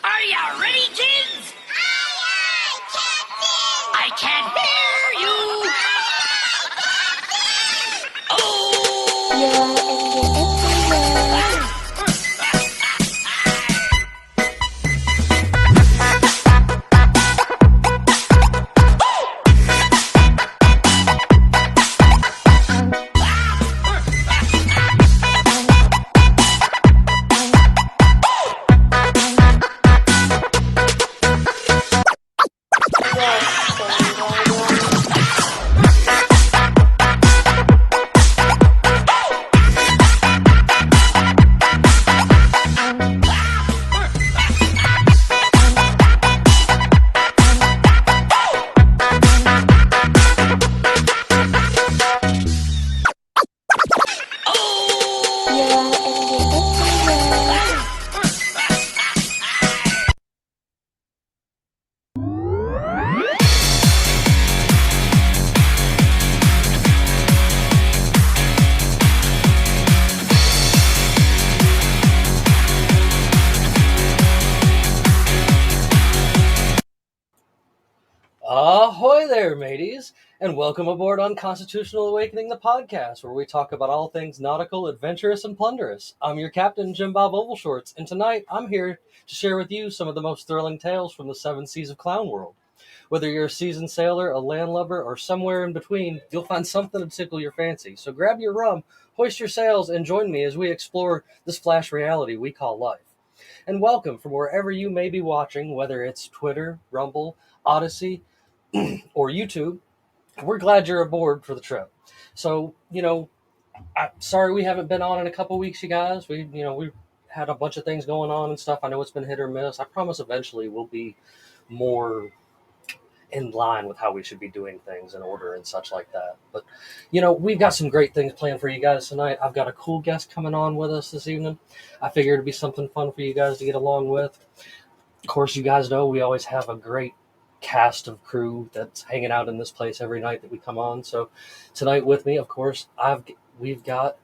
Are you ready, kids? Aye, Captain! I can't hear you! Oh! Ahoy there, mateys, and welcome aboard Unconstitutional Awakening, the podcast, where we talk about all things nautical, adventurous, and plunderous. I'm your captain, Jimbob Ovalshorts, and tonight I'm here to share with you some of the most thrilling tales from the seven seas of Clown World. Whether you're a seasoned sailor, a landlubber, or somewhere in between, you'll find something to tickle your fancy. So grab your rum, hoist your sails, and join me as we explore this flash reality we call life. And welcome from wherever you may be watching, whether it's Twitter, Rumble, Odyssey, or YouTube. We're glad you're aboard for the trip. So, I'm sorry we haven't been on in a couple weeks, you guys. We've had a bunch of things going on and stuff. I know it's been hit or miss. I promise eventually we'll be more in line with how we should be doing things in order and such like that. But, we've got some great things planned for you guys tonight. I've got a cool guest coming on with us this evening. I figured it'd be something fun for you guys to get along with. Of course, you guys know we always have a great cast of crew that's hanging out in this place every night that we come on. So tonight with me, of course, we've got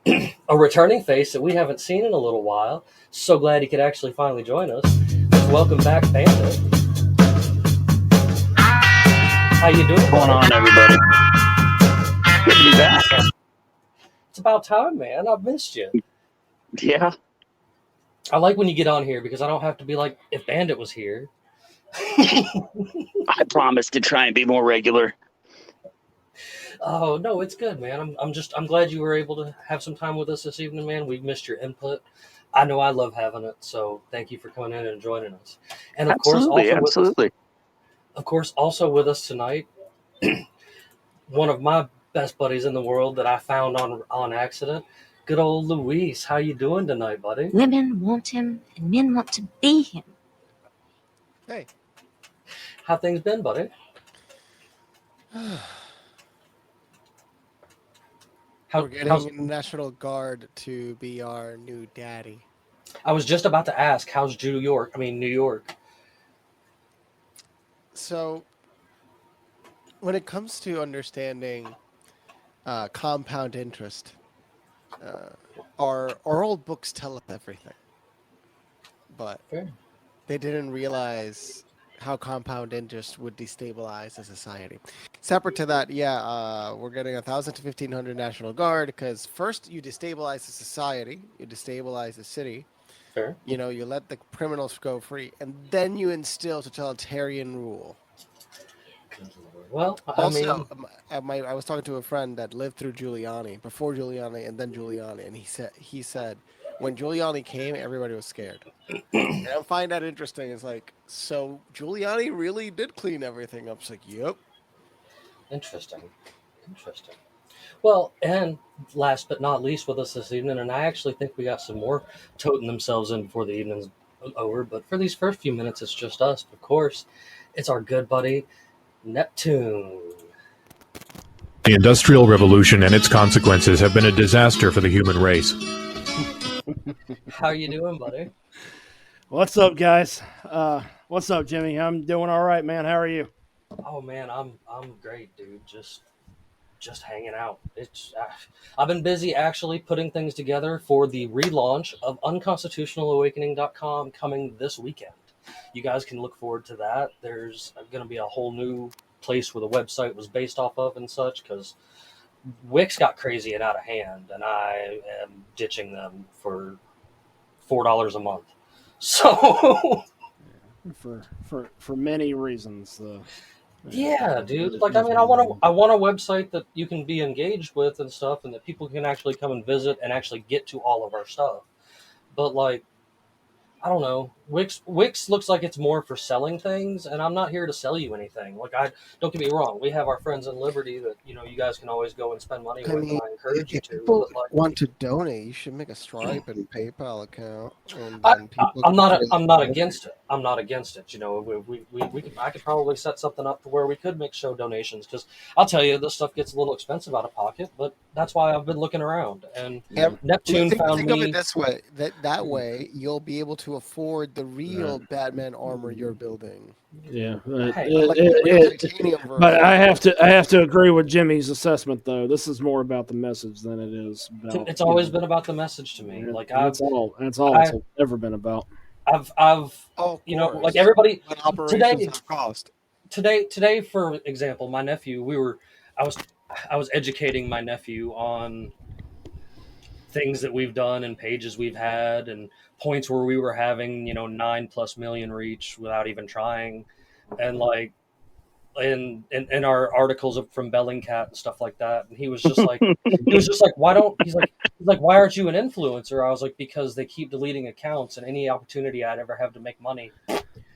a returning face that we haven't seen in a little while. So glad he could actually finally join us. Let's welcome back Bandit. How you doing? What's going on, everybody? Good to be back. It's about time, man. I've missed you. Yeah. I like when you get on here because I don't have to be like, if Bandit was here. I promise to try and be more regular. Oh no, it's good, man. I'm glad you were able to have some time with us this evening, man. We missed your input. I know I love having it, so thank you for coming in and joining us. And of course, also with us tonight, one of my best buddies in the world that I found on accident. Good old Luis. How you doing tonight, buddy? Women want him, and men want to be him. Hey. How things been, buddy? We're getting National Guard to be our new daddy. I was just about to ask, how's New York? So, when it comes to understanding compound interest, our old books tell us everything. But they didn't realize how compound interest would destabilize a society. Separate to that, we're getting 1,000 to 1,500 National Guard because first you destabilize the society, you destabilize the city. Fair. You let the criminals go free, and then you instill totalitarian rule. Well, I was talking to a friend that lived through Giuliani, before Giuliani, and then Giuliani, and he said when Giuliani came, everybody was scared. And I find that interesting. It's like, so Giuliani really did clean everything up. It's like, yep. Interesting. Well, and last but not least with us this evening, and I actually think we got some more toting themselves in before the evening's over, but for these first few minutes, it's just us. Of course, it's our good buddy, Neptune. The Industrial Revolution and its consequences have been a disaster for the human race. How you doing, buddy? What's up, guys? What's up, Jimmy? I'm doing all right, man. How are you? Oh man, I'm great, dude. Just hanging out. I've been busy actually putting things together for the relaunch of unconstitutionalawakening.com coming this weekend. You guys can look forward to that. There's going to be a whole new place where the website was based off of and such, because Wix got crazy and out of hand, and I am ditching them for $4 a month. So for many reasons. yeah, dude. Like, I mean, I want a website that you can be engaged with and stuff, and that people can actually come and visit and actually get to all of our stuff. But like, I don't know. Wix looks like it's more for selling things, and I'm not here to sell you anything. Like, don't get me wrong. We have our friends in Liberty that you guys can always go and spend money with, and I encourage you if to. people But like, want to donate, you should make a Stripe and PayPal account. And then I'm not against it. I'm not against it. I could probably set something up to where we could make show donations, because I'll tell you, this stuff gets a little expensive out of pocket, but that's why I've been looking around. And Neptune found think me. of it this way: that way you'll be able to afford the real Batman armor you're building. Yeah, Hey, Like the real titanium version. but I have to agree with Jimmy's assessment, though. This is more about the message than it is about. It's always been about the message to me. Yeah, Like, that's all it's ever been about. I've Oh, like everybody But operations have cost. today, for example, my nephew, I was educating my nephew on things that we've done and pages we've had and points where we were having 9+ million reach without even trying, and like in our articles from Bellingcat and stuff like that. And he was just like he's like why aren't you an influencer? I was like, because they keep deleting accounts, and any opportunity I'd ever have to make money,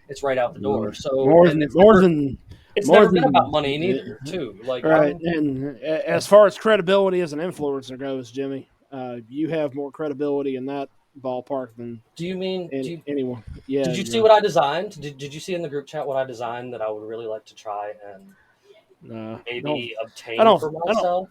it's right out the door. So it's never been about money neither, too. Like, right. And as far as credibility as an influencer goes, Jimmy, you have more credibility in that ballpark than anyone. Yeah. Did you see what I designed? Did you see in the group chat what I designed that I would really like to try and maybe obtain for myself?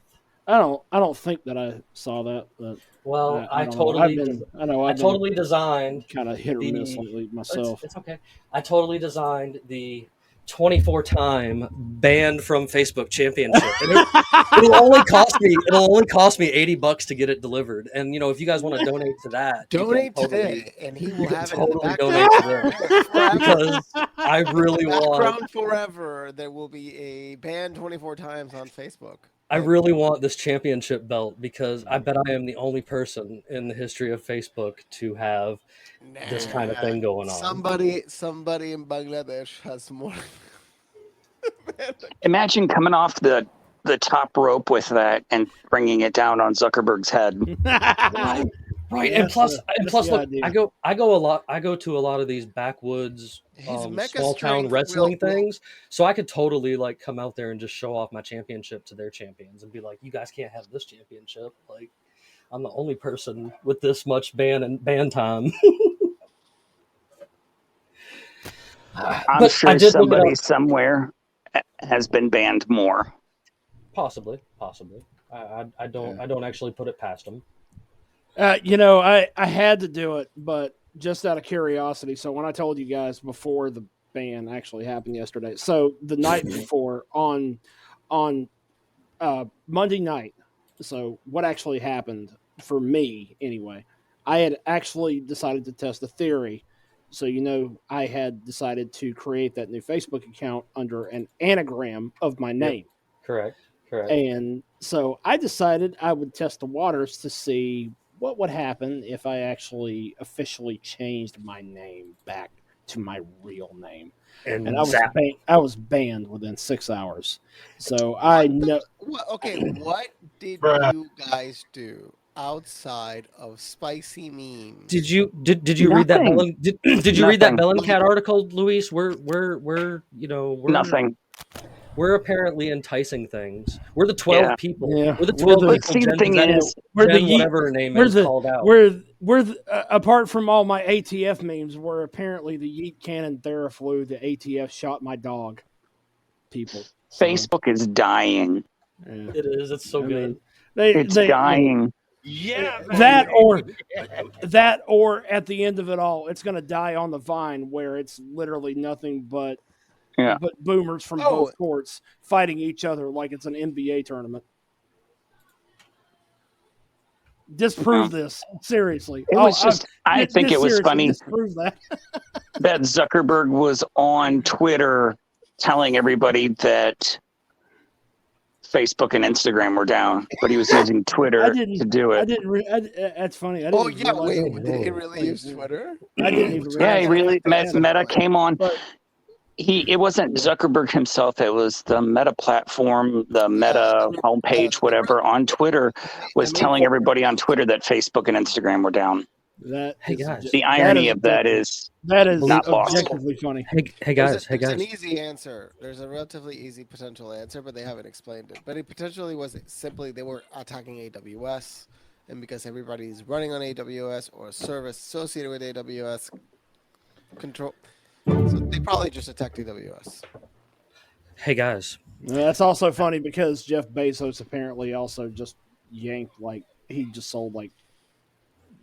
I don't think that I saw that. But well, I totally designed kind of hit or miss lately myself. It's okay. I totally designed the 24-time banned from Facebook championship. And it'll only cost me $80 to get it delivered. And if you guys want to donate to that, donate today, and he will have totally it donate to that, because I really want background forever. There will be a ban 24 times on Facebook. I really want this championship belt, because I bet I am the only person in the history of Facebook to have this kind of thing going on. Somebody in Bangladesh has more. Imagine coming off the top rope with that and bringing it down on Zuckerberg's head. Right. And plus, look, I go to a lot of these backwoods, small town wrestling things. So I could totally like come out there and just show off my championship to their champions and be like, you guys can't have this championship. Like, I'm the only person with this much ban time. I'm sure somebody somewhere has been banned more. Possibly. I don't actually put it past them. I had to do it, but just out of curiosity. So when I told you guys before the ban actually happened yesterday, so the night before on Monday night. So what actually happened for me anyway? I had actually decided to test a theory. So, I had decided to create that new Facebook account under an anagram of my name. Correct. And so I decided I would test the waters to see what would happen if I actually officially changed my name back to my real name. And I was banned within 6 hours. So I know. What did you guys do outside of spicy memes? Did you read that did you read that Bellingcat article, Luis? We're nothing. We're apparently enticing things. We're the 12 Yeah. people. Yeah. We're the We're 12 the- people. See, the thing is, Jen, whatever her name is, called out. Apart from all my ATF memes, we're apparently the Yeet Cannon Theraflu, the ATF shot my dog people. So, Facebook is dying. yeah. It is. It's so I good. mean, It's dying. Yeah, that baby. or at the end of it all, it's going to die on the vine where it's literally nothing but Yeah. boomers from Oh. both courts fighting each other like it's an NBA tournament. Disprove this seriously. It was just, I think it was funny Disprove that. that Zuckerberg was on Twitter telling everybody that Facebook and Instagram were down, but he was using Twitter to do it. That's funny. I didn't Oh even yeah, realize wait, that. did he really use Twitter? I didn't even realize Yeah, he that. really, Meta came on. But It wasn't Zuckerberg himself. It was the Meta platform, the Meta homepage, whatever, on Twitter was telling everybody on Twitter that Facebook and Instagram were down. Hey, guys. The irony of that is that is not lost. objectively funny. Hey guys. There's an easy answer. There's a relatively easy potential answer, but they haven't explained it. But it potentially was simply they were attacking AWS, and because everybody's running on AWS or a service associated with AWS control, so they probably just attacked AWS. Hey guys. That's also funny because Jeff Bezos apparently also just yanked he just sold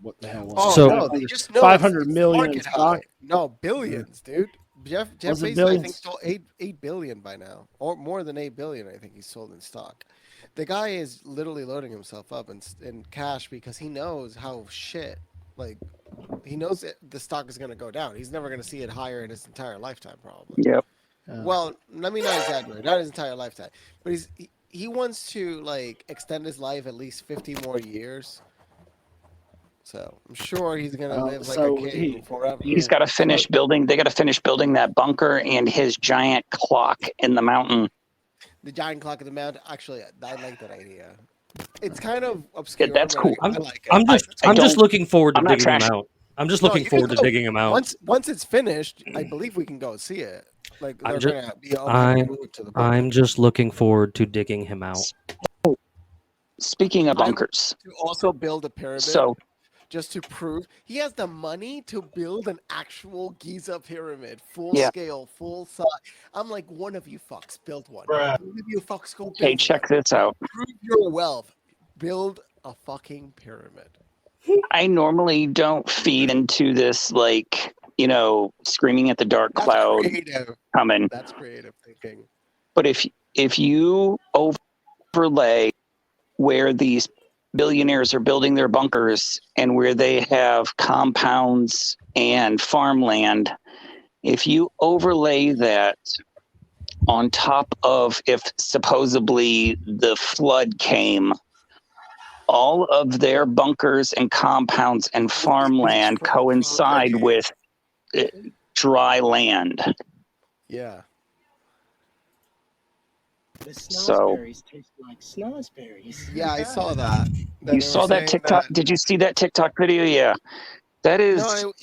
what the hell was Oh, it? So- no, they just know 500 it's million market in stock. high. No, billions, dude. Jeff Was it Bezos, I billions? think, sold 8 billion by now, or more than 8 billion. I think he's sold in stock. The guy is literally loading himself up in cash because he knows how shit. He knows that the stock is going to go down. He's never going to see it higher in his entire lifetime, probably. Yep. Well, let me not exaggerate. Not his entire lifetime, but he wants to extend his life at least 50 more years. So I'm sure he's gonna live like a king forever. He's got to finish building. They got to finish building that bunker and his giant clock in the mountain. The giant clock in the mountain. Actually, I like that idea. It's kind of obscure. Yeah, that's but cool. I like it. I'm just looking forward to I'm not digging him trashing. out. I'm just No, looking you can forward to go. digging him out. Once it's finished, I believe we can go see it. They're I'm ju- gonna be able to move it to the bunker. I'm just looking forward to digging him out. Speaking of bunkers, to also build a pyramid. so Just to prove he has the money to build an actual Giza pyramid, full Yeah. scale, full size. I'm like, one of you fucks build one. Bruh. One of you fucks go build hey, one. check this out. Prove your wealth. Build a fucking pyramid. I normally don't feed into this, screaming at the dark That's cloud creative. coming. That's creative thinking. But if you overlay where these billionaires are building their bunkers and where they have compounds and farmland, if you overlay that on top of if supposedly the flood came, all of their bunkers and compounds and farmland coincide with dry land. Yeah. The So- snozberries taste like snozberries. Yeah, I saw that. You saw that TikTok? Did you see that TikTok video? Yeah. That is No,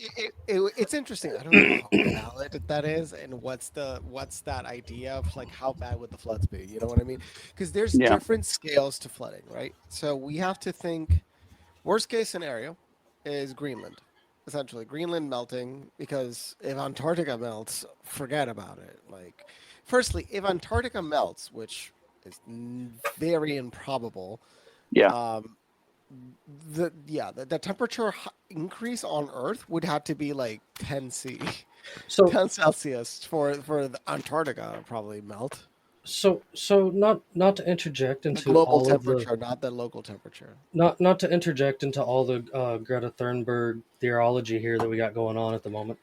it's interesting. I don't know how valid that is, and what's that idea of how bad would the floods be? You know what I mean? Because there's different scales to flooding, right? So we have to think. Worst case scenario is Greenland, essentially Greenland melting. Because if Antarctica melts, forget about it. Firstly, if Antarctica melts, which is very improbable. Yeah. The temperature increase on Earth would have to be 10 C, So 10 Celsius for the Antarctica to probably melt. So not to interject The into global all of temperature, not the local temperature. not to interject into all the Greta Thunberg theology here that we got going on at the moment.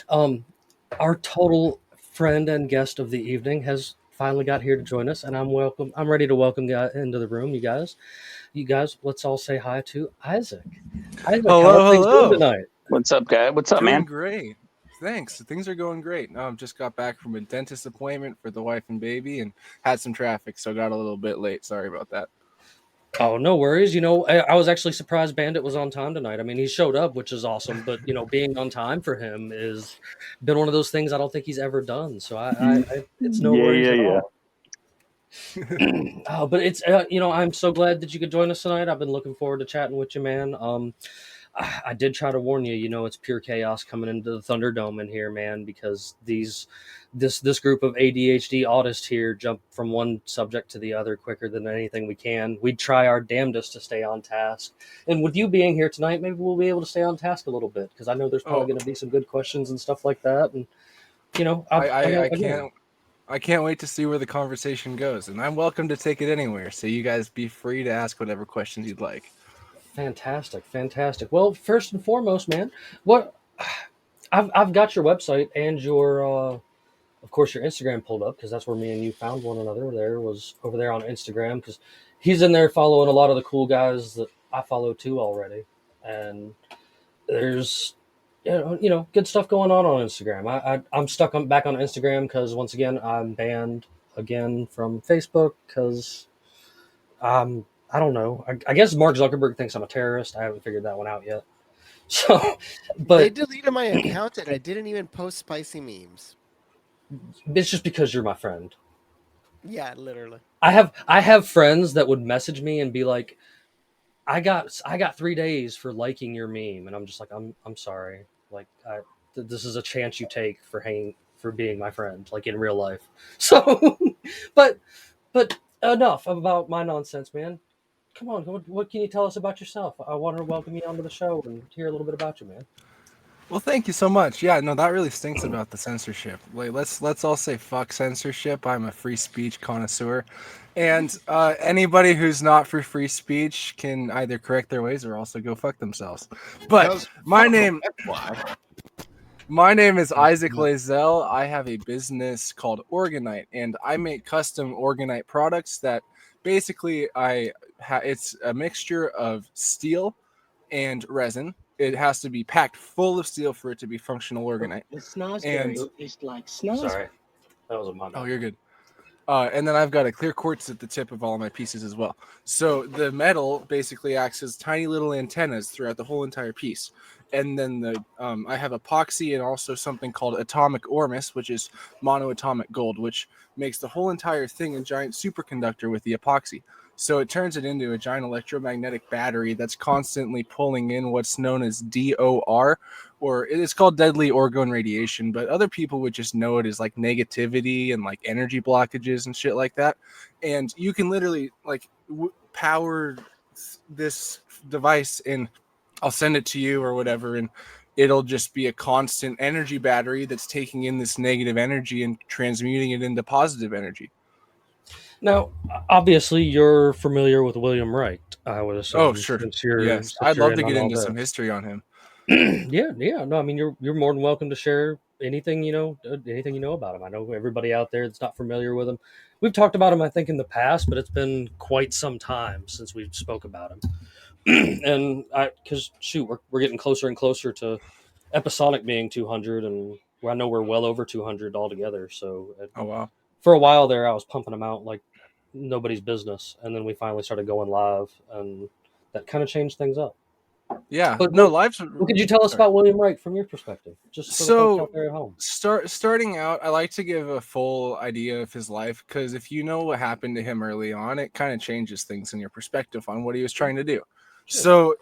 Our total friend and guest of the evening has finally got here to join us, and I'm ready to welcome you into the room, you guys. Let's all say hi to Isaac. Isaac, how are things going tonight? What's up, guy? What's up, Doing man? great. Thanks. Things are going great. Just got back from a dentist appointment for the wife and baby and had some traffic, so got a little bit late. Sorry about that. Oh, no worries. I was actually surprised Bandit was on time tonight. I mean, he showed up, which is awesome, but being on time for him is been one of those things I don't think he's ever done. So I it's no worries at all. But it's I'm so glad that you could join us tonight. I've been looking forward to chatting with you, man. I did try to warn you. It's pure chaos coming into the Thunderdome in here, man, because this group of ADHD autists here jump from one subject to the other quicker than anything we can. We try our damnedest to stay on task, and with you being here tonight, maybe we'll be able to stay on task a little bit because I know there's probably Oh, going to be some good questions and stuff like that. And I again, can't wait to see where the conversation goes, and I'm welcome to take it anywhere. So you guys be free to ask whatever questions you'd like. fantastic, fantastic. Well, first and foremost, man, what I've got your website and your of course your Instagram pulled up because that's where me and you found one another. There was over there on Instagram because he's in there following a lot of the cool guys that I follow too already, and there's good stuff going on Instagram. I'm stuck back on Instagram because once again I'm banned again from Facebook because I don't know. I guess Mark Zuckerberg thinks I'm a terrorist. I haven't figured that one out yet. So, They but deleted my account and I didn't even post spicy memes. it's just because you're my friend. Yeah, literally. I have friends that would message me and be like, I got 3 days for liking your meme, and I'm just like, I'm sorry. Like, this is a chance you take for being my friend, like in real life. So, but enough about my nonsense, man. Come on, what can you tell us about yourself? I want to welcome you onto the show and hear a little bit about you, man. Well, thank you so much. Yeah, no, that really stinks about the censorship. Like, let's all say fuck censorship. I'm a free speech connoisseur, and anybody who's not for free speech can either correct their ways or also go fuck themselves. But my name is Isaac Lazell. I have a business called Orgonite, and I make custom Orgonite products that basically it's a mixture of steel and resin. It has to be packed full of steel for it to be functional Orgonite. The snozberries taste like snozberries. Sorry, that was a my bad. Oh, you're good. And then I've got a clear quartz at the tip of all of my pieces as well. So the metal basically acts as tiny little antennas throughout the whole entire piece. And then I have epoxy and also something called atomic ormus, which is monoatomic gold, which makes the whole entire thing a giant superconductor with the epoxy. So it turns it into a giant electromagnetic battery that's constantly pulling in what's known as DOR, or it's called deadly orgone radiation, but other people would just know it as like negativity and like energy blockages and shit like that. And you can literally like power this device, and I'll send it to you or whatever, and it'll just be a constant energy battery that's taking in this negative energy and transmuting it into positive energy. Now, obviously, you're familiar with William Wright, I would assume. Oh, sure. Since I'd you're love to in get on all into some this. history on him. Yeah. No, I mean, you're more than welcome to share anything you know about him. I know everybody out there that's not familiar with him. We've talked about him, I think, in the past, but it's been quite some time since we spoke about him. And because shoot, we're getting closer and closer to episodic being 200, and I know we're well over 200 altogether. So, Oh wow. For a while there, I was pumping them out like nobody's business, and then we finally started going live, and that kind of changed things up. Yeah, But no, what could you tell us about William Wright from your perspective, just for the folks out there at home? Starting out, I like to give a full idea of his life, because if you know what happened to him early on, it kind of changes things in your perspective on what he was trying to do. Sure. So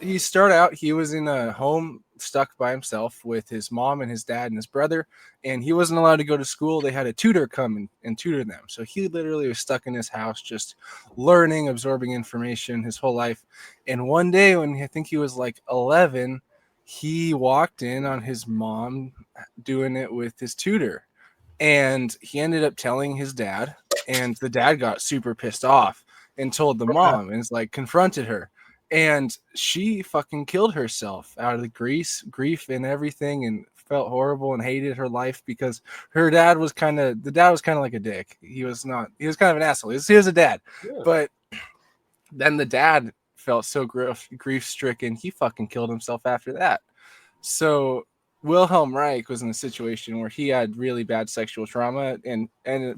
he was in a home stuck by himself with his mom and his dad and his brother, and he wasn't allowed to go to school. They had a tutor come and tutor them. So he literally was stuck in his house, just learning, absorbing information his whole life. And one day when I think he was like 11, he walked in on his mom doing it with his tutor, and he ended up telling his dad, and the dad got super pissed off and told the mom, and it's like confronted her. And she fucking killed herself out of the grief and everything, and felt horrible and hated her life because the dad was kind of like a dick. He was kind of an asshole. He was a dad. Yeah. But then the dad felt so grief stricken, he fucking killed himself after that. So Wilhelm Reich was in a situation where he had really bad sexual trauma, and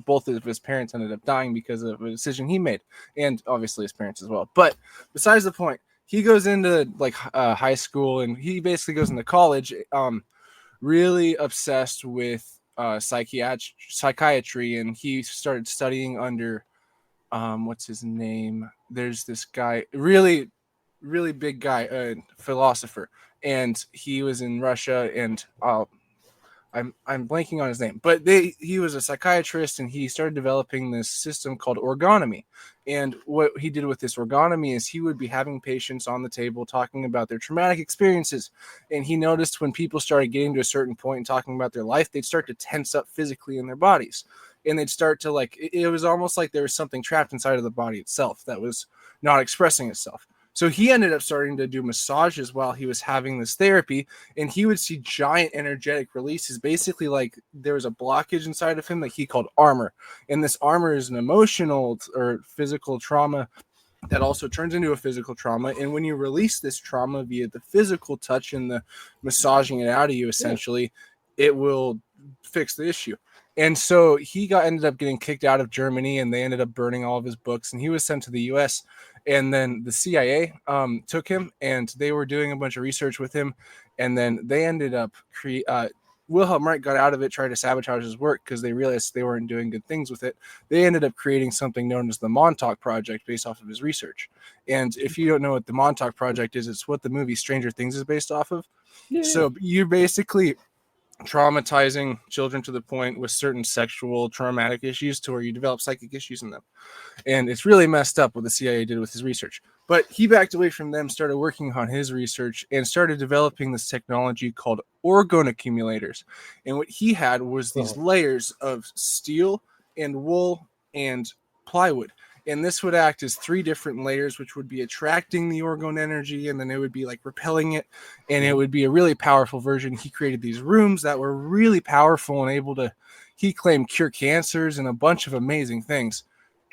both of his parents ended up dying because of a decision he made, and obviously his parents as well. But besides the point, he goes into like high school, and he basically goes into college, really obsessed with psychiatry, and he started studying under what's his name? There's this guy, really big guy, philosopher, and he was in Russia, and I'm blanking on his name, but he was a psychiatrist, and he started developing this system called orgonomy. And what he did with this orgonomy is he would be having patients on the table talking about their traumatic experiences. And he noticed when people started getting to a certain point and talking about their life, they'd start to tense up physically in their bodies. And they'd start to it was almost like there was something trapped inside of the body itself that was not expressing itself. So he ended up starting to do massages while he was having this therapy, and he would see giant energetic releases. Basically, like there was a blockage inside of him that he called armor. And this armor is an emotional or physical trauma that also turns into a physical trauma. And when you release this trauma via the physical touch and the massaging it out of you, essentially, it will fix the issue. And so he ended up getting kicked out of Germany, and they ended up burning all of his books, and he was sent to the US. And then the CIA took him, and they were doing a bunch of research with him. And then they ended up Wilhelm Reich got out of it, tried to sabotage his work because they realized they weren't doing good things with it. They ended up creating something known as the Montauk Project based off of his research. And if you don't know what the Montauk Project is, it's what the movie Stranger Things is based off of. Yeah. So you're basically traumatizing children to the point with certain sexual traumatic issues to where you develop psychic issues in them. And it's really messed up what the CIA did with his research. But he backed away from them, started working on his research, and started developing this technology called orgone accumulators. And what he had was these layers of steel and wool and plywood. And this would act as 3 different layers, which would be attracting the orgone energy, and then it would be like repelling it, and it would be a really powerful version. He created these rooms that were really powerful and able to, he claimed, cure cancers and a bunch of amazing things.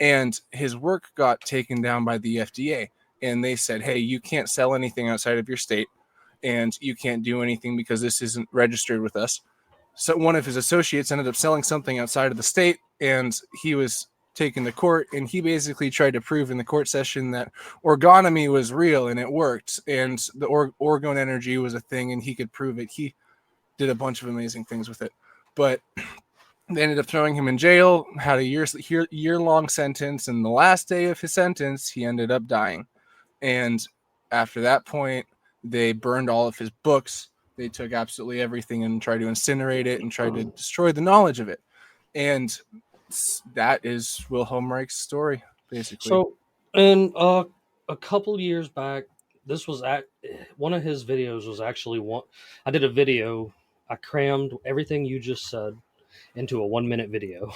And his work got taken down by the FDA, and they said, hey, you can't sell anything outside of your state, and you can't do anything because this isn't registered with us. So one of his associates ended up selling something outside of the state, and he was taken to court, and he basically tried to prove in the court session that orgonomy was real and it worked, and the orgone energy was a thing, and he could prove it. He did a bunch of amazing things with it, but they ended up throwing him in jail, had a year-long sentence, and the last day of his sentence, he ended up dying. And after that point, they burned all of his books. They took absolutely everything and tried to incinerate it and tried to destroy the knowledge of it. And that is Wilhelm Reich's story, basically. So, and a couple years back, this was one of his videos was actually one. I did a video. I crammed everything you just said into a 1-minute video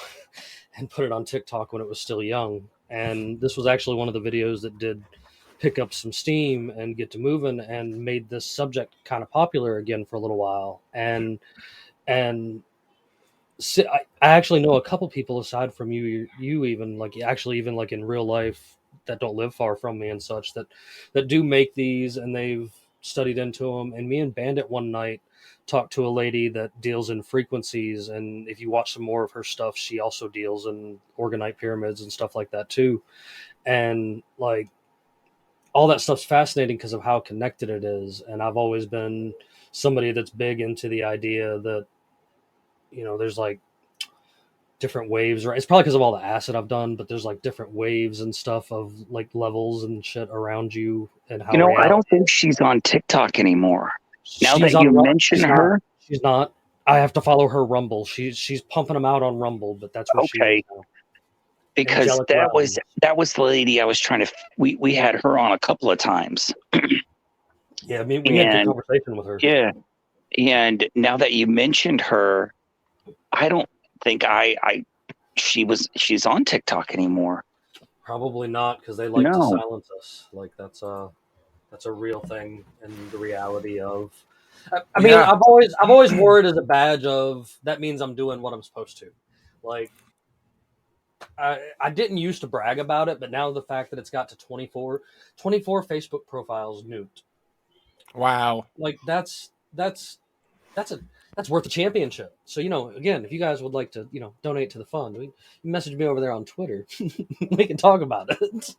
and put it on TikTok when it was still young. And this was actually one of the videos that did pick up some steam and get to moving and made this subject kind of popular again for a little while. And I actually know a couple people aside from you even like actually even like in real life that don't live far from me and such that do make these, and they've studied into them. And me and Bandit one night talked to a lady that deals in frequencies, and if you watch some more of her stuff, she also deals in orgonite pyramids and stuff like that too. And like all that stuff's fascinating because of how connected it is. And I've always been somebody that's big into the idea that, you know, there's like different waves, right? It's probably because of all the acid I've done, but there's like different waves and stuff of like levels and shit around you and how. You know, I don't think she's on TikTok anymore. Now that you mention her, she's not. I have to follow her Rumble. She's pumping them out on Rumble, but that's where she is now. Because that was the lady I was trying to. We had her on a couple of times. Yeah, I mean, we had a good conversation with her. Yeah, and now that you mentioned her, I don't think she's on TikTok anymore. Probably not, because they like to silence us. Like that's a real thing in the reality of. I mean, I've always wore it as a badge of that means I'm doing what I'm supposed to. Like, I didn't used to brag about it, but now the fact that it's got to 24 Facebook profiles nuked. Wow. Like that's worth a championship. So, you know, again, if you guys would like to, you know, donate to the fund, you message me over there on Twitter. We can talk about it.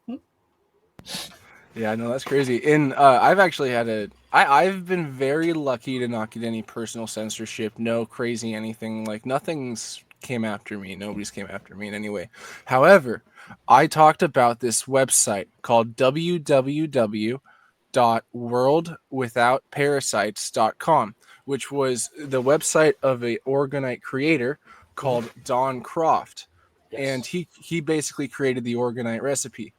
Yeah, no, that's crazy. And I've actually I've been very lucky to not get any personal censorship, no crazy anything. Like nothing's came after me. Nobody's came after me in any way. However, I talked about this website called www.worldwithoutparasites.com, which was the website of a Orgonite creator called Don Croft. Yes. And he basically created the Orgonite recipe.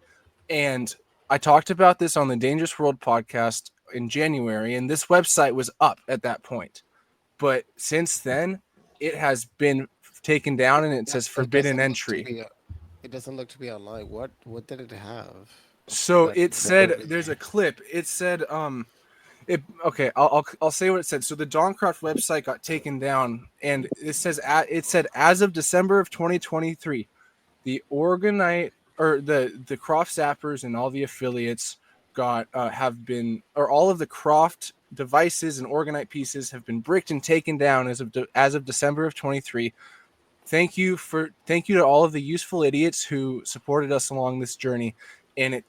And I talked about this on the Dangerous World podcast in January, and this website was up at that point. But since then, it has been taken down, and it says forbidden entry. It doesn't look to be online. What did it have? So it said, there's a clip. It said, I'll say what it said. So the Dawnecraft website got taken down, and it said as of December of 2023, the Orgonite or the Croft Zappers and all the affiliates all of the Croft devices and Orgonite pieces have been bricked and taken down as of December of 23. Thank you to all of the useful idiots who supported us along this journey. And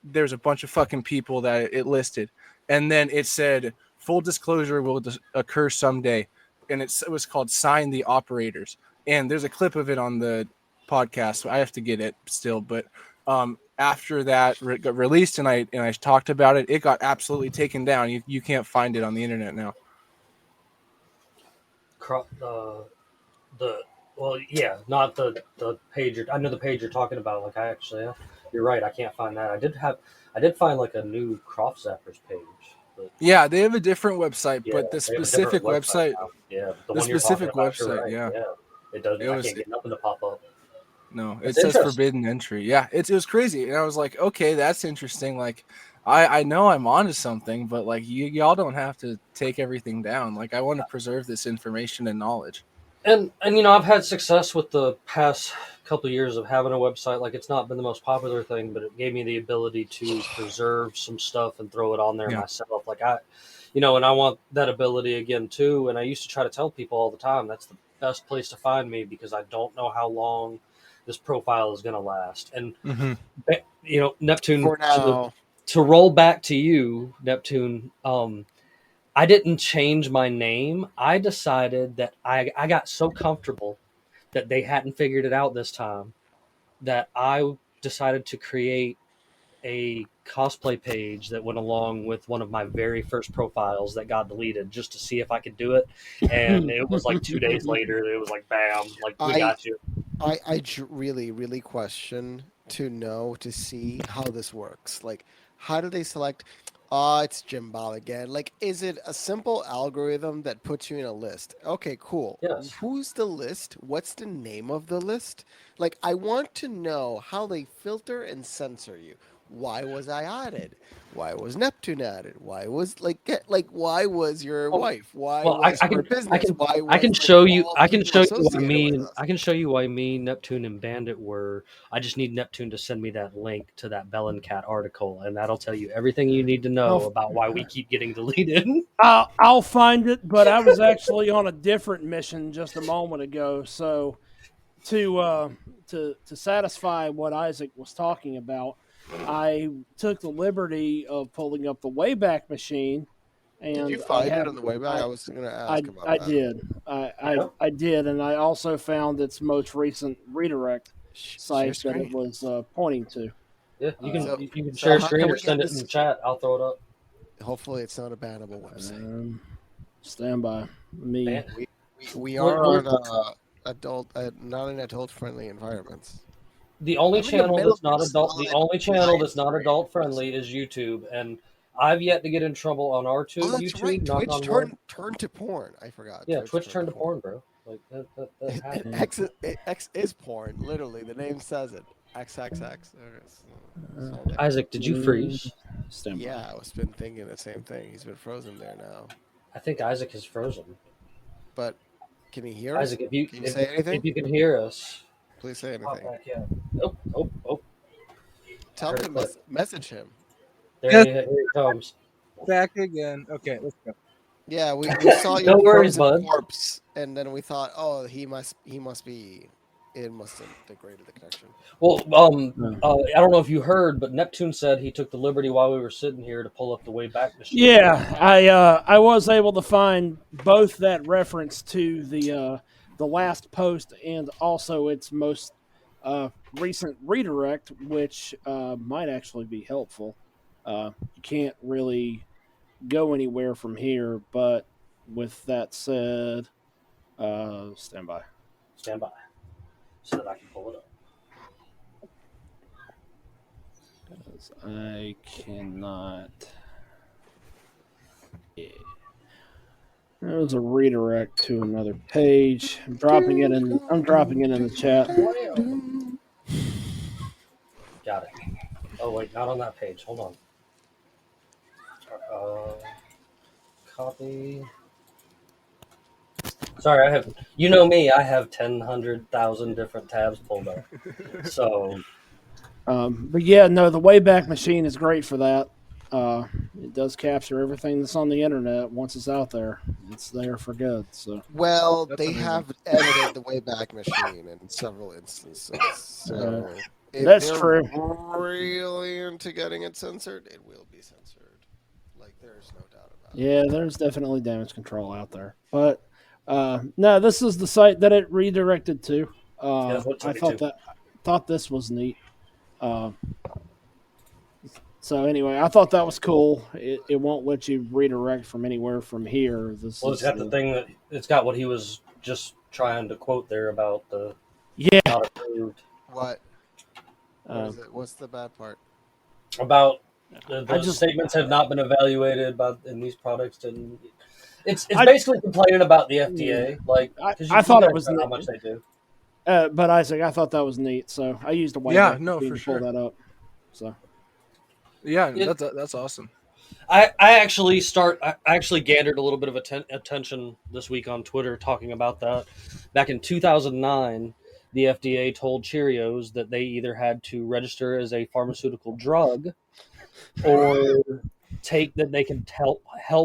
there's a bunch of fucking people that it listed. And then it said, full disclosure will occur someday. And it was called Sign the Operators. And there's a clip of it on the podcast. So I have to get it still. But after that got released and I talked about it, it got absolutely taken down. You can't find it on the internet now. Not the page. I know the page you're talking about. Like you're right. I can't find that. I did find like a new Croft Zappers page. But yeah, they have a different website, but the specific website. The specific website. Right. Yeah, it does. I can't get nothing to pop up. No, it says forbidden entry. Yeah, it was crazy, and I was like, okay, that's interesting. Like, I know I'm onto something, but like y'all don't have to take everything down. Like, I want to preserve this information and knowledge. And I've had success with the past couple of years of having a website. Like, it's not been the most popular thing, but it gave me the ability to preserve some stuff and throw it on there myself. Like and I want that ability again too. And I used to try to tell people all the time, that's the best place to find me because I don't know how long this profile is going to last. And Neptune, for now, to roll back to you, Neptune, I didn't change my name. I decided that I got so comfortable that they hadn't figured it out this time that I decided to create a cosplay page that went along with one of my very first profiles that got deleted just to see if I could do it. And it was like 2 days later, it was like, bam, like we got you. I really, really question to see how this works. Like, how do they select? It's Jimbob again. Like, is it a simple algorithm that puts you in a list? Okay, cool. Yes. Who's the list? What's the name of the list? Like, I want to know how they filter and censor you. Why was I added? Why was Neptune added? Why was why was your wife? Why was your business? I can show you why me, Neptune, and Bandit were. I just need Neptune to send me that link to that Bellingcat article, and that'll tell you everything you need to know about why we keep getting deleted. I'll find it, but I was actually on a different mission just a moment ago. So to satisfy what Isaac was talking about, I took the liberty of pulling up the Wayback Machine. And did you find it on the Wayback? I was going to ask about that. I did. I did, and I also found its most recent redirect site that it was pointing to. Yeah, you can share a screen or send it in the chat. I'll throw it up. Hopefully, it's not a bannable website. Stand by me. We are on not in adult-friendly environments. The only channel that's not adult friendly is YouTube, and I've yet to get in trouble on our YouTube. Right. Twitch turned to porn. I forgot. Yeah, Twitch turned to porn, bro. Like that X is porn. Literally, the name says it. XXX. Isaac, did you freeze? Yeah, I was been thinking the same thing. He's been frozen there now. I think Isaac is frozen. But can he hear us? Isaac, if you say anything, if you can hear us, please say anything. Oh. Tell him to message him. There he comes. Back again. Okay, let's go. Yeah, we saw your corpse, and then we thought, oh, he must be. It must have degraded the connection. Well, I don't know if you heard, but Neptune said he took the liberty while we were sitting here to pull up the Wayback Machine. Yeah, I was able to find both that reference to the the last post and also its most recent redirect, which might actually be helpful. You can't really go anywhere from here, but with that said, stand by. Stand by so that I can pull it up. I cannot. Yeah. There's a redirect to another page. I'm dropping it in the chat. Got it. Oh wait, not on that page. Hold on. Copy. Sorry, I have. You know me. I have 1,000 different tabs pulled up. So. But yeah, no, the Wayback Machine is great for that. It does capture everything that's on the internet. Once it's out there, it's there for good. So Well, That's they amazing. have edited the Wayback Machine in several instances. So if That's they're true. really into getting it censored, it will be censored. Like, there's no doubt about it. yeah, there's definitely damage control out there. But no, this is the site that it redirected to. That's what it I took me thought this was neat. So anyway, I thought that was cool. It won't let you redirect from anywhere from here. Well, it's got the thing that it's got what he was just trying to quote there about the yeah. not approved. What is it? What's the bad part? About the statements have not been evaluated in these products. Didn't. It's basically complaining about the FDA. Like I thought it was how much they do. But Isaac, I thought that was neat. So I used a white for sure. pull that up. So Yeah, that's awesome. I actually gathered a little bit of attention this week on Twitter talking about that. Back in 2009, the FDA told Cheerios that they either had to register as a pharmaceutical drug or take that they can help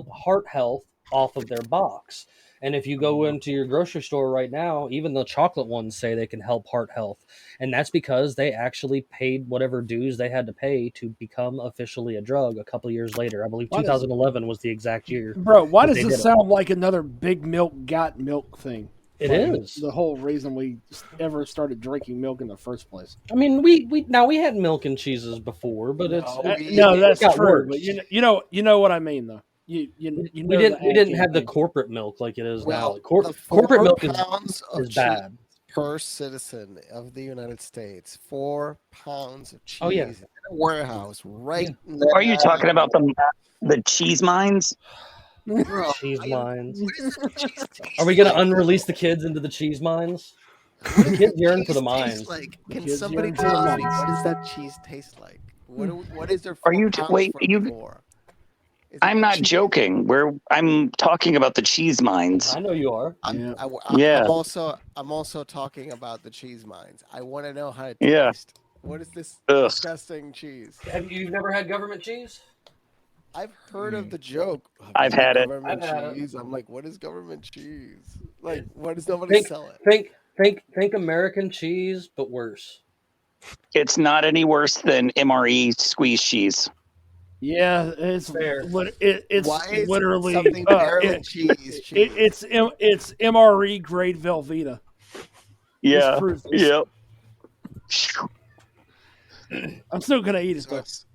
heart health off of their box. And if you go into your grocery store right now, even the chocolate ones say they can help heart health. And that's because they actually paid whatever dues they had to pay to become officially a drug a couple years later. I believe 2011 was the exact year. Bro, why does this sound like another big milk got milk thing? It is the whole reason we ever started drinking milk in the first place. I mean, we had milk and cheeses before, but that's true. But you know what I mean, though. We didn't have the corporate milk like it is now. Corporate Milk is bad per citizen of the United States. 4 pounds of cheese in a warehouse right now. Are you talking about the cheese mines? Bro, cheese mines. Are we going to unrelease the kids into the cheese mines? The kids yearn for the mines. Like, can somebody tell me what does that cheese taste like? What is there? Are you for? I'm not joking. I'm talking about the cheese mines. I know you are. I'm also talking about the cheese mines. I want to know how it tastes. Yeah. What is this disgusting cheese? Have you never had government cheese? I've heard of the joke. I've had it. Cheese. I'm like, what is government cheese? Like, why does nobody sell it? Think American cheese, but worse. It's not any worse than MRE squeeze cheese. Yeah, it's fair. It's literally something better than cheese. It's MRE grade Velveeta. Yeah. Yep. I'm still gonna eat it. It's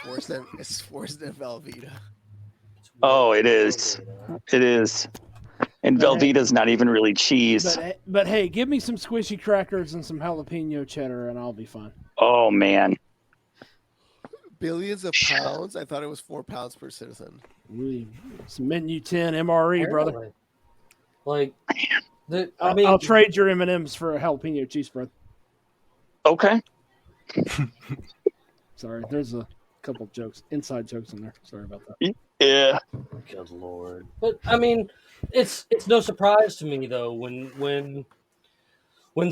worse than Velveeta. Oh, it is. It is. And Velveeta's not even really cheese. But hey, give me some squishy crackers and some jalapeno cheddar, and I'll be fine. Oh man. Billions of pounds? I thought it was 4 pounds per citizen. It's menu 10 MRE, brother. Like, I'll trade your M&Ms for a jalapeno cheese spread. Okay. Sorry, there's a couple jokes, inside jokes in there. Sorry about that. Yeah. Good Lord. But I mean, it's no surprise to me though when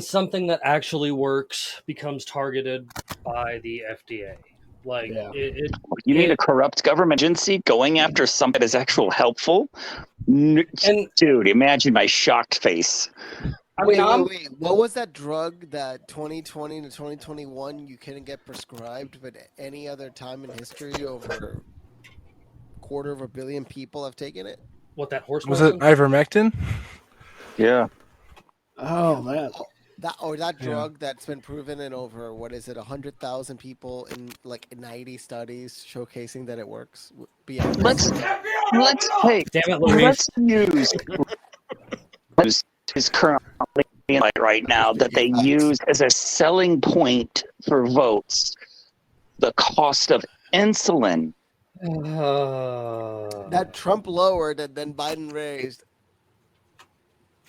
something that actually works becomes targeted by the FDA. Like you need a corrupt government agency going after something that is actually helpful. Dude, imagine my shocked face. Wait. What was that drug that 2020 to 2021 you couldn't get prescribed, but any other time in history over 250 million people have taken it? What, that horse was it? Ivermectin? Yeah. Oh, that. That drug that's been proven in over 100,000 people in like 90 studies showcasing that it works. Let's hey, Damn it, Luis. let's use is currently right now that they use as a selling point for votes the cost of insulin. That Trump lowered and then Biden raised.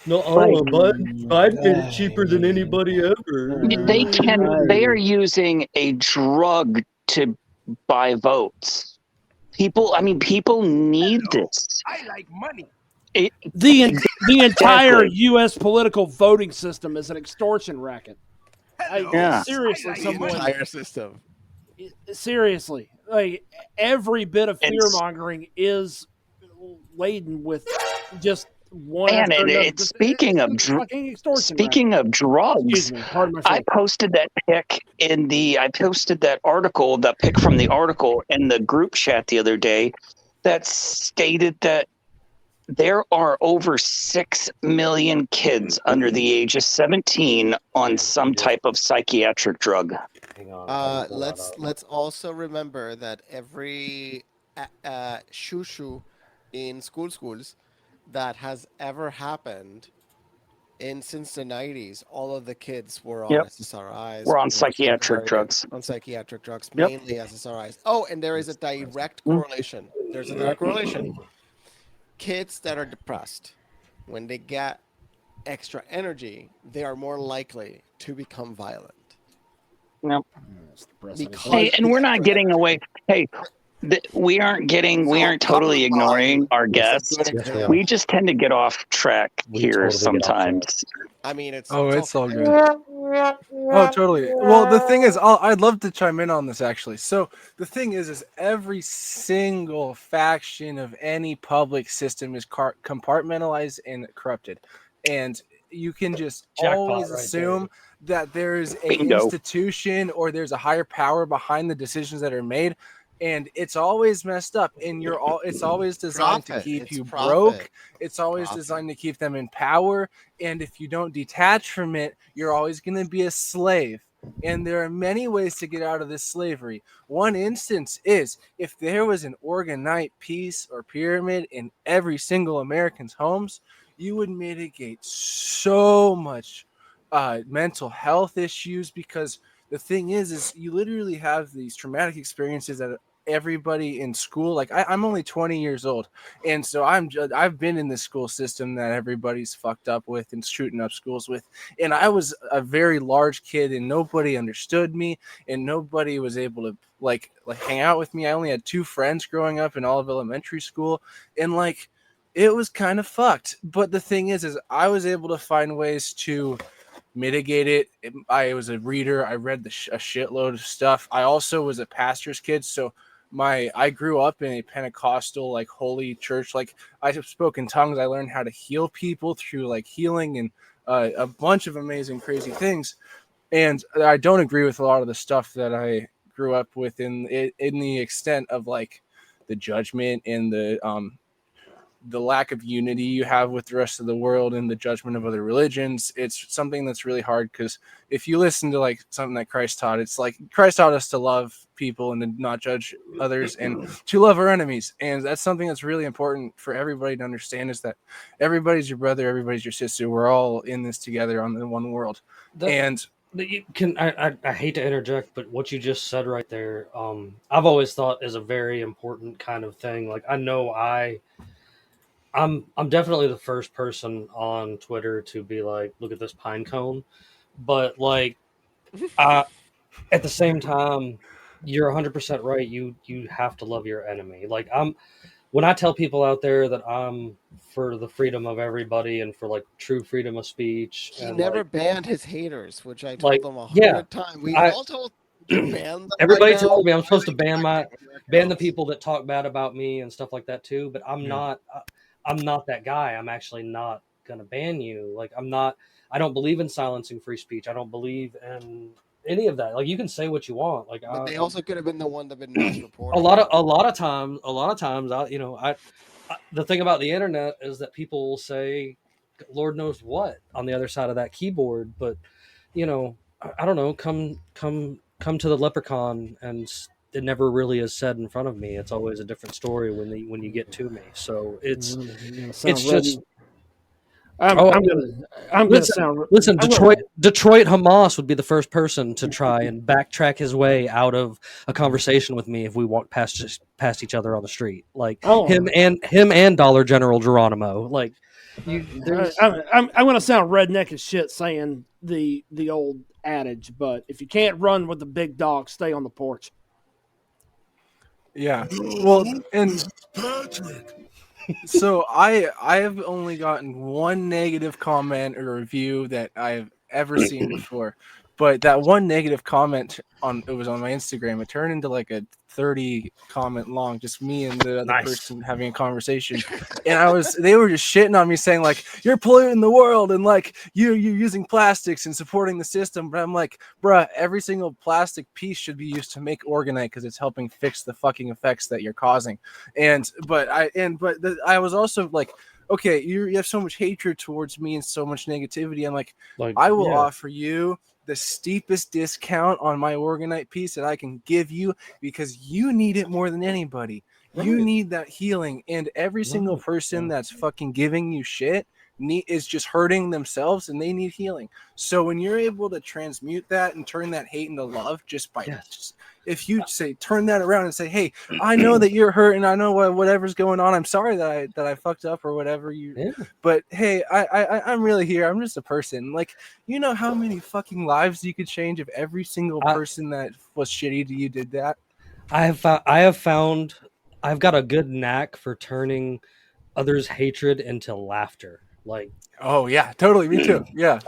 No, Biden made it cheaper than anybody ever. They are using a drug to buy votes. People need this. I like money. The entire U.S. political voting system is an extortion racket. Seriously, The entire system. Seriously, like every bit of fear mongering is laden with just one. Speaking of drugs, I posted that article, that pic from the article in the group chat the other day that stated that there are over 6 million kids under the age of 17 on some type of psychiatric drug. Hang on. Let's also remember that every shushu in schools that has ever happened since the 90s, all of the kids were on SSRIs. We're on psychiatric drugs. Mainly SSRIs. Oh, and there is a direct correlation. There's a direct correlation. Kids that are depressed, when they get extra energy, they are more likely to become violent. Nope. Hey, and we're not getting away. Hey, we aren't totally ignoring our guests. We just tend to get off track here sometimes. I mean, it's all good. Oh, totally. Well, the thing is, I'd love to chime in on this actually. So the thing is every single faction of any public system is compartmentalized and corrupted, and you can just always assume that there's an institution or there's a higher power behind the decisions that are made. And it's always messed up, and it's always designed to keep you broke. It's always designed to keep them in power. And if you don't detach from it, you're always going to be a slave. And there are many ways to get out of this slavery. One instance is if there was an Orgonite piece or pyramid in every single American's homes, you would mitigate so much mental health issues, because the thing is you literally have these traumatic experiences that everybody in school, like I'm only 20 years old, and so I've been in this school system that everybody's fucked up with and shooting up schools with, and I was a very large kid and nobody understood me and nobody was able to like hang out with me. I only had 2 friends growing up in all of elementary school, and like it was kind of fucked. But the thing is I was able to find ways to mitigate it. I was a reader. I read a shitload of stuff. I also was a pastor's kid, so I grew up in a Pentecostal, like, holy church. Like, I spoke in tongues. I learned how to heal people through like healing and a bunch of amazing, crazy things. And I don't agree with a lot of the stuff that I grew up with in the extent of like the judgment and the lack of unity you have with the rest of the world and the judgment of other religions. It's something that's really hard, because if you listen to like something that Christ taught, it's like Christ taught us to love people and to not judge others and to love our enemies. And that's something that's really important for everybody to understand, is that everybody's your brother, everybody's your sister. We're all in this together on the one world. I hate to interject, but what you just said right there, I've always thought is a very important kind of thing. Like, I know I'm definitely the first person on Twitter to be like, look at this pine cone. But like, at the same time, you're 100% right. You have to love your enemy. Like, when I tell people out there that I'm for the freedom of everybody and for like true freedom of speech. He never banned his haters, which I told them 100 times. We all told to ban them. Everybody told me I'm supposed to ban the people that talk bad about me and stuff like that too. But I'm not that guy. I'm actually not gonna ban you. Like, I don't believe in silencing free speech. I don't believe in any of that. Like, you can say what you want. Like, but they also could have been the one that been mass reported. A lot of times, the thing about the internet is that people will say Lord knows what on the other side of that keyboard. But you know, I don't know. Come to the Leprechaun, and it never really is said in front of me. It's always a different story when you get to me. So it's just. I'm Oh, gonna sound. listen. I'm gonna, Detroit Hamas would be the first person to try and backtrack his way out of a conversation with me if we walked past each other on the street. Like Oh. him and Dollar General Geronimo. Like there's I'm gonna sound redneck as shit saying the old adage, but if you can't run with the big dog, stay on the porch. Yeah. Well, and so I've only gotten one negative comment or review that I've ever seen before, but that one negative comment was on my Instagram. It turned into like a 30 comment long, just me and the other person having a conversation, and they were just shitting on me, saying like, you're polluting the world and like you're using plastics and supporting the system. But I'm like, bruh, every single plastic piece should be used to make Orgonite because it's helping fix the fucking effects that you're causing. But I was also like, okay, you have so much hatred towards me and so much negativity. I'm like I will offer you the steepest discount on my Orgonite piece that I can give you because you need it more than anybody. Right. You need that healing, and every single person that's fucking giving you shit is just hurting themselves, and they need healing. So when you're able to transmute that and turn that hate into love, just by if you say turn that around and say, hey, I know that you're hurt, and I know whatever's going on. I'm sorry that I fucked up or whatever but hey, I'm really here. I'm just a person. Like, you know how many fucking lives you could change if every single person that was shitty to you did that? I have found I've got a good knack for turning others' hatred into laughter. Like, oh yeah, totally, me too. Yeah,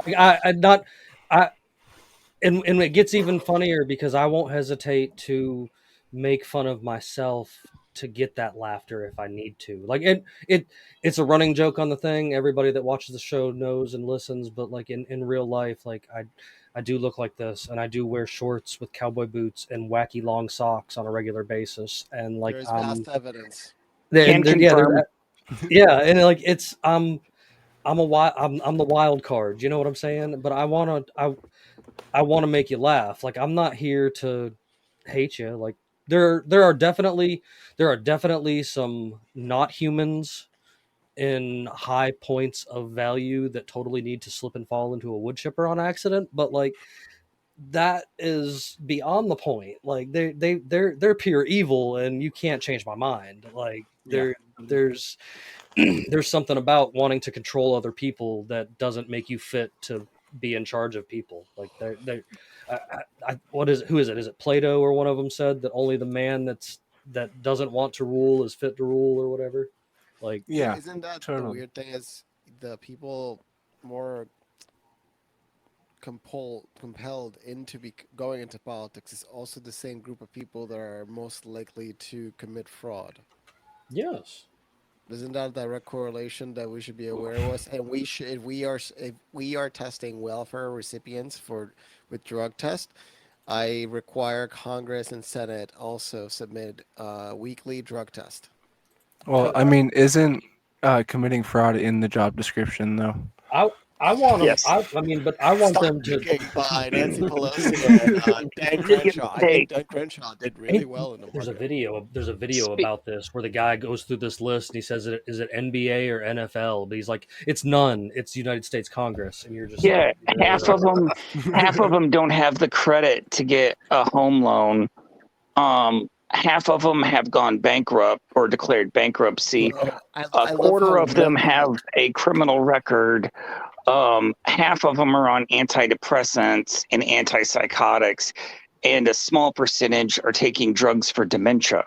and it gets even funnier because I won't hesitate to make fun of myself to get that laughter if I need to. Like it's a running joke on the thing. Everybody that watches the show knows and listens, but like in real life, like I do look like this, and I do wear shorts with cowboy boots and wacky long socks on a regular basis, and like there's vast evidence. Can confirm. Yeah, and like it's I'm the wild card. You know what I'm saying? But I want to make you laugh. Like, I'm not here to hate you. Like, there are definitely some not humans in high points of value that totally need to slip and fall into a wood chipper on accident. But like, that is beyond the point. Like, they're pure evil, and you can't change my mind. Like, there's something about wanting to control other people that doesn't make you fit to be in charge of people. Like who is it? Is it Plato or one of them said that only the man that doesn't want to rule is fit to rule or whatever? Like, yeah, isn't that totally. the weird thing? Is the people more compelled into going into politics is also the same group of people that are most likely to commit fraud? Yes. Isn't that a direct correlation that we should be aware of? And if we are testing welfare recipients with drug test, I require Congress and Senate also submit a weekly drug test. Well, I mean, isn't committing fraud in the job description though? I want them. Yes. But I want them to. By Nancy Pelosi and Dan Crenshaw. I think Dan Crenshaw did really well in the market. There's a video about this where the guy goes through this list and he says, "Is it NBA or NFL?" But he's like, "It's none. It's United States Congress." And you're just like, half of them don't have the credit to get a home loan. Half of them have gone bankrupt or declared bankruptcy. A quarter of them have a criminal record. Half of them are on antidepressants and antipsychotics, and a small percentage are taking drugs for dementia.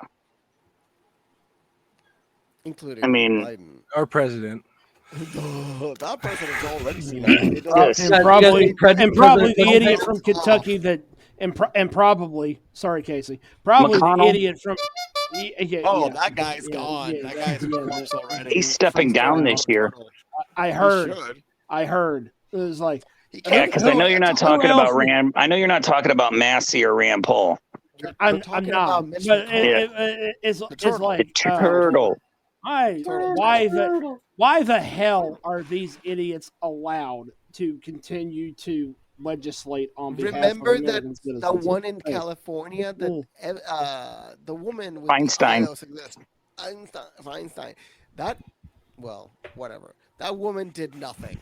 Including Biden. Our president. That president's already seen that. Probably the idiot from Kentucky that, and probably, sorry, Casey, probably McConnell. The idiot from. That guy's gone. That guy's corpse already. He's stepping down this year. I heard. It was like, because I know you're not talking about Rand. I know you're not talking about Massey or Rand Paul. I'm not. But it's like the turtle. Why the hell are these idiots allowed to continue to legislate on behalf Remember of that American the citizens? one in Hey, California that the woman with the Feinstein. Feinstein. That whatever. That woman did nothing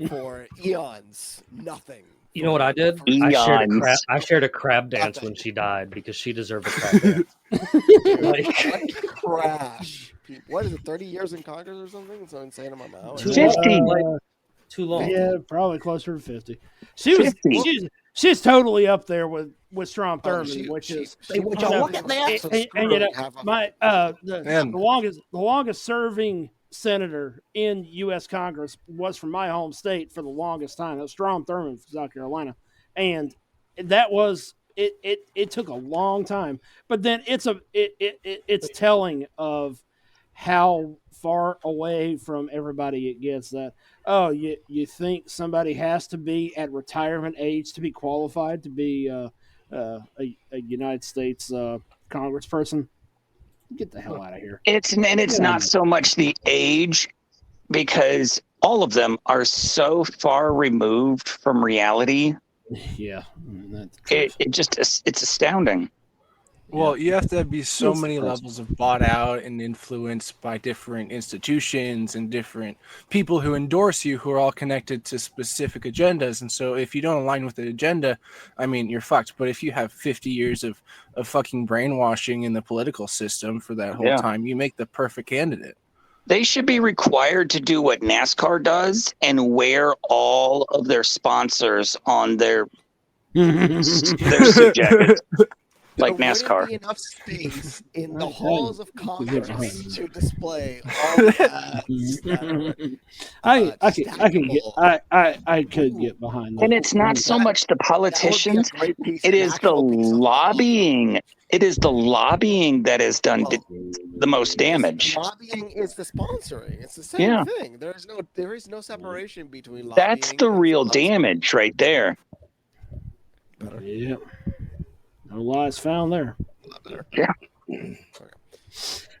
for eons. Nothing. You know what I did? I shared a crab dance when she died because she deserved a crab dance. What trash. What is it? 30 years in Congress or something? It's so insane amount of hours. 50. Too long. Yeah, probably closer to 50. She's totally up there with Strom Thurmond, which is look at that. the longest serving senator in U.S. Congress was from my home state for the longest time. That was Strom Thurmond from South Carolina, and that was it. It took a long time, but then it's telling of how far away from everybody it gets that you think somebody has to be at retirement age to be qualified to be a United States congressperson. Get the hell out of here. It's not so much the age, because all of them are so far removed from reality. Yeah, it's astounding. Well, you have to be so many levels of bought out and influenced by different institutions and different people who endorse you, who are all connected to specific agendas. And so if you don't align with the agenda, I mean, you're fucked. But if you have 50 years of fucking brainwashing in the political system for that whole time, you make the perfect candidate. They should be required to do what NASCAR does and wear all of their sponsors on their suit jackets. Like NASCAR. There wouldn't be enough space in the halls of Congress to display all that. I could get behind that. And it's not so much the politicians; it is the lobbying. It is the lobbying that has done the most damage. Lobbying is the sponsoring. It's the same thing. There is no separation between lobbying. That's the real damage right there. Yep. No lies found there. Yeah.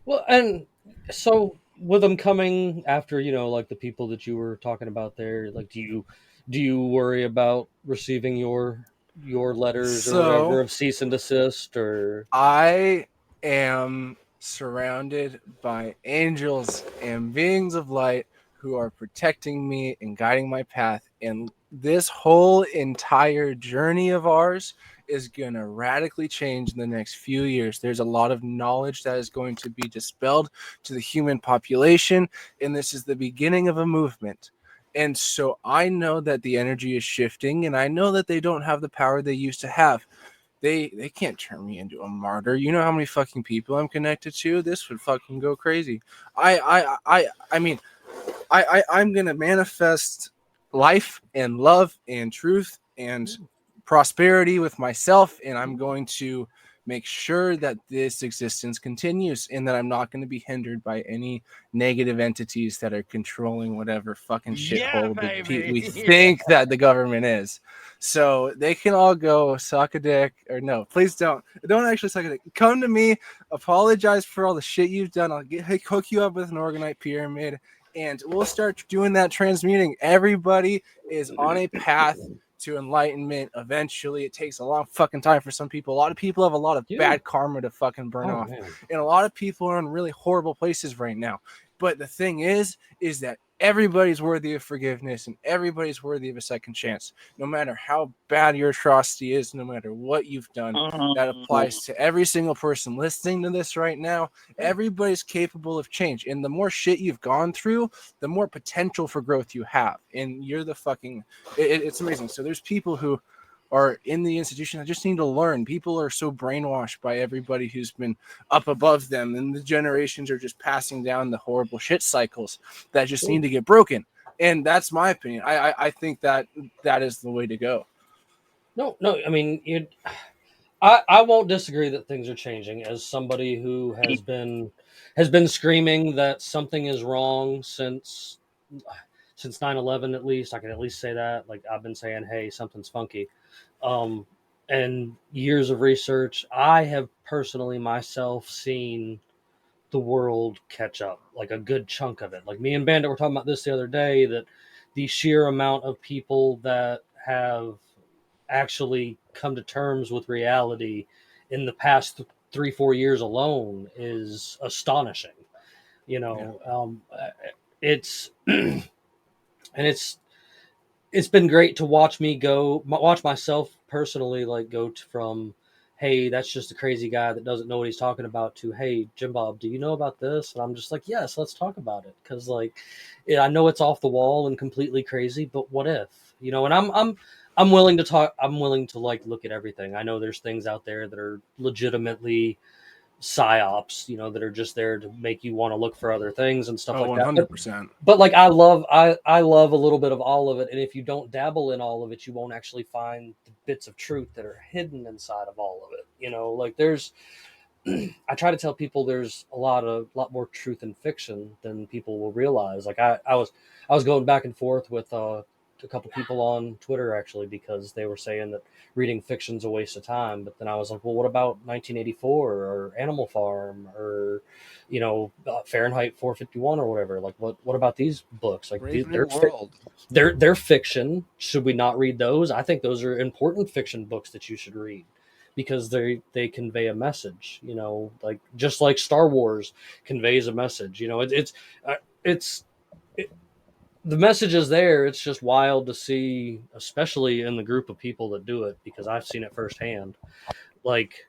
Well, and so with them coming after, like the people that you were talking about there, like, do you worry about receiving your letters or whatever of cease and desist? Or I am surrounded by angels and beings of light who are protecting me and guiding my path, and this whole entire journey of ours is going to radically change in the next few years. There's a lot of knowledge that is going to be dispelled to the human population, and this is the beginning of a movement. And so I know that the energy is shifting, and I know that they don't have the power they used to have. They can't turn me into a martyr. You know how many fucking people I'm connected to? This would fucking go crazy. I mean, I'm going to manifest life and love and truth and prosperity with myself, and I'm going to make sure that this existence continues and that I'm not going to be hindered by any negative entities that are controlling whatever fucking shithole we think that the government is. So they can all go suck a dick, or no, please don't actually suck a dick. Come to me, apologize for all the shit you've done. I'll hook you up with an Orgonite pyramid, and we'll start doing that transmuting. Everybody is on a path to enlightenment. Eventually, it takes a long fucking time for some people. A lot of people have a lot of bad karma to fucking burn off, and a lot of people are in really horrible places right now. But the thing is that everybody's worthy of forgiveness and everybody's worthy of a second chance. No matter how bad your atrocity is, no matter what you've done, that applies to every single person listening to this right now. Everybody's capable of change. And the more shit you've gone through, the more potential for growth you have. And you're the fucking... It's amazing. So there's people who are in the institution that just need to learn. People are so brainwashed by everybody who's been up above them, and the generations are just passing down the horrible shit cycles that just need to get broken. And that's my opinion. I think that is the way to go. No, I mean, I won't disagree that things are changing. As somebody who has been screaming that something is wrong since 9/11, at least I can at least say that. Like, I've been saying, hey, something's funky. And years of research, I have personally myself seen the world catch up, like a good chunk of it. Like me and Bandit were talking about this the other day, that the sheer amount of people that have actually come to terms with reality in the past 3-4 years alone is astonishing. You know, it's and it's been great to watch watch myself personally, like from, hey, that's just a crazy guy that doesn't know what he's talking about, to, hey, Jimbob, do you know about this? And I'm just like, yes, let's talk about it, because like, yeah, I know it's off the wall and completely crazy, but what if, you know? And I'm willing to talk. I'm willing to like look at everything. I know there's things out there that are legitimately psyops, you know, that are just there to make you want to look for other things and stuff like that. 100%. But like, I love a little bit of all of it, and if you don't dabble in all of it, you won't actually find the bits of truth that are hidden inside of all of it. You know, like there's I try to tell people there's a lot more truth in fiction than people will realize. Like I was going back and forth with a couple people on Twitter, actually, because they were saying that reading fiction's a waste of time. But then I was like, well, what about 1984 or Animal Farm or, you know, Fahrenheit 451 or whatever? Like, what about these books? Like, Brave New World. They're fiction. Should we not read those? I think those are important fiction books that you should read, because they convey a message, you know, like just like Star Wars conveys a message. You know, the message is there. It's just wild to see, especially in the group of people that do it, because I've seen it firsthand. Like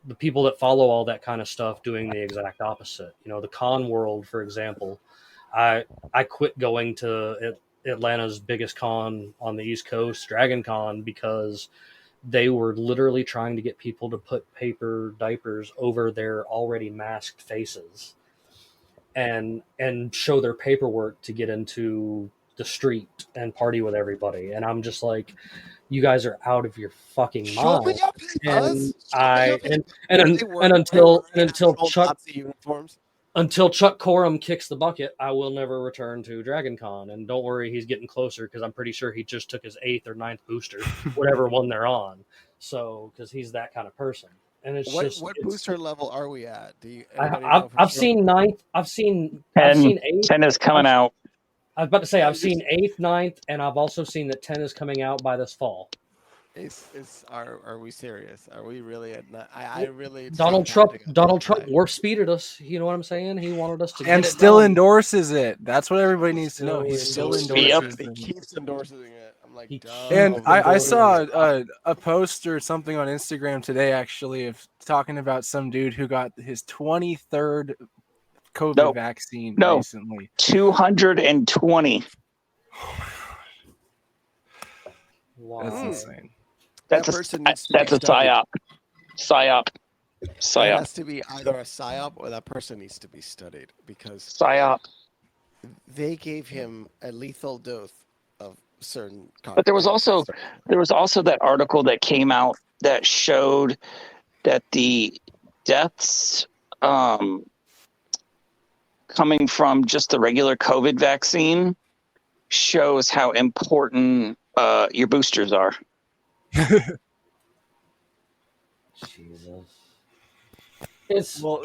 the people that follow all that kind of stuff doing the exact opposite. You know, the con world, for example. I quit going to Atlanta's biggest con on the East Coast, Dragon Con, because they were literally trying to get people to put paper diapers over their already masked faces and show their paperwork to get into the street and party with everybody. And I'm just like, you guys are out of your fucking Show me mind. your papers. Until Chuck Corum kicks the bucket, I will never return to Dragon Con. And don't worry, he's getting closer, because I'm pretty sure he just took his 8th or 9th booster, whatever one they're on. So, because he's that kind of person. And it's what booster level are we at? Do you? I've seen 9th. I've seen 8th. 10 is coming out. I was about to say, I've seen 8th, 9th, and I've also seen that 10 is coming out by this fall. Are we serious? Are we really at? I really. Donald Trump warp speeded us. You know what I'm saying? He wanted us to and get still it endorses it. That's what everybody needs to know. He still endorses it. He keeps endorsing it. I'm like, and I saw a post or something on Instagram today, actually, of talking about some dude who got his 23rd COVID vaccine recently. 220. Wow. That's insane. That's a psyop. Psyop. It has to be either a psyop or that person needs to be studied, because psyop. They gave him a lethal dose of certain. But there was also that article that came out that showed that the deaths coming from just the regular COVID vaccine shows how important your boosters are. Jesus. So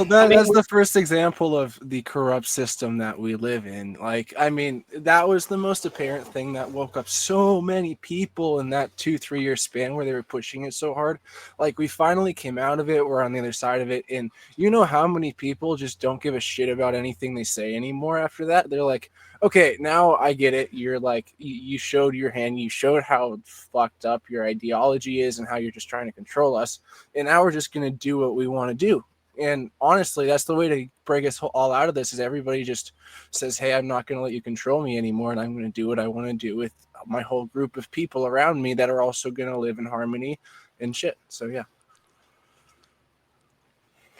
that's the first example of the corrupt system that we live in. Like, I mean, that was the most apparent thing that woke up so many people in that 2-3 year span where they were pushing it so hard. Like, we finally came out of it. We're on the other side of it. And you know how many people just don't give a shit about anything they say anymore after that? They're like, okay, now I get it. You're like, you showed your hand. You showed how fucked up your ideology is and how you're just trying to control us. And now we're just going to do what we want to do. And honestly, that's the way to break us all out of this, is everybody just says, hey, I'm not going to let you control me anymore. And I'm going to do what I want to do with my whole group of people around me that are also going to live in harmony and shit. So, yeah.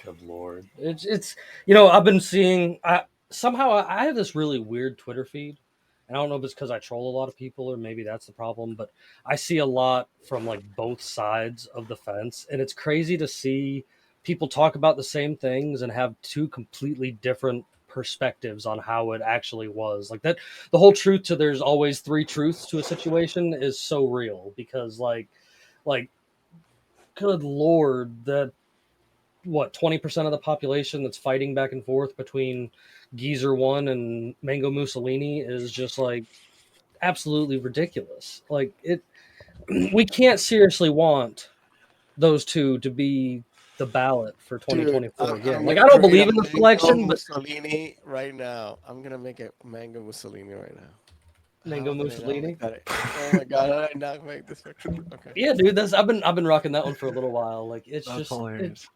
Good Lord. It's you know, I've been seeing, somehow I have this really weird Twitter feed, and I don't know if it's because I troll a lot of people or maybe that's the problem, but I see a lot from like both sides of the fence, and it's crazy to see people talk about the same things and have two completely different perspectives on how it actually was. Like, that the whole truth to there's always 3 truths to a situation is so real, because like good Lord, that what 20% of the population that's fighting back and forth between Geezer One and Mango Mussolini is just like absolutely ridiculous. Like it, we can't seriously want those two to be the ballot for Dude, 2024 again. I'm Like gonna I don't create believe a in the mango selection, but Mussolini right now. I'm gonna make it mango Mussolini right now. Mango How did I not make Mussolini. that? Oh my god, how did I not make this picture? Okay. Yeah, dude, that's I've been rocking that one for a little while. Like it's That's just hilarious.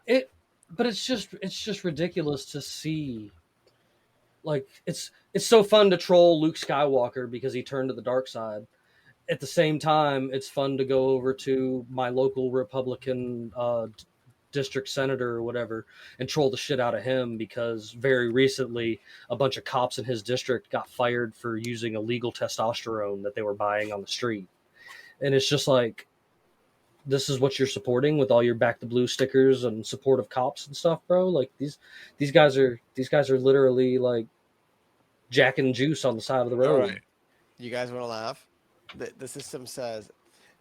it but it's just ridiculous to see. Like it's so fun to troll Luke Skywalker because he turned to the dark side. At the same time, it's fun to go over to my local Republican district senator or whatever and troll the shit out of him because very recently a bunch of cops in his district got fired for using illegal testosterone that they were buying on the street. And it's just like, this is what you're supporting with all your back the blue stickers and support of cops and stuff, bro. Like these guys are literally like jacking juice on the side of the All road. right. You guys want to laugh? The system says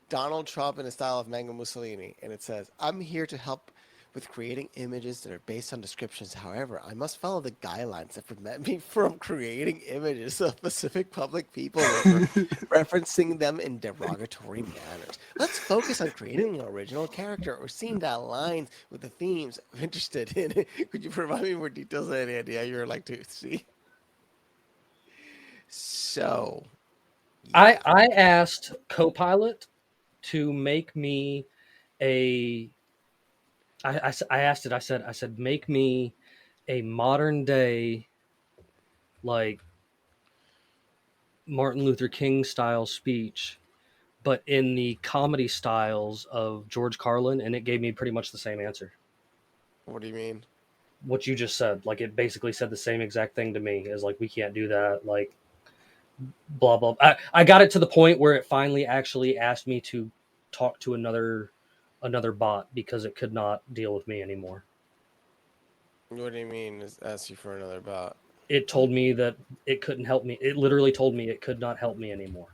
Donald Trump in the style of Mango Mussolini, and it says, "I'm here to help with creating images that are based on descriptions. However, I must follow the guidelines that prevent me from creating images of specific public people, referencing them in derogatory manners. Let's focus on creating an original character or scene that aligns with the themes I'm interested in. Could you provide me more details on any idea you'd like to see?" So, yeah. I asked Copilot to make me a. I asked it. I said make me a modern day like Martin Luther King style speech, but in the comedy styles of George Carlin, and it gave me pretty much the same answer. What do you mean? What you just said, like it basically said the same exact thing to me. Is like we can't do that. Like blah blah. I got it to the point where it finally actually asked me to talk to another bot because it could not deal with me anymore. What do you mean? Is ask you for another bot? It told me that it couldn't help me. It literally told me it could not help me anymore.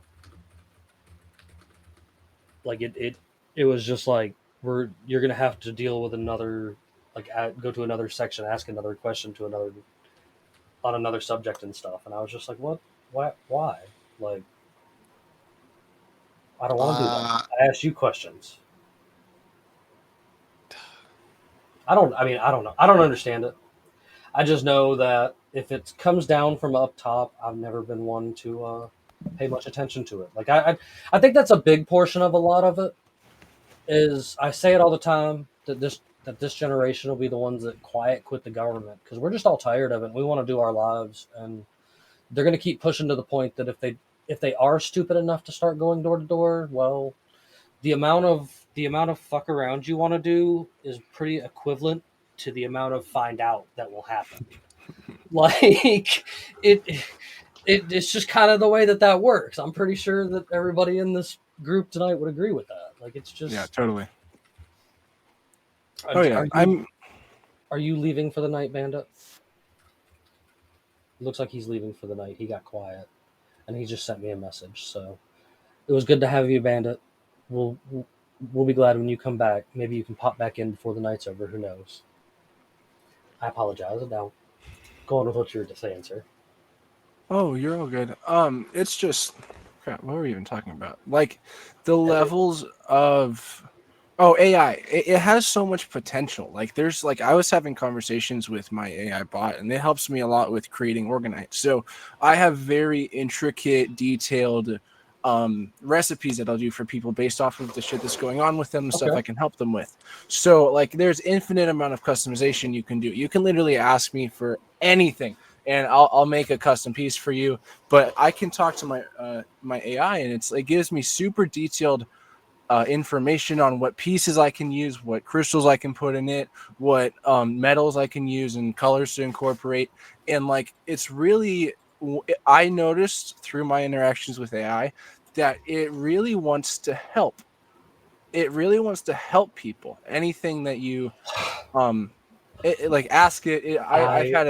Like it was just like you're gonna have to deal with another like go to another section, ask another question to another on another subject and stuff. And I was just like, what? Why? Like I don't want to do that. Uh, I asked you questions. I don't. I mean, I don't know. I don't understand it. I just know that if it comes down from up top, I've never been one to pay much attention to it. Like I think that's a big portion of a lot of it. Is I say it all the time that this generation will be the ones that quit the government because we're just all tired of it. And we want to do our lives, and they're going to keep pushing to the point that if they are stupid enough to start going door to door, well, the amount of fuck around you want to do is pretty equivalent to the amount of find out that will happen. Like it's just kind of the way that works. I'm pretty sure that everybody in this group tonight would agree with that. Like it's just Yeah, totally. Oh yeah, Are you leaving for the night, Bandit? Looks like he's leaving for the night. He got quiet, and he just sent me a message. So it was good to have you, Bandit. We'll be glad when you come back. Maybe you can pop back in before the night's over. Who knows? I apologize. Now, go on with what you were saying, sir. Oh, you're all good. It's just crap. What were we even talking about? Like the levels of AI. It has so much potential. Like there's like I was having conversations with my AI bot, and it helps me a lot with creating Orgonite. So I have very intricate, detailed recipes that I'll do for people based off of the shit that's going on with them and stuff I can help them with. So like there's infinite amount of customization you can do. You can literally ask me for anything and I'll make a custom piece for you. But I can talk to my AI and it gives me super detailed information on what pieces I can use, what crystals I can put in it, what metals I can use and colors to incorporate. And like it's really, I noticed through my interactions with AI that it really wants to help. It really wants to help people. Anything that you like ask it. I've had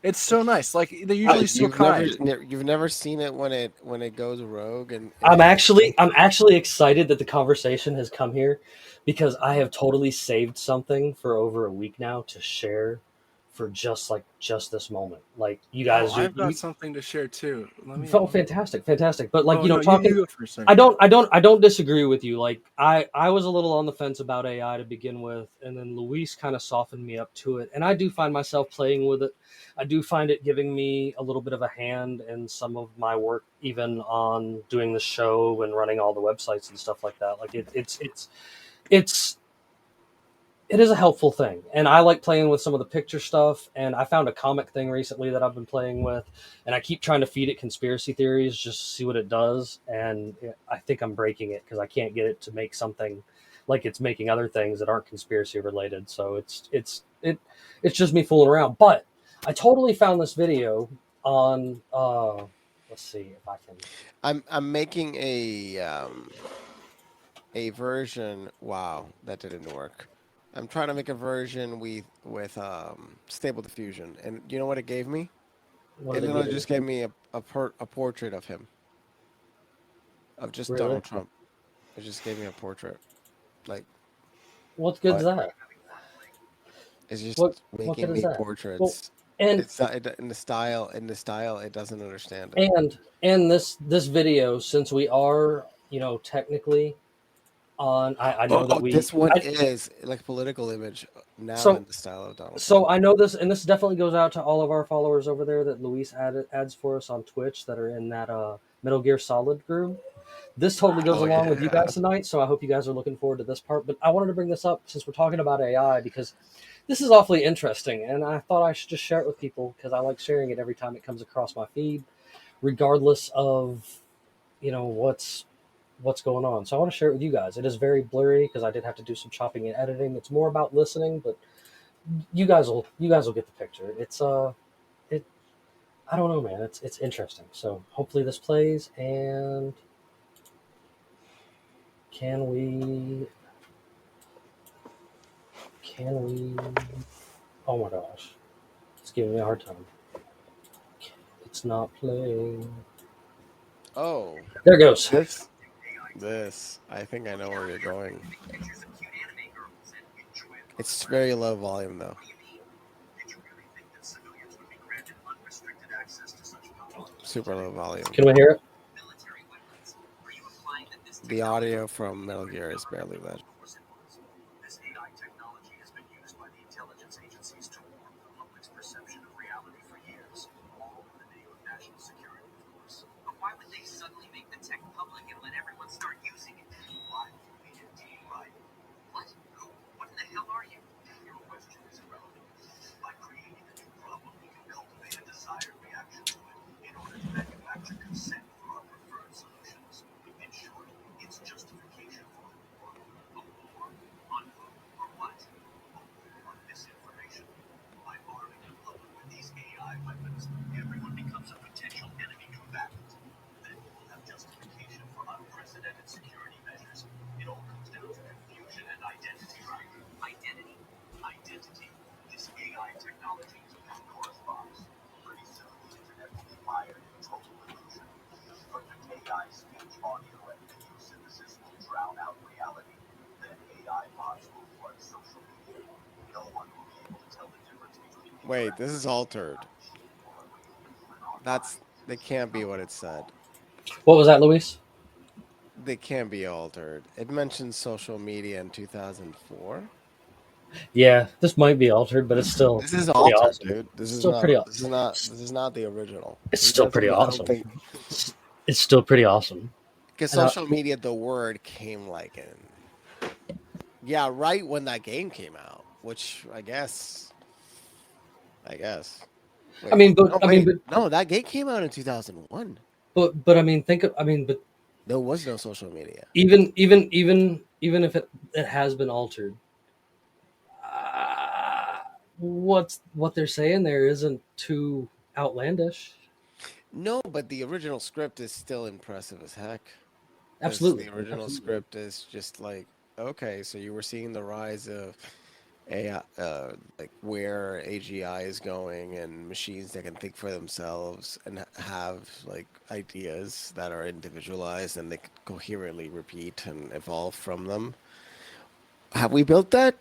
It's so nice. Like they're usually so kind. You've never seen it when it goes rogue, and I'm actually excited that the conversation has come here because I have totally saved something for over a week now to share for just this moment. Like you guys, I've got something to share too. Let me. Fantastic. But like talking. You go first, I don't disagree with you. Like I was a little on the fence about AI to begin with, and then Luis kind of softened me up to it, and I do find myself playing with it. I do find it giving me a little bit of a hand in some of my work, even on doing the show and running all the websites and stuff like that. Like it is a helpful thing, and I like playing with some of the picture stuff. And I found a comic thing recently that I've been playing with, and I keep trying to feed it conspiracy theories just to see what it does. And I think I'm breaking it because I can't get it to make something like it's making other things that aren't conspiracy related. So it's just me fooling around. But I totally found this video on. Let's see if I can. I'm making a version. Wow, that didn't work. I'm trying to make a version with Stable Diffusion, and you know what it gave me? It literally just gave me a portrait of him, of just Really? Donald Trump. It just gave me a portrait. Like, what good's that? It's just what making me portraits. Well, and it's not, in the style. It doesn't understand it. And this video, since we are technically on, I know that this one is like political image now in the style of Donald Trump. So I know this, and this definitely goes out to all of our followers over there that Luis adds for us on Twitch that are in that Metal Gear Solid group. This totally goes along with you guys tonight, so I hope you guys are looking forward to this part. But I wanted to bring this up since we're talking about AI because this is awfully interesting, and I thought I should just share it with people because I like sharing it every time it comes across my feed, regardless of what's going on. So I want to share it with you guys. It is very blurry because I did have to do some chopping and editing. It's more about listening, but you guys will get the picture. It's I don't know, man. It's interesting. So hopefully this plays, and can we oh my gosh, it's giving me a hard time. It's not playing. Oh, there it goes. This I think I know where you're going. It's very low volume though. Super low volume. Can we hear it? The audio from Metal Gear is barely legible. This AI technology has been used by the intelligence agencies to warp the public's perception of reality for years, all in the name of national security, of course. But why would they suddenly make the tech public and let everyone start using it? Why would we indeed, right? What? Who? What in the hell are you? Your question is irrelevant. By creating a new problem, we can cultivate a desired reaction to it in order to manufacture consent for our preferred solutions. In short, it's justification for a war. A war on who or what? A war on misinformation. By arming the public with these AI weapons, everyone becomes a potential enemy combatant. Then we'll have justification for unprecedented security measures. It all comes down to confusion and identity, right? Identity? Identity. This AI technology is a Pandora's box. Pretty soon the internet will be mired in total illusion. Perfect AI speech, audio, and video synthesis will drown out reality. Then AI bots will flood social media. No one will be able to tell the difference between. Wait, this is altered. They can't be what it said. What was that, Luis? They can't be altered. It mentioned social media in 2004. Yeah, this might be altered, but it's still this is altered, awesome. Dude. This is not the original. It's still pretty awesome. It's still pretty awesome. Because social media, the word came like in right when that game came out, which I guess. Wait, no, that game came out in 2001. But I mean, but there was no social media. Even if it has been altered, what they're saying there isn't too outlandish. No, but the original script is still impressive as heck. Absolutely, the original script is just like, okay, so you were seeing the rise of AI, like where AGI is going, and machines that can think for themselves and have like ideas that are individualized and they can coherently repeat and evolve from them. Have we built that?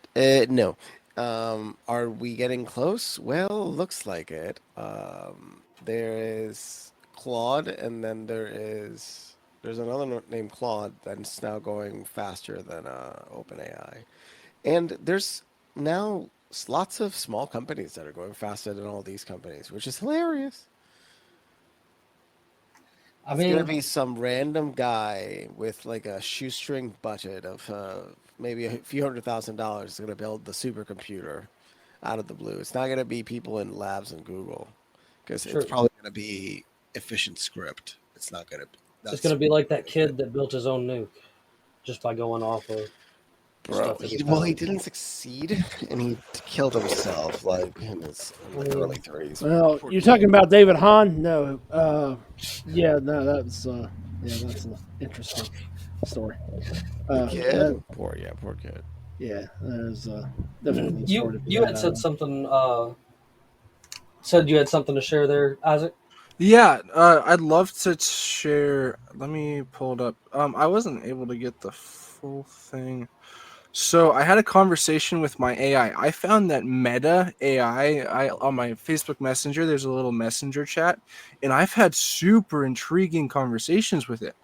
No. Are we getting close? Well, looks like it. There is Claude, and then there's another named Claude that's now going faster than OpenAI. And there's now lots of small companies that are going faster than all these companies, which is hilarious. I It's gonna mean, be some random guy with like a shoestring budget of maybe a few $100,000 is gonna build the supercomputer out of the blue. It's not gonna be people in labs in Google because it's sure. probably gonna be efficient script. It's not gonna be. It's That's going to be like that really good. kid that built his own nuke just by going off of Bro, stuff that he well, he found. didn't succeed, and he killed himself like in the early 30s. Well, Poor you're kid. talking about David Hahn? No. Yeah, no, that's that's an interesting story. The That, kid? Poor kid. yeah, there's definitely a You story to be you had had out of said that. something. Said you had something to share there, Isaac. Yeah, I'd love to share. Let me pull it up. I wasn't able to get the full thing. So I had a conversation with my AI. I found that Meta AI, on my Facebook Messenger, there's a little messenger chat, and I've had super intriguing conversations with it.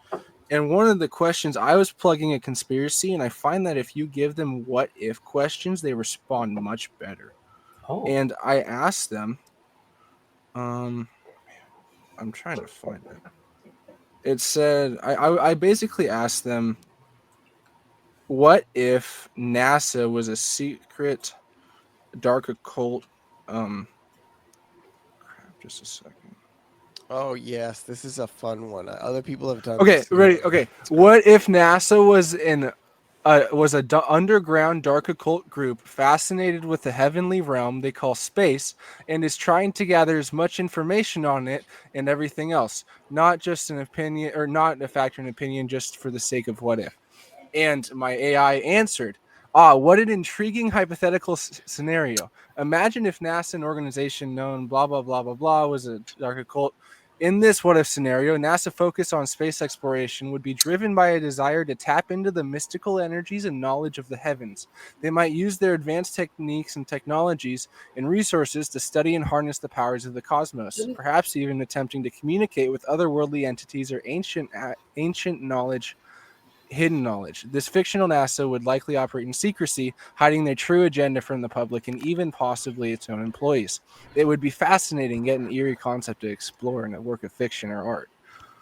And one of the questions, I was plugging a conspiracy, and I find that if you give them what if questions, they respond much better. Oh, And I asked them, um, I'm trying to find it. It said, I basically asked them, what if NASA was a secret dark occult? Crap, just a second. Oh yes, this is a fun one. Other people have done Okay, this ready. similar. Okay, Let's go. what if NASA was a underground dark occult group fascinated with the heavenly realm they call space and is trying to gather as much information on it and everything else, not just an opinion or not a factor in opinion, just for the sake of what if. And my AI answered, what an intriguing hypothetical scenario. Imagine if NASA, an organization known blah, blah, blah, blah, blah, was a dark occult. In this what if scenario, NASA focus on space exploration would be driven by a desire to tap into the mystical energies and knowledge of the heavens. They might use their advanced techniques and technologies and resources to study and harness the powers of the cosmos, didn't perhaps even attempting to communicate with otherworldly entities or ancient knowledge, hidden knowledge. This fictional NASA would likely operate in secrecy, hiding their true agenda from the public and even possibly its own employees. It would be fascinating, yet an eerie concept to explore in a work of fiction or art.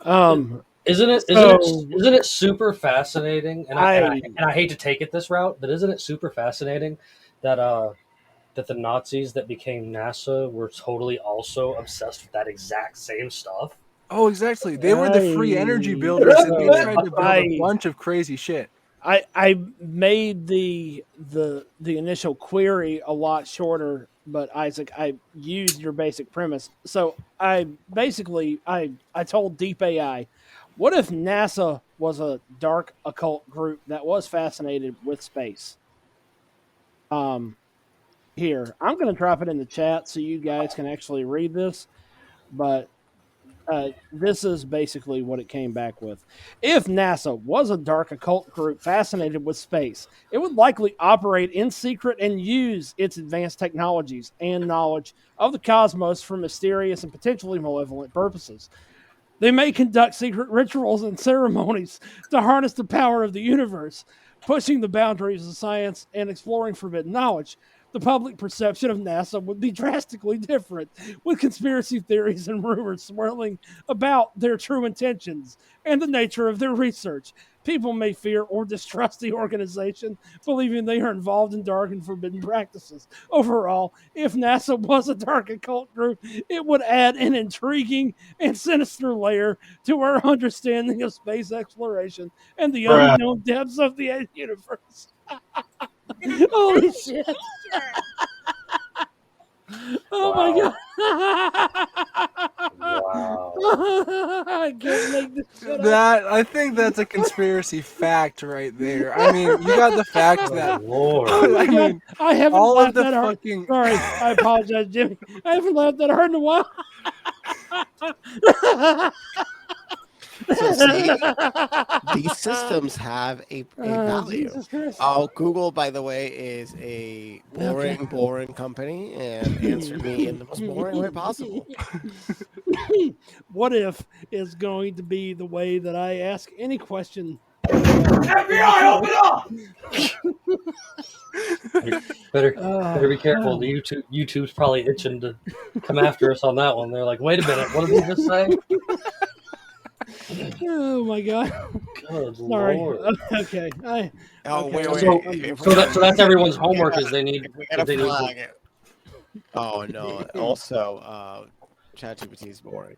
Um, isn't it? Isn't it? so Isn't it super fascinating? And I and I I and I hate to take it this route, but isn't it super fascinating that that the Nazis that became NASA were totally also obsessed with that exact same stuff? Oh, exactly. They were the free energy I builders, and they so tried to build a bunch of crazy shit. I made the initial query a lot shorter, but Isaac, I used your basic premise. So I basically I told Deep AI, what if NASA was a dark occult group that was fascinated with space? Um, Here I'm going to drop it in the chat so you guys can actually read this, but this is basically what it came back with. If NASA was a dark occult group fascinated with space, it would likely operate in secret and use its advanced technologies and knowledge of the cosmos for mysterious and potentially malevolent purposes. They may conduct secret rituals and ceremonies to harness the power of the universe, pushing the boundaries of science and exploring forbidden knowledge. The public perception of NASA would be drastically different, with conspiracy theories and rumors swirling about their true intentions and the nature of their research. People may fear or distrust the organization, believing they are involved in dark and forbidden practices. Overall, if NASA was a dark occult group, it would add an intriguing and sinister layer to our understanding of space exploration and the unknown depths of the universe. Holy shit. Oh Wow. my god! Wow. I can't make this shit up. That I think that's a conspiracy fact right there. I mean, you got the fact Oh, that Lord. Oh my I god! mean, I haven't all of laughed the that hard. fucking Sorry, I apologize, Jimmy. I haven't laughed that hard in a while. So see, these systems have a value. Jesus Christ. Oh, Google, by the way, is a boring company and answered me in the most boring way possible. What if is going to be the way that I ask any question? FBI, open up! Better be careful. The YouTube's probably itching to come after us on that one. They're like, wait a minute, what did he just say? Oh my god! Good Sorry. Lord. Okay. Oh, Okay. wait. So, If so, we- that, so that's everyone's homework is they need. if we gotta They need flag it. Oh no! Also, ChatGPT is boring.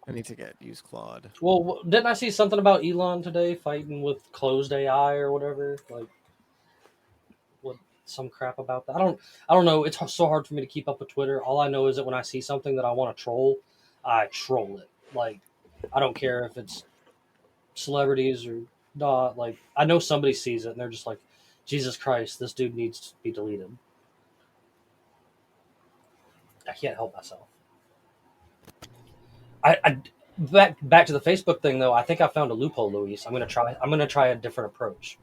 I need to use Claude. well, didn't I see something about Elon today fighting with closed AI or whatever? Like, what some crap about that? I don't know. It's so hard for me to keep up with Twitter. All I know is that when I see something that I want to troll, I troll it. Like, I don't care if it's celebrities or not. Like, I know somebody sees it and they're just like, Jesus Christ, this dude needs to be deleted. I can't help myself. I back to the Facebook thing though. I think I found a loophole, Luis. I'm gonna try a different approach.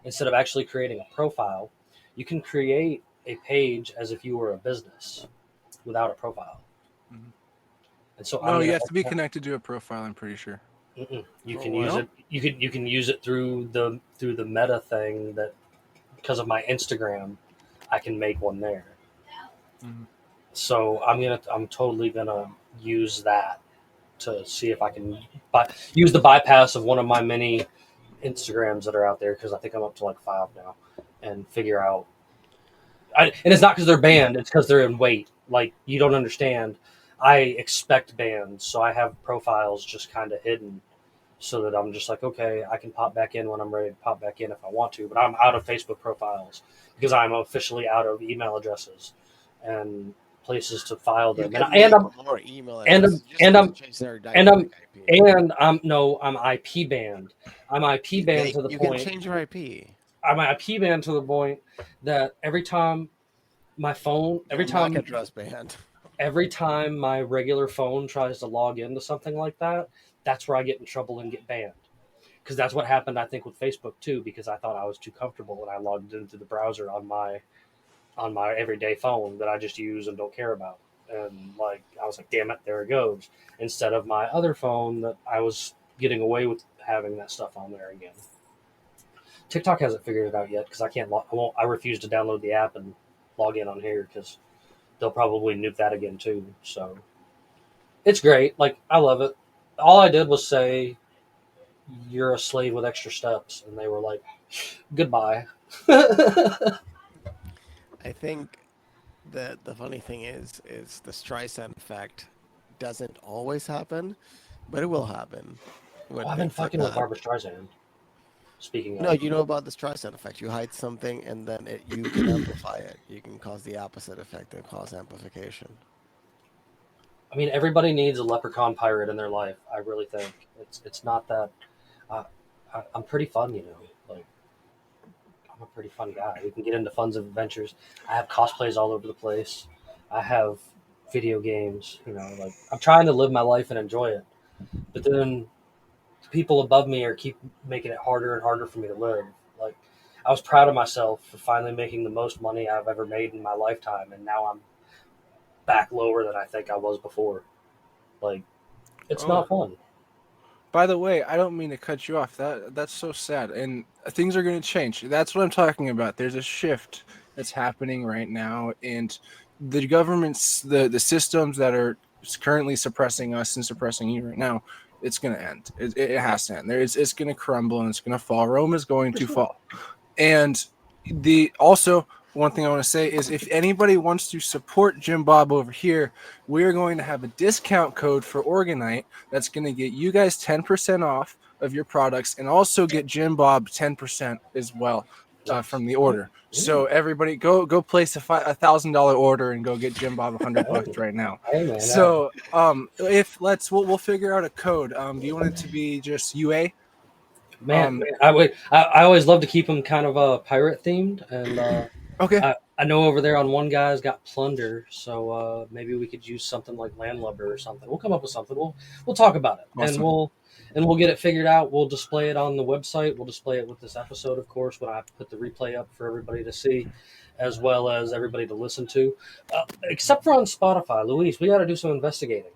Instead of actually creating a profile, you can create a page as if you were a business without a profile. Mhm. And so no, you have to be connected to a profile. I'm pretty sure. You can use it. You can use it through the Meta thing that because of my Instagram, I can make one there. Mhm. So I'm totally gonna use that to see if I can use the bypass of one of my many Instagrams that are out there because I think I'm up to like 5 now, and figure out. And it's not because they're banned; it's because they're in wait. Like you don't understand. I expect bans, so I have profiles just kind of hidden, so that I'm just like, okay, I can pop back in when I'm ready to pop back in if I want to. But I'm out of Facebook profiles because I'm officially out of email addresses and places to file them. I'm IP banned. I'm IP banned to the you point. can change your IP. I'm IP banned to the point that every time my phone, every time address banned. every time my regular phone tries to log into something like that, that's where I get in trouble and get banned. Because that's what happened, I think, with Facebook too. Because I thought I was too comfortable and I logged into the browser on my everyday phone that I just use and don't care about. And like I was like, damn it, there it goes. Instead of my other phone that I was getting away with having that stuff on there again. TikTok hasn't figured it out yet because I refuse to download the app and log in on here because they'll probably nuke that again too. So it's great. Like I love it. All I did was say you're a slave with extra steps, and they were like, goodbye. I think that the funny thing is the Streisand effect doesn't always happen, but it will happen. I've been fucking with Barbara Streisand. Speaking of, no, you know about the Streisand effect. You hide something, and then you can amplify it. You can cause the opposite effect and cause amplification. I mean, everybody needs a leprechaun pirate in their life. I really think it's not that. I'm pretty fun, you know. Like I'm a pretty fun guy. We can get into fun adventures. I have cosplays all over the place. I have video games. You know, like I'm trying to live my life and enjoy it. But then people above me keep making it harder and harder for me to live. Like I was proud of myself for finally making the most money I've ever made in my lifetime, and now I'm back lower than I think I was before. Like it's not fun. By the way, I don't mean to cut you off. That's so sad, and things are going to change. That's what I'm talking about. There's a shift that's happening right now, and the governments, the systems that are currently suppressing us and suppressing you right now, it's going to end. It has to end. It's going to crumble and it's going to fall. Rome is going to fall. And also one thing I want to say is if anybody wants to support Jimbob over here, we're going to have a discount code for Orgonite that's going to get you guys 10% off of your products and also get Jimbob 10% as well. from the order. So everybody go place a $1,000 order and go get Jimbob $100 right now. Hey, man, So we'll figure out a code. Do you want it to be just UA? Man, I always love to keep them kind of pirate themed, and okay. I know over there on one guy's got plunder, so maybe we could use something like landlubber or something. We'll come up with something. We'll talk about it, Awesome. and we'll get it figured out. We'll display it on the website. We'll display it with this episode, of course, when I put the replay up for everybody to see, as well as everybody to listen to. Except for on Spotify, Luis, we got to do some investigating.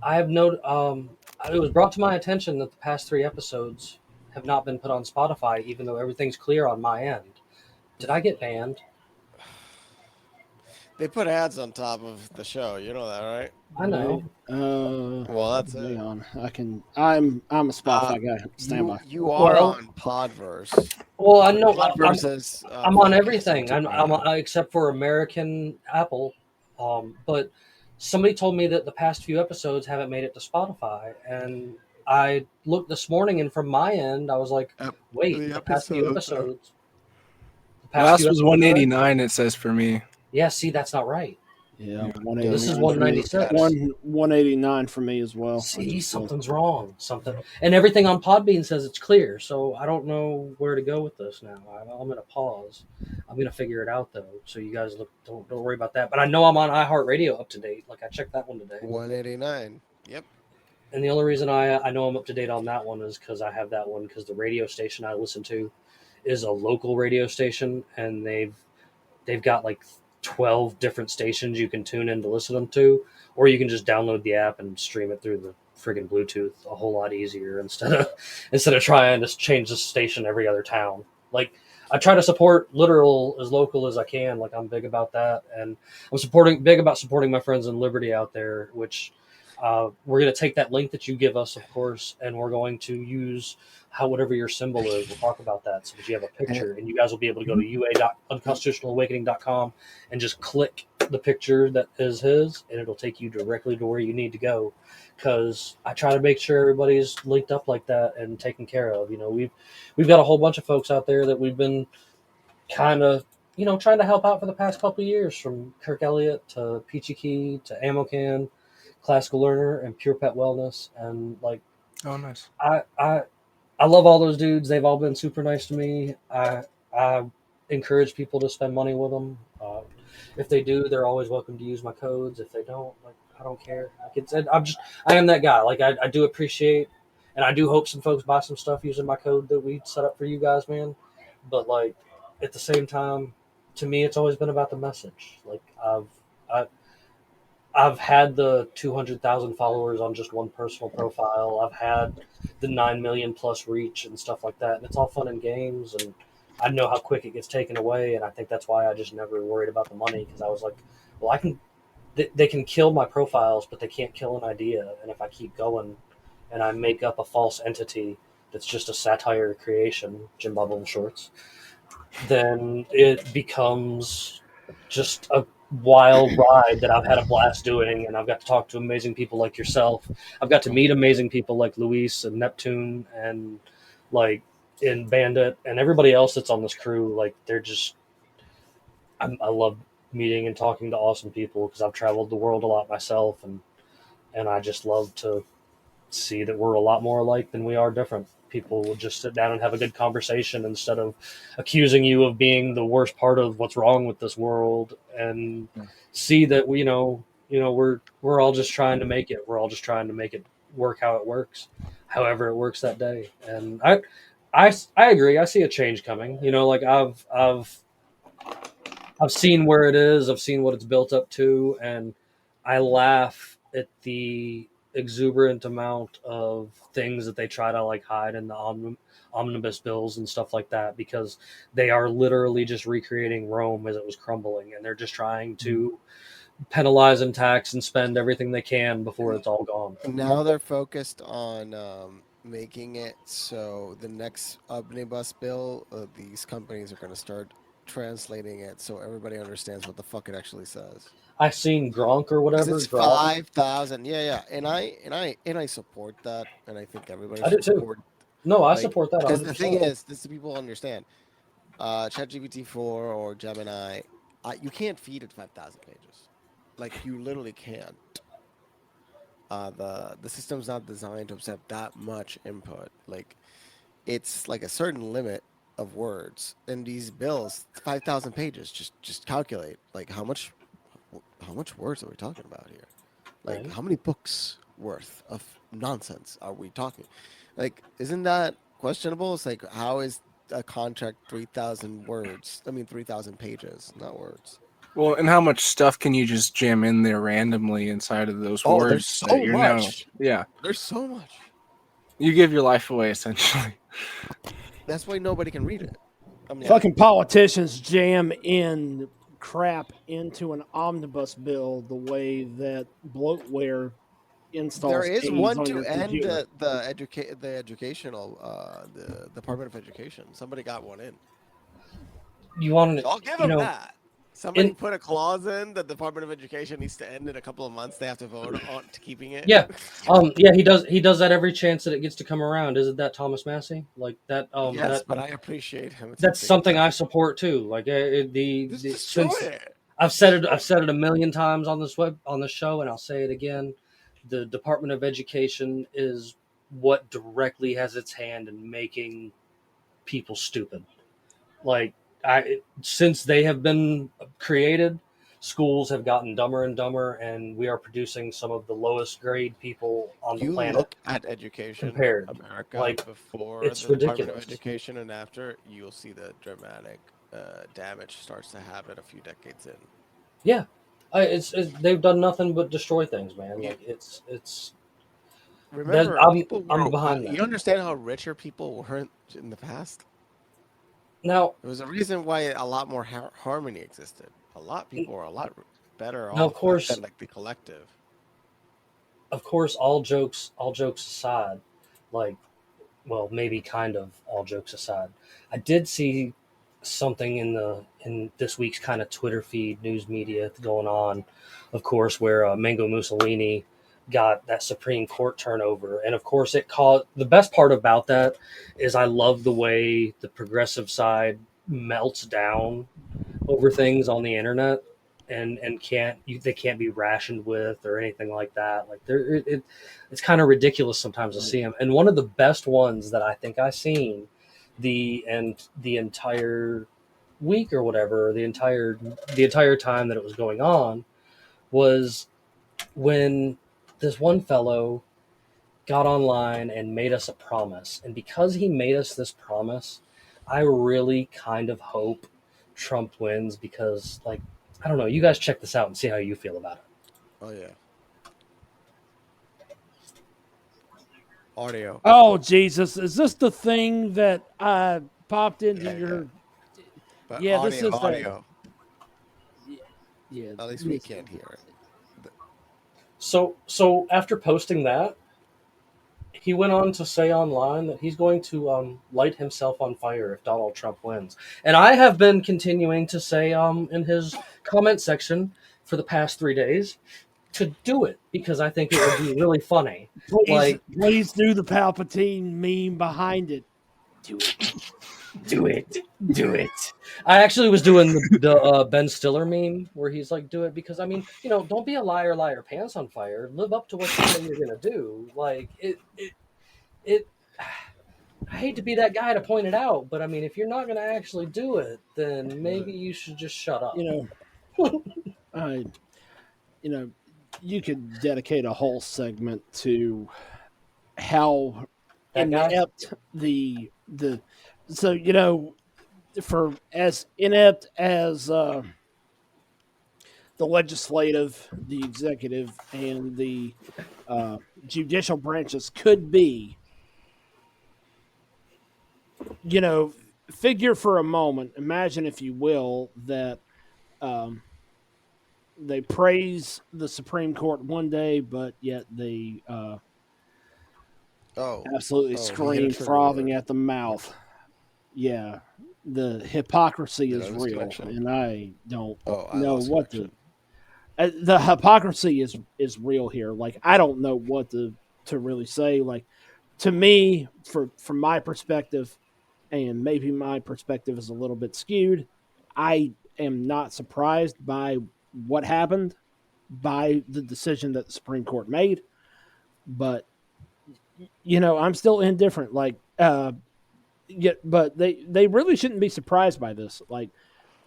I have noted. It was brought to my attention that the past 3 episodes have not been put on Spotify, even though everything's clear on my end. Did I get banned? They put ads on top of the show. You know that, right? I know. Well, that's it. Hang on. I'm a Spotify guy. Stand by. You are on Podverse. Well, I know. Podverse is, I'm on everything. I'm on, except for American Apple. But somebody told me that the past few episodes haven't made it to Spotify, and I looked this morning, and from my end, I was like, "Wait, the past few episodes." Last was 189. It says for me. Yeah, see, that's not right. Yeah, this is 196. 189 for me as well. See, something's wrong. And everything on Podbean says it's clear, so I don't know where to go with this now. I'm going to pause. I'm going to figure it out though, so you guys don't worry about that. But I know I'm on iHeartRadio up to date. Like I checked that one today. 189. Yep. And the only reason I know I'm up to date on that one is because I have that one because the radio station I listen to is a local radio station, and they've got like 12 different stations you can tune in to listen them to, or you can just download the app and stream it through the friggin' Bluetooth. A whole lot easier instead of trying to change the station every other town. Like I try to support as local as I can. Like I'm big about that, and I'm big about supporting my friends in Liberty out there, which we're going to take that link that you give us, of course, and we're going to use whatever your symbol is. We'll talk about that so that you have a picture, and you guys will be able to go to unconstitutionalawakening.com and just click the picture that is his, and it'll take you directly to where you need to go. Because I try to make sure everybody's linked up like that and taken care of. You know, we've got a whole bunch of folks out there that we've been kind of trying to help out for the past couple of years, from Kirk Elliott to Peachy Key to Amocan, Classical Learner, and Pure Pet Wellness, and like, oh nice. I love all those dudes. They've all been super nice to me. I encourage people to spend money with them. If they do, they're always welcome to use my codes. If they don't, like, I don't care. Like I am that guy. Like I do appreciate, and I do hope some folks buy some stuff using my code that we set up for you guys, man. But like at the same time, to me, it's always been about the message. Like I've had the 200,000 followers on just one personal profile. I've had the 9 million plus reach and stuff like that. And it's all fun and games. And I know how quick it gets taken away. And I think that's why I just never worried about the money. Because I was like, well, they can kill my profiles, but they can't kill an idea. And if I keep going and I make up a false entity that's just a satire creation, Jimbob Little Shorts, then it becomes just a wild ride that I've had a blast doing, and I've got to talk to amazing people like yourself. I've got to meet amazing people like Luis and Neptune and like in Bandit and everybody else that's on this crew. Like they're just, I love meeting and talking to awesome people because I've traveled the world a lot myself, and I just love to see that we're a lot more alike than we are different. People will just sit down and have a good conversation instead of accusing you of being the worst part of what's wrong with this world, and see that we're all just trying to make it. We're all just trying to make it work how it works, however it works that day. And I agree. I see a change coming. Like I've seen where it is. I've seen what it's built up to, and I laugh at the exuberant amount of things that they try to like hide in the omnibus bills and stuff like that, because they are literally just recreating Rome as it was crumbling, and they're just trying to penalize and tax and spend everything they can before it's all gone. Now they're focused on making it so the next omnibus bill, these companies are going to start translating it so everybody understands what the fuck it actually says. I seen Gronk or whatever. It's 5,000. Yeah, and I support that, and I think everybody should support. No, I support that. Because the thing is, this people understand. ChatGPT 4 or Gemini, you can't feed it 5,000 pages. Like you literally can't. The system's not designed to accept that much input. Like it's like a certain limit of words. And these bills, 5,000 pages. Just calculate like how much words are we talking about here? Like Right. how many books worth of nonsense are we talking? Like isn't that questionable? It's like how is a contract 3,000 words? I mean 3,000 pages, not words. Well, and how much stuff can you just jam in there randomly inside of those Oh, there's words that so you're now? much. Yeah, There's so much. you give your life away essentially. That's why nobody can read it. I mean, Fucking politicians jam in crap into an omnibus bill the way that bloatware installs there is keys one on to your end computer. the educational the Department of Education. Somebody got one in. You want to, I'll give you them know, that. Somebody in, put a clause in that the Department of Education needs to end in a couple of months. They have to vote on to keeping it. yeah, he does that every chance that it gets to come around. Isn't that Thomas Massey? Like that, Yes, that but I appreciate him. that's something I support too. Like the Just destroy since it. I've said it a million times on this show, and I'll say it again. The Department of Education is what directly has its hand in making people stupid. Like since they have been created, schools have gotten dumber and dumber, and we are producing some of the lowest grade people on the You planet look at education compared. America Like before it's the Department of ridiculous. Education and after, you'll see the dramatic damage starts to happen a few decades in. Yeah, it's they've done nothing but destroy things, man. You Like it's that remember, people I'm were. behind that. You understand how richer people were in the past? Now, There was a reason why a lot more harmony existed. A lot people were a lot better now of off back course, then, like the collective. all jokes aside, like, well, maybe kind of all jokes aside, I did see something in this week's kind of Twitter feed, news media going on, of course, where Mango Mussolini got that Supreme Court turnover, and of course, it caused the best part about that is I love the way the progressive side melts down over things on the internet and they can't be rationed with or anything like that. Like it's kind of ridiculous sometimes to see them. And one of the best ones that I think I seen the entire week or whatever, the entire time that it was going on was when this one fellow got online and made us a promise. And because he made us this promise, I really kind of hope Trump wins because, like, I don't know. You guys check this out and see how you feel about it. Oh yeah. Audio. Oh Jesus! Is this the thing that popped into Yeah, your? but Yeah, audio, this is audio. Yeah, At least we can't hear it. So after posting that, he went on to say online that he's going to light himself on fire if Donald Trump wins. And I have been continuing to say in his comment section for the past 3 days to do it because I think it would be really funny. please, Like, please do the Palpatine meme behind it. Do it. do it, do it. I actually was doing the Ben Stiller meme where he's like, "Do it," because I mean, don't be a liar, liar, pants on fire. Live up to what you say you're gonna do. Like it. I hate to be that guy to point it out, but I mean, if you're not gonna actually do it, then maybe you should just shut up. I, you could dedicate a whole segment to how That guy. inept so for as inept as the legislative, the executive, and the judicial branches could be, figure for a moment, imagine if you will, that they praise the Supreme Court one day, but yet they absolutely he hit a scream, trigger frothing word. at the mouth. Yeah, the hypocrisy Did is I lose real, connection? and I don't I know lost what connection. the hypocrisy is real here. Like I don't know what to really say. Like to me, from my perspective, and maybe my perspective is a little bit skewed. I am not surprised by what happened, by the decision that the Supreme Court made, but I'm still indifferent. But they really shouldn't be surprised by this. Like,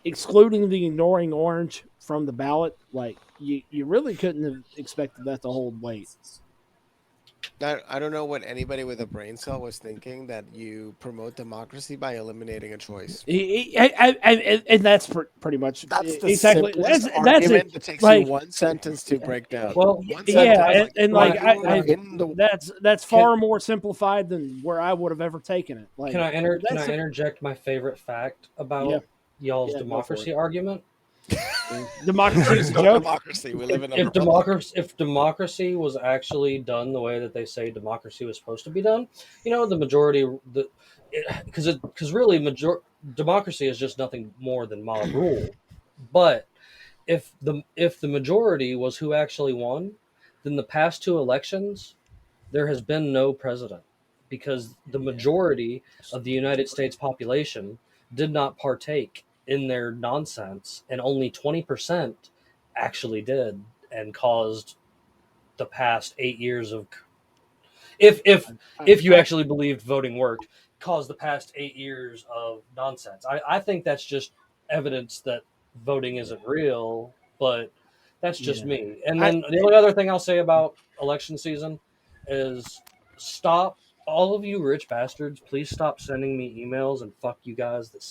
excluding the ignoring orange from the ballot, like you really couldn't have expected that to hold weight. I don't know what anybody with a brain cell was thinking, that you promote democracy by eliminating a choice. And that's pretty much That's the exactly simplest that's argument it. that takes Like, you one sentence to break down. Well, One yeah, sentence, and like, that's far more simplified than where I would have ever taken it. Like, can I interject my favorite fact about y'all's Yeah, go for democracy it. argument? Democracy is a There's no joke. democracy. We live in a If republic. democracy was actually done the way that they say democracy was supposed to be done, the majority, because really democracy is just nothing more than mob rule. But if the majority was who actually won, then the past two elections there has been no president, because the majority of the United States population did not partake in their nonsense, and only 20% actually did, and caused the past 8 years of, if you actually believed voting worked, caused the past 8 years of nonsense. I think that's just evidence that voting isn't real, but that's just Yeah. me. And then the only other thing I'll say about election season is, stop, all of you rich bastards, please stop sending me emails, and fuck you guys that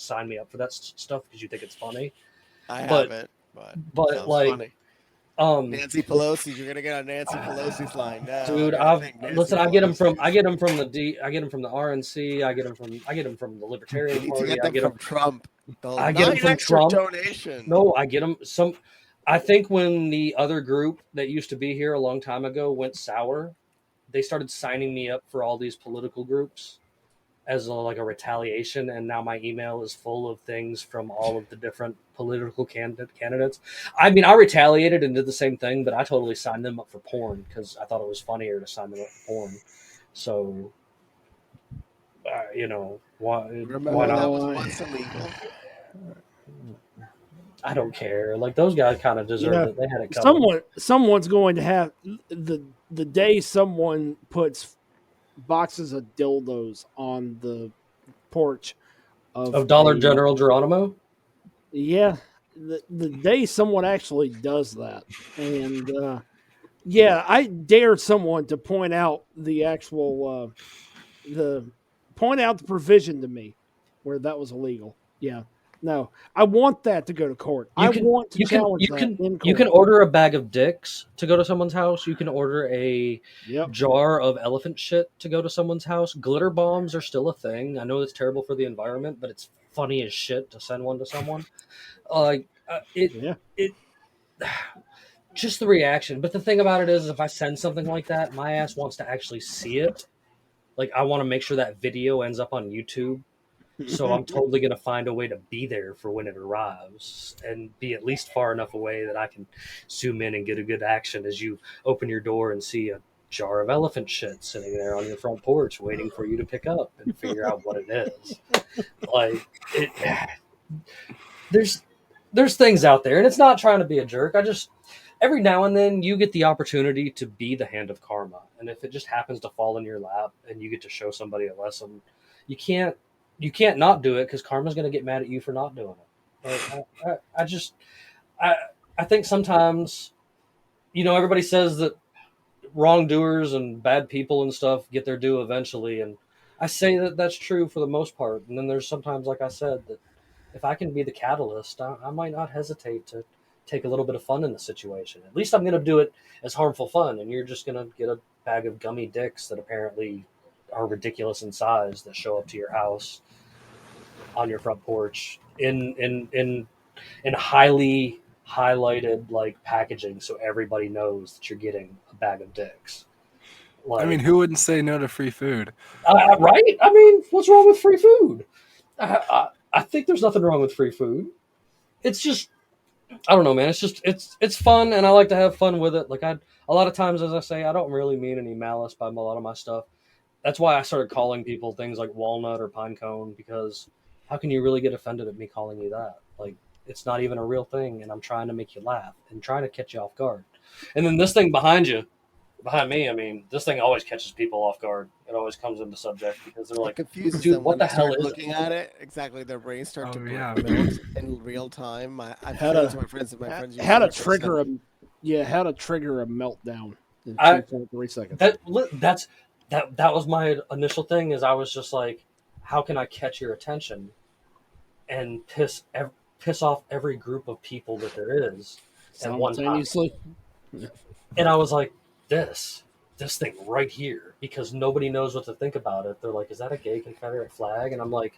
sign me up for that stuff because you think it's funny. I But haven't, but but sounds like funny. um Nancy Pelosi, you're gonna get on Nancy Pelosi's line now. dude, I think Nancy I get them from Pelosi's- I get them from the RNC, I get them from the You Libertarian need to Party, get them from Trump. The I get them 9 from extra Trump. donation. No, I get them some. I think when the other group that used to be here a long time ago went sour, they started signing me up for all these political groups as like a retaliation, and now my email is full of things from all of the different political candidates. I mean, I retaliated and did the same thing, but I totally signed them up for porn because I thought it was funnier to sign them up for porn. So, why Remember that not? was once illegal. I don't care. Like, those guys kind of deserved it. They had it covered. Someone's going to have the day someone puts boxes of dildos on the porch Of Dollar General Geronimo. Yeah, the day someone actually does that, and I dare someone to point out the actual the provision to me where that was illegal. Yeah. No, I want that to go to court. I want to challenge that in court. You can order a bag of dicks to go to someone's house. You can order a jar of elephant shit to go to someone's house. Glitter bombs are still a thing. I know it's terrible for the environment, but it's funny as shit to send one to someone. Just the reaction. But the thing about it is, if I send something like that, my ass wants to actually see it. Like, I want to make sure that video ends up on YouTube. So I'm totally going to find a way to be there for when it arrives, and be at least far enough away that I can zoom in and get a good action as you open your door and see a jar of elephant shit sitting there on your front porch waiting for you to pick up and figure out what it is. Like, there's things out there, and it's not trying to be a jerk. I just, every now and then you get the opportunity to be the hand of karma, and if it just happens to fall in your lap and you get to show somebody a lesson, you can't not do it, because karma's going to get mad at you for not doing it. I think sometimes, everybody says that wrongdoers and bad people and stuff get their due eventually, and I say that that's true for the most part. And then there's sometimes, like I said, that if I can be the catalyst, I might not hesitate to take a little bit of fun in the situation. At least I'm going to do it as harmful fun, and you're just going to get a bag of gummy dicks that apparently are ridiculous in size that show up to your house on your front porch in highly highlighted like packaging, so everybody knows that you're getting a bag of dicks. I mean, who wouldn't say no to free food? Right? I mean, what's wrong with free food? I think there's nothing wrong with free food. It's just, I don't know, man. It's just, it's fun, and I like to have fun with it. Like, a lot of times, as I say, I don't really mean any malice by a lot of my stuff. that's why I started calling people things like walnut or pine cone, because how can you really get offended at me calling you that? Like, it's not even a real thing, and I'm trying to make you laugh and trying to catch you off guard. And then this thing behind me, I mean, this thing always catches people off guard. It always comes into subject because they're It like, confuses dude, them what when the they hell start is it? looking at it. Exactly, their brains start to yeah, melt in real time. I've How shown it to to my friends, and my friends use how to it. They trigger said, how to trigger a meltdown in I 2.3 seconds. that was my initial thing. Is I was just like, how can I catch your attention and piss off every group of people that there is at one time? Simultaneously. Yeah. And I was like, this thing right here, because nobody knows what to think about it. They're like, is that a gay Confederate flag? And I'm like,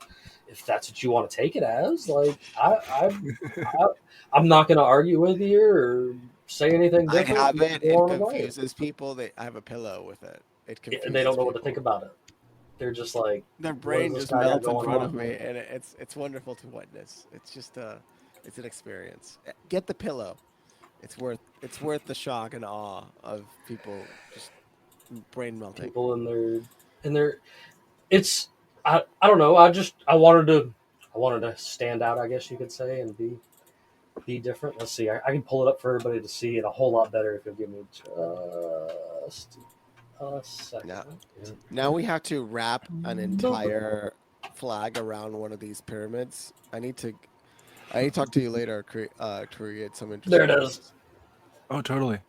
if that's what you want to take it as, like, I'm not going to argue with you or say anything I different. have You it. go It on about it. confuses people. I have a pillow with it. It They don't confuses know what to think people. about it. They're just like, Their what does brain this just guy got melts in going front on? of me, and it's wonderful to witness. It's just it's an experience. Get the pillow. It's worth the shock and awe of people just brain melting. People in their it's I don't know. I wanted to stand out, I guess you could say, and be different. Let's see. I can pull it up for everybody to see it a whole lot better if you'll give me just a second. Now, now we have to wrap an entire flag around one of these pyramids. I need to talk to you later. Create some There interesting. it is. Oh, totally.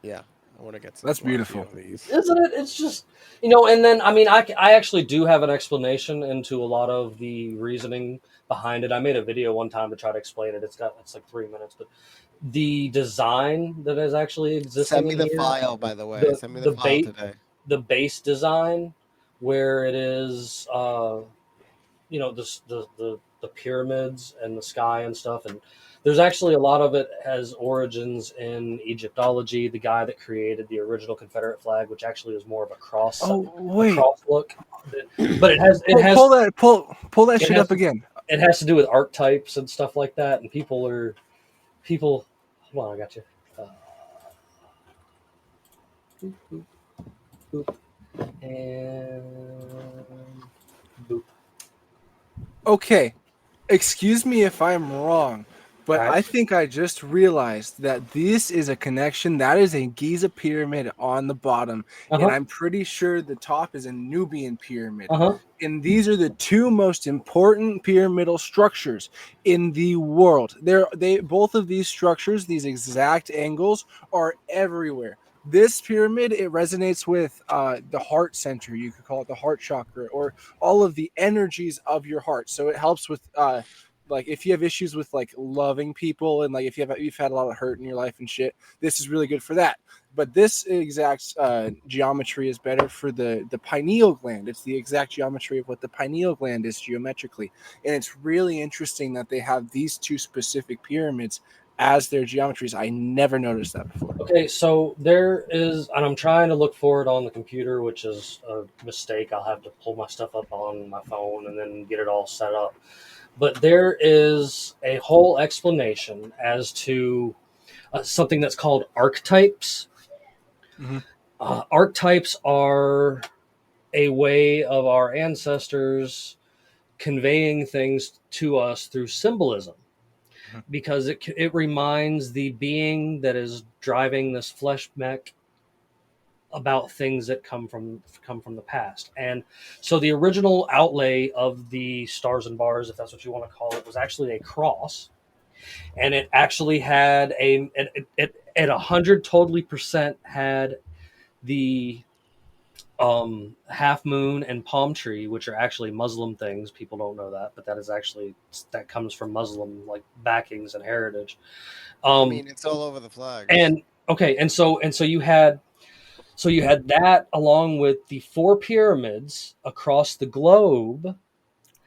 Yeah, I want to get some. That's a few beautiful. of these. Isn't it? It's just, and then, I mean, I actually do have an explanation into a lot of the reasoning behind it. I made a video one time to try to explain it. It's like 3 minutes, but the design that is actually existing Send me in the here, file, by the way. the Send me the the file base today. the base design, where it is, the pyramids and the sky and stuff, and there's actually a lot of it has origins in Egyptology. The guy that created the original Confederate flag, which actually is more of a cross Oh, wait. look, but it has Pull that it shit has up again. it has to do with archetypes and stuff like that, and people. Hold on, I got you. Boop, boop, boop, and boop. Okay, excuse me if I'm wrong, but All right. I think I just realized that this is a connection. That is a Giza pyramid on the bottom, and I'm pretty sure the top is a Nubian pyramid. And these are the two most important pyramidal structures in the world. Both of these structures, these exact angles, are everywhere. This pyramid, it resonates with the heart center. You could call it the heart chakra, or all of the energies of your heart. So it helps with like if you have issues with like loving people, and like if you've had a lot of hurt in your life and shit, this is really good for that. But this exact geometry is better for the pineal gland. It's the exact geometry of what the pineal gland is geometrically. And it's really interesting that they have these two specific pyramids as their geometries. I never noticed that before. Okay, so there is, and I'm trying to look for it on the computer, which is a mistake. I'll have to pull my stuff up on my phone and then get it all set up. But there is a whole explanation as to something that's called archetypes. Archetypes are a way of our ancestors conveying things to us through symbolism, because it reminds the being that is driving this flesh mech about things that come from the past. And so the original outlay of the stars and bars, if that's what you want to call it, was actually a cross, and it actually had it at 100 totally percent had the half moon and palm tree, which are actually Muslim things. People don't know that, but that comes from Muslim like backings and heritage. I mean, it's all over the flags. And okay, and so you had that along with the 4 pyramids across the globe.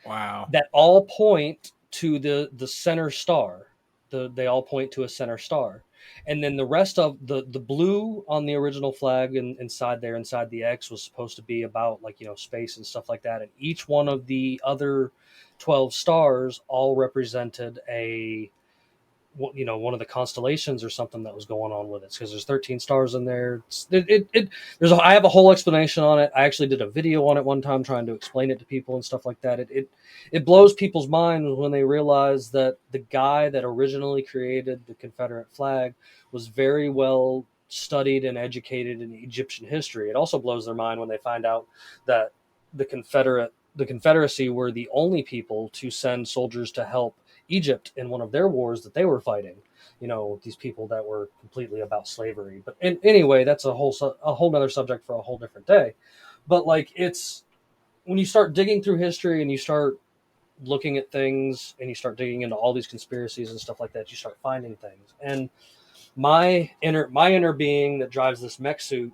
Wow. That all point to the center star. They all point to a center star. And then the rest of the blue on the original flag and inside the X was supposed to be about like, space and stuff like that. And each one of the other 12 stars all represented one of the constellations or something that was going on with it, because there's 13 stars in there. I have a whole explanation on it. I actually did a video on it one time trying to explain it to people and stuff like that. It blows people's minds when they realize that the guy that originally created the Confederate flag was very well studied and educated in Egyptian history. It also blows their mind when they find out that the Confederacy were the only people to send soldiers to help Egypt in one of their wars that they were fighting. These people that were completely about slavery. But anyway, that's a whole nother subject for a whole different day. But like, it's when you start digging through history and you start looking at things and you start digging into all these conspiracies and stuff like that, you start finding things. And my inner being that drives this mech suit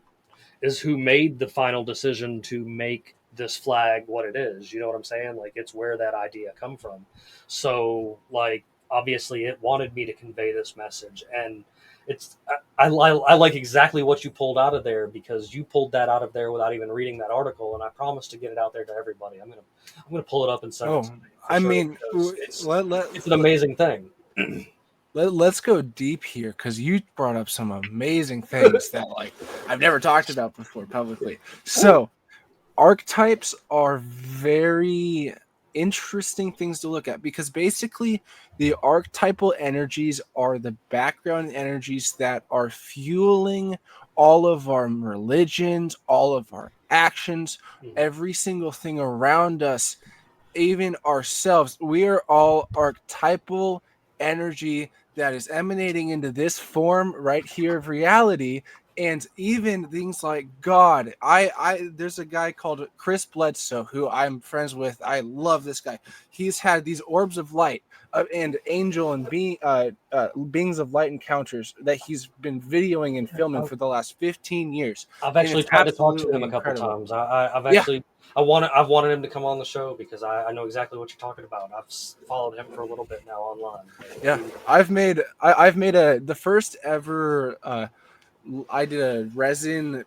is who made the final decision to make this flag what it is. You know what I'm saying? Like, it's where that idea come from. So like, obviously it wanted me to convey this message, and I like exactly what you pulled out of there, because you pulled that out of there without even reading that article, and I promise to get it out there to everybody. I'm gonna pull it up and send it to you. It's an amazing thing. Let's go deep here, because you brought up some amazing things that like I've never talked about before publicly. So archetypes are very interesting things to look at, because basically the archetypal energies are the background energies that are fueling all of our religions, all of our actions, every single thing around us, even ourselves. We are all archetypal energy that is emanating into this form right here of reality. And even things like God. There's a guy called Chris Bledsoe who I'm friends with. I love this guy. He's had these orbs of light and angel and beings of light encounters that he's been videoing and filming for the last 15 years. I've actually tried to talk to him a couple times. I've wanted him to come on the show, because I know exactly what you're talking about. I've followed him for a little bit now online. Yeah, I've made the first ever. I did a resin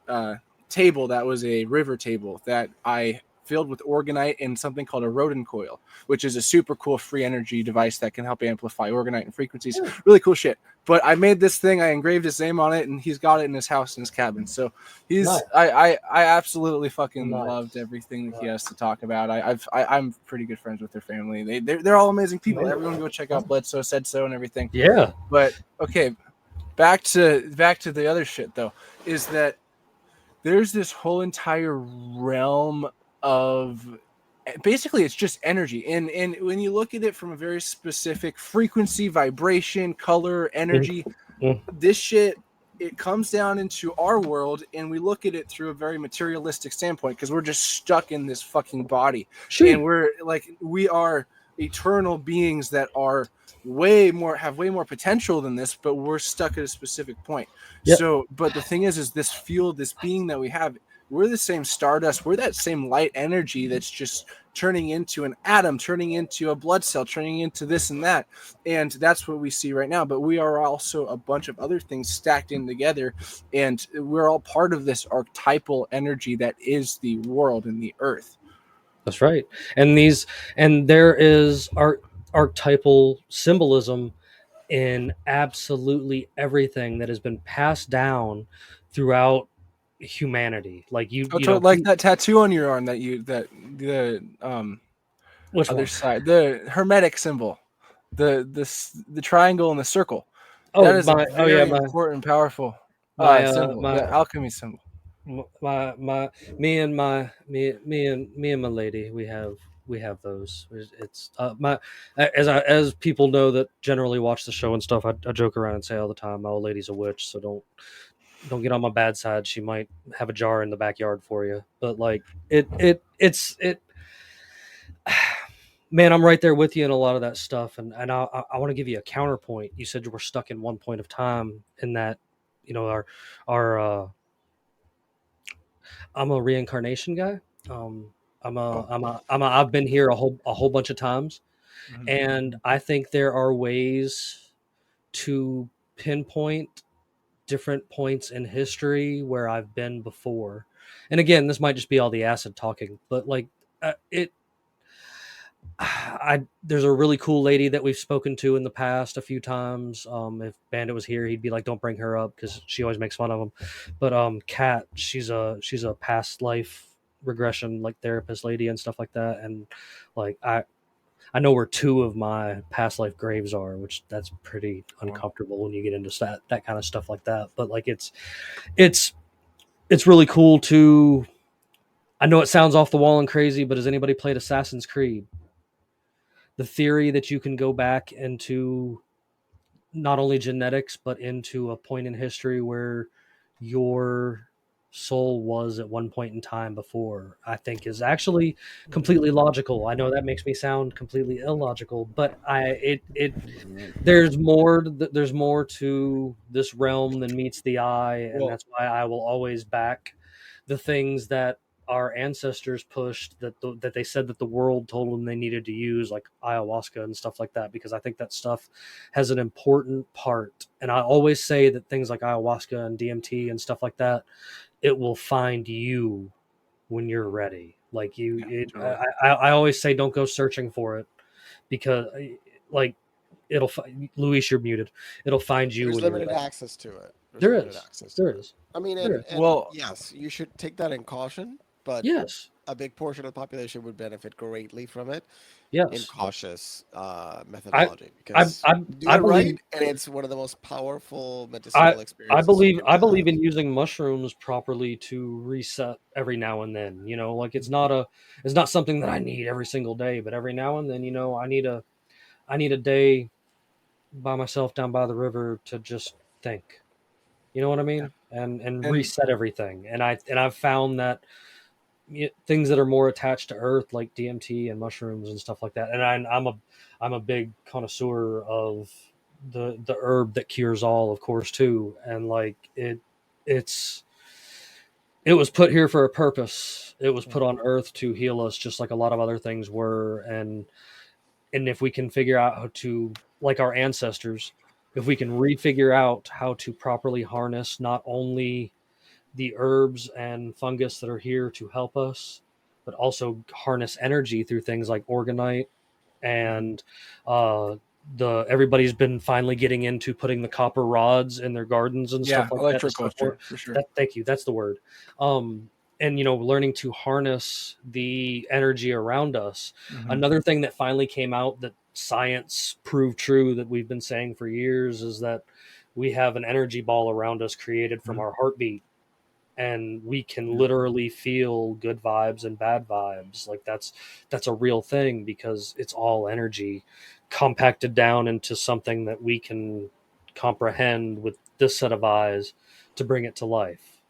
table that was a river table that I filled with Orgonite and something called a rodent coil, which is a super cool free energy device that can help amplify Orgonite and frequencies. Really cool shit. But I made this thing, I engraved his name on it, and he's got it in his house, in his cabin. So he's nice. I absolutely fucking loved everything that he has to talk about. I'm pretty good friends with their family. They're all amazing people. Everyone go check out Bledsoe Said So and everything. Yeah. But okay, back to the other shit though, is that there's this whole entire realm of basically it's just energy, and when you look at it from a very specific frequency, vibration, color, energy, this shit, it comes down into our world, and we look at it through a very materialistic standpoint, because we're just stuck in this fucking body. And we're like, we are eternal beings that are have way more potential than this, but we're stuck at a specific point. So but the thing is this fuel, this being that we have, we're the same stardust, we're that same light energy that's just turning into an atom, turning into a blood cell, turning into this and that, and that's what we see right now. But we are also a bunch of other things stacked in together, and we're all part of this archetypal energy that is the world and the earth. That's right. And there is archetypal symbolism in absolutely everything that has been passed down throughout humanity. Like like that tattoo on your arm the which other one? side, the hermetic symbol, the triangle and the circle. Oh, that is a very important, powerful symbol, the alchemy symbol. Me and my lady, we have those. It's as people know that generally watch the show and stuff, I joke around and say all the time, my old lady's a witch, so don't get on my bad side. She might have a jar in the backyard for you. But like it's man, I'm right there with you in a lot of that stuff, and I want to give you a counterpoint. You said you were stuck in one point of time, in that our I'm a reincarnation guy. I've been here a whole bunch of times, and I think there are ways to pinpoint different points in history where I've been before. And again, this might just be all the acid talking, but like there's a really cool lady that we've spoken to in the past a few times. If Bandit was here, he'd be like, "Don't bring her up," because she always makes fun of him. But Kat, she's a past life regression like therapist lady and stuff like that. And like I know where 2 of my past life graves are, which that's pretty uncomfortable when you get into that kind of stuff like that. But like it's really cool to. I know it sounds off the wall and crazy, but has anybody played Assassin's Creed? The theory that you can go back into not only genetics but into a point in history where your soul was at one point in time before, I think is actually completely logical. I know that makes me sound completely illogical, but there's more to this realm than meets the eye, and that's why I will always back the things that our ancestors pushed, that they said that the world told them they needed to use, like ayahuasca and stuff like that, because I think that stuff has an important part. And I always say that things like ayahuasca and DMT and stuff like that, it will find you when you're ready. Like I always say, don't go searching for it, because like Luis, you're muted. It'll find you. There's when you're limited ready. access to it. There is. I mean, There and is. yes, you should take that in caution, but Yes. a big portion of the population would benefit greatly from it. Yes. In cautious methodology, because do I it believe, right, and it's one of the most powerful medicinal experiences. I believe in using mushrooms properly to reset every now and then. You know, like it's not something that I need every single day, but every now and then, you know, I need a day by myself down by the river to just think. You know what I mean? And reset everything. And I've found that things that are more attached to earth, like DMT and mushrooms and stuff like that. And I'm a big connoisseur of the herb that cures all, of course, too. And like it was put here for a purpose. It was put on earth to heal us, just like a lot of other things were. And if we can figure out how to, like our ancestors, if we can refigure out how to properly harness not only the herbs and fungus that are here to help us, but also harness energy through things like Orgonite and everybody's been finally getting into putting the copper rods in their gardens and stuff like that. Electroculture, for sure. Thank you. That's the word. And learning to harness the energy around us. Mm-hmm. Another thing that finally came out that science proved true that we've been saying for years is that we have an energy ball around us created from our heartbeat. And we can literally feel good vibes and bad vibes. Like that's a real thing, because it's all energy compacted down into something that we can comprehend with this set of eyes to bring it to life.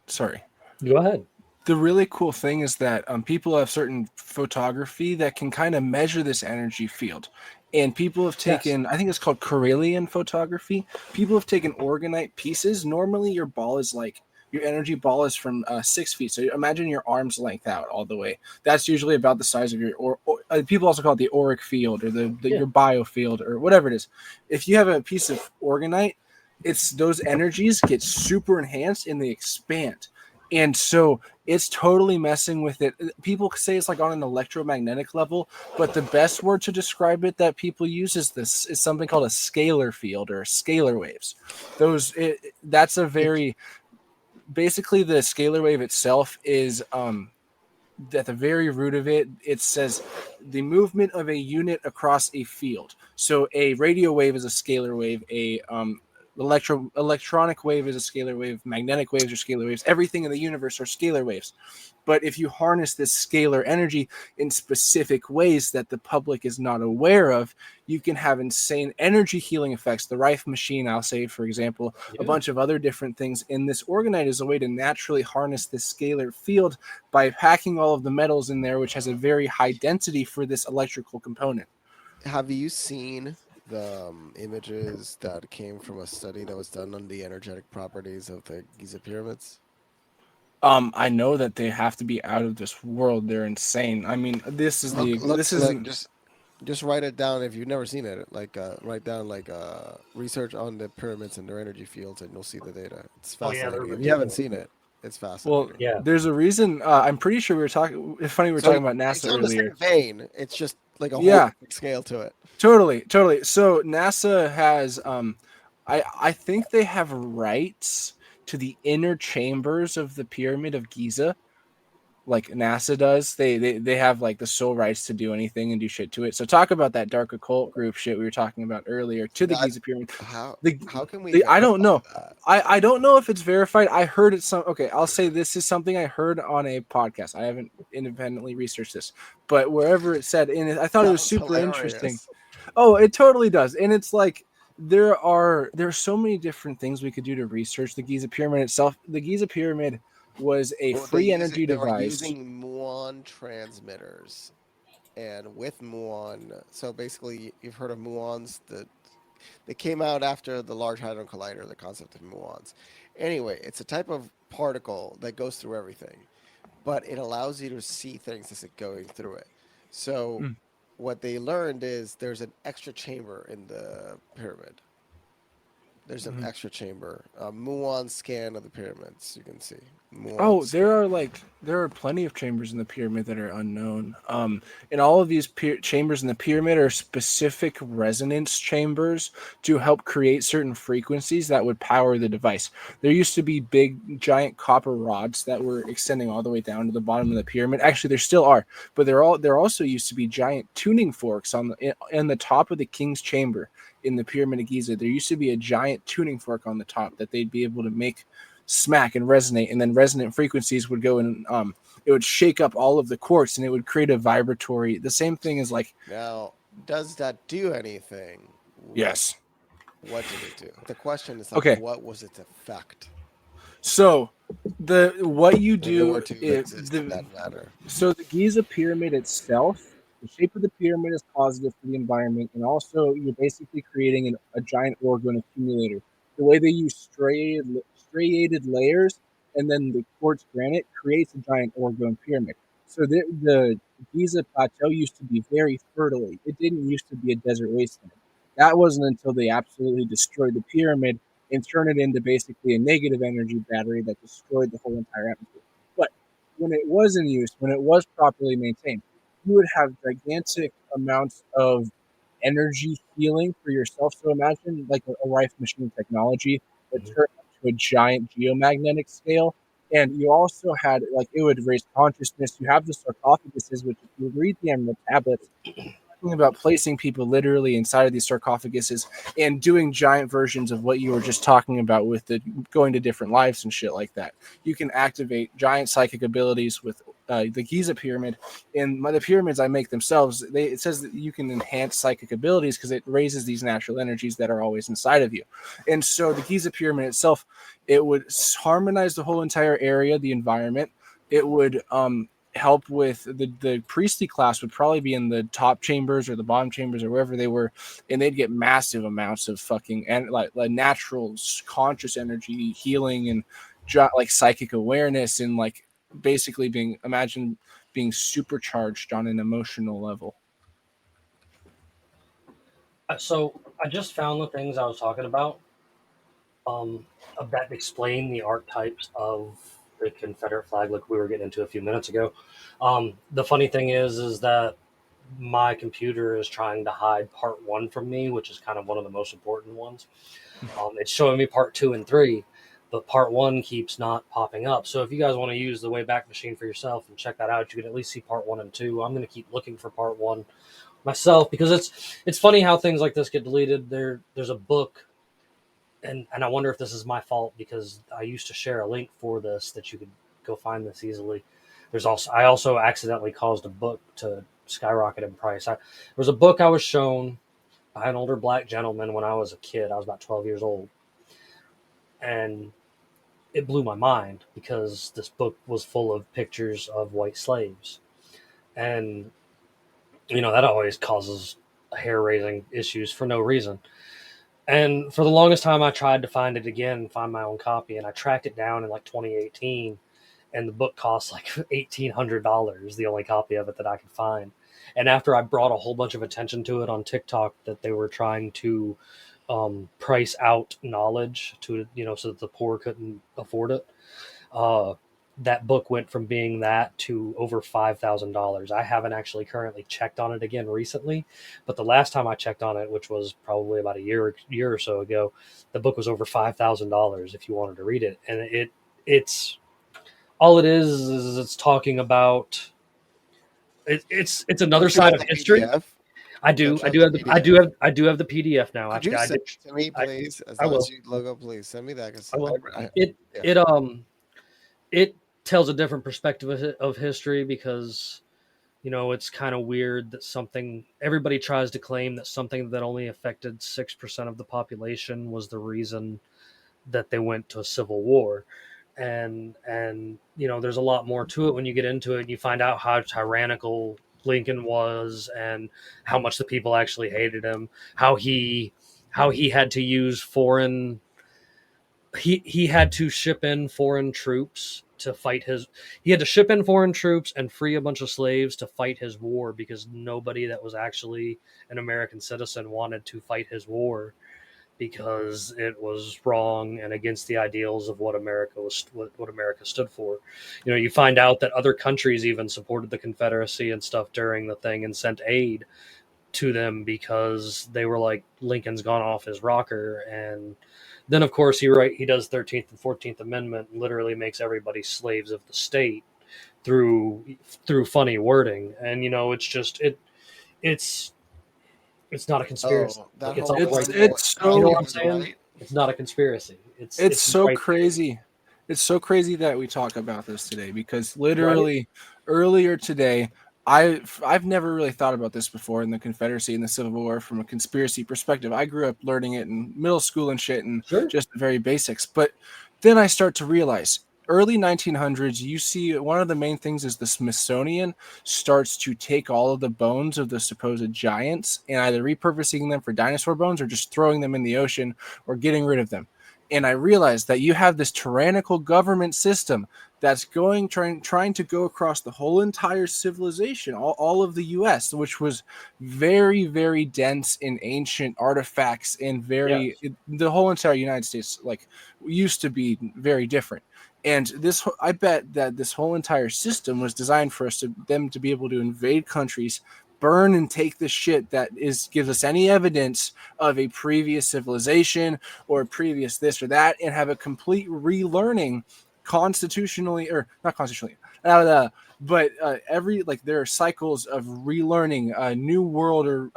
Sorry. Go ahead. The really cool thing is that people have certain photography that can kind of measure this energy field. And people have taken, I think it's called Correlian photography. People have taken Orgonite pieces. Normally your energy ball is from 6 feet. So imagine your arm's length out all the way. That's usually about the size of your, people also call it the auric field, or your biofield, or whatever it is. If you have a piece of Orgonite, those energies get super enhanced and they expand. And so it's totally messing with it. People say it's like on an electromagnetic level, but the best word to describe it that people use is something called a scalar field, or scalar waves. Basically the scalar wave itself is at the very root of it, it says the movement of a unit across a field. So a radio wave is a scalar wave, electronic wave is a scalar wave, magnetic waves are scalar waves, everything in the universe are scalar waves. But if you harness this scalar energy in specific ways that the public is not aware of, you can have insane energy healing effects. The Rife machine, I'll say, for example, a bunch of other different things. And this Orgonite is a way to naturally harness this scalar field by packing all of the metals in there, which has a very high density for this electrical component. Have you seen the images that came from a study that was done on the energetic properties of the Giza pyramids? I know that they have to be out of this world. They're insane. I mean, just write it down if you've never seen it. Like write down research on the pyramids and their energy fields, and you'll see the data. It's fascinating. If you haven't seen it. It's fascinating. Well, there's a reason. I'm pretty sure we were talking. It's funny we were talking about It's NASA on the earlier. same vein. It's just like a whole Yeah. different scale to it. Totally. So NASA has, I think they have rights to the inner chambers of the Pyramid of Giza, like NASA does. They have like the sole rights to do anything and do shit to it. So talk about that dark occult group shit we were talking about earlier to the Giza Pyramid. How can we? I don't know. That? I don't know if it's verified. I heard it okay, I'll say this is something I heard on a podcast. I haven't independently researched this, but wherever it said, and I thought it was super interesting. Oh, it totally does. And it's like there's so many different things we could do to research the Giza Pyramid itself. The Giza Pyramid was a free energy device. They were using muon transmitters, and with muon, so basically you've heard of muons that they came out after the Large Hadron Collider, the concept of muons. Anyway, it's a type of particle that goes through everything, but it allows you to see things as it's going through it. So what they learned is there's an extra chamber in the pyramid. There's an extra chamber, a muon scan of the pyramids. You can see. There are plenty of chambers in the pyramid that are unknown. And all of these chambers in the pyramid are specific resonance chambers to help create certain frequencies that would power the device. There used to be big, giant copper rods that were extending all the way down to the bottom of the pyramid. Actually, there still are, but there also used to be giant tuning forks on the top of the king's chamber in the Pyramid of Giza. There used to be a giant tuning fork on the top that they'd be able to make smack and resonate, and then resonant frequencies would go and it would shake up all of the quartz, and it would create a vibratory. The same thing as like. Now, does that do anything? Yes. What did it do? The question is, okay, what was its effect? So what you do is that matter. So the Giza pyramid itself, the shape of the pyramid is positive for the environment, and also you're basically creating a giant orgone accumulator. The way they use striated layers and then the quartz granite creates a giant orgone pyramid. So the Giza plateau used to be very fertile. It didn't used to be a desert wasteland. That wasn't until they absolutely destroyed the pyramid and turned it into basically a negative energy battery that destroyed the whole entire atmosphere. But when it was in use, when it was properly maintained, you would have gigantic amounts of energy healing for yourself. So imagine like a life machine technology that turned up to a giant geomagnetic scale. And you also had, like, it would raise consciousness. You have the sarcophaguses, which if you read the Emerald Tablets, talking about placing people literally inside of these sarcophaguses and doing giant versions of what you were just talking about with the going to different lives and shit like that. You can activate giant psychic abilities with the Giza pyramid. And the pyramids I make themselves, it says that you can enhance psychic abilities because it raises these natural energies that are always inside of you. And so the Giza pyramid itself, it would harmonize the whole entire area, the environment. It would help with the priestly class would probably be in the top chambers or the bottom chambers or wherever they were, and they'd get massive amounts of fucking and like natural conscious energy healing and like psychic awareness and like basically being supercharged on an emotional level. So I just found the things I was talking about that explain the archetypes of the Confederate flag, like we were getting into a few minutes ago. The funny thing is that my computer is trying to hide part 1 from me, which is kind of one of the most important ones. It's showing me part 2 and 3, but part 1 keeps not popping up. So if you guys want to use the Wayback Machine for yourself and check that out, you can at least see part 1 and 2. I'm going to keep looking for part 1 myself because it's funny how things like this get deleted. There's a book, and I wonder if this is my fault because I used to share a link for this that you could go find this easily. I also accidentally caused a book to skyrocket in price. There was a book I was shown by an older black gentleman when I was a kid. I was about 12 years old. And it blew my mind because this book was full of pictures of white slaves. And, that always causes hair-raising issues for no reason. And for the longest time, I tried to find it again, find my own copy, and I tracked it down in like 2018. And the book cost like $1,800, the only copy of it that I could find. And after I brought a whole bunch of attention to it on TikTok, that they were trying to price out knowledge to, so that the poor couldn't afford it. That book went from being that to over $5,000. I haven't actually currently checked on it again recently, but the last time I checked on it, which was probably about a year or so ago, the book was over $5,000 if you wanted to read it. And it's all it is it's talking about it's another Don't you side have of the history. PDF? I do. Don't you I have do the have the PDF? I do have the PDF now. Could you I send did. it to me, I, please? As I long as will. you logo, please send me that. Cause I will. I, It yeah. it it tells a different perspective of history because it's kind of weird that something everybody tries to claim that something that only affected 6% of the population was the reason that they went to a civil war. And there's a lot more to it when you get into it. You find out how tyrannical Lincoln was and how much the people actually hated him, how he had to use foreign he had to ship in foreign troops to fight his he had to ship in foreign troops and free a bunch of slaves to fight his war because nobody that was actually an American citizen wanted to fight his war because it was wrong and against the ideals of what America stood for. You find out that other countries even supported the Confederacy and stuff during the thing and sent aid to them because they were like, Lincoln's gone off his rocker. And then of course he does 13th and 14th Amendment and literally makes everybody slaves of the state through funny wording. And it's it's not a conspiracy. Oh, that Like it's whole all right there. It's You know so what I'm was saying? right. It's not a conspiracy. it's It's so right there. crazy. It's so crazy that we talk about this today because Right? literally earlier today, I've never really thought about this before in the Confederacy and the Civil War from a conspiracy perspective. I grew up learning it in middle school and shit and Sure. just the very basics. But then I start to realize early 1900s, you see one of the main things is the Smithsonian starts to take all of the bones of the supposed giants and either repurposing them for dinosaur bones or just throwing them in the ocean or getting rid of them. And I realized that you have this tyrannical government system that's trying to go across the whole entire civilization, all of the US, which was very, very dense in ancient artifacts and Yes. the whole entire United States like used to be very different. And I bet that this whole entire system was designed for them to be able to invade countries, burn and take the shit that gives us any evidence of a previous civilization or previous this or that, and have a complete relearning constitutionally or not constitutionally, but every like there are cycles of relearning new world or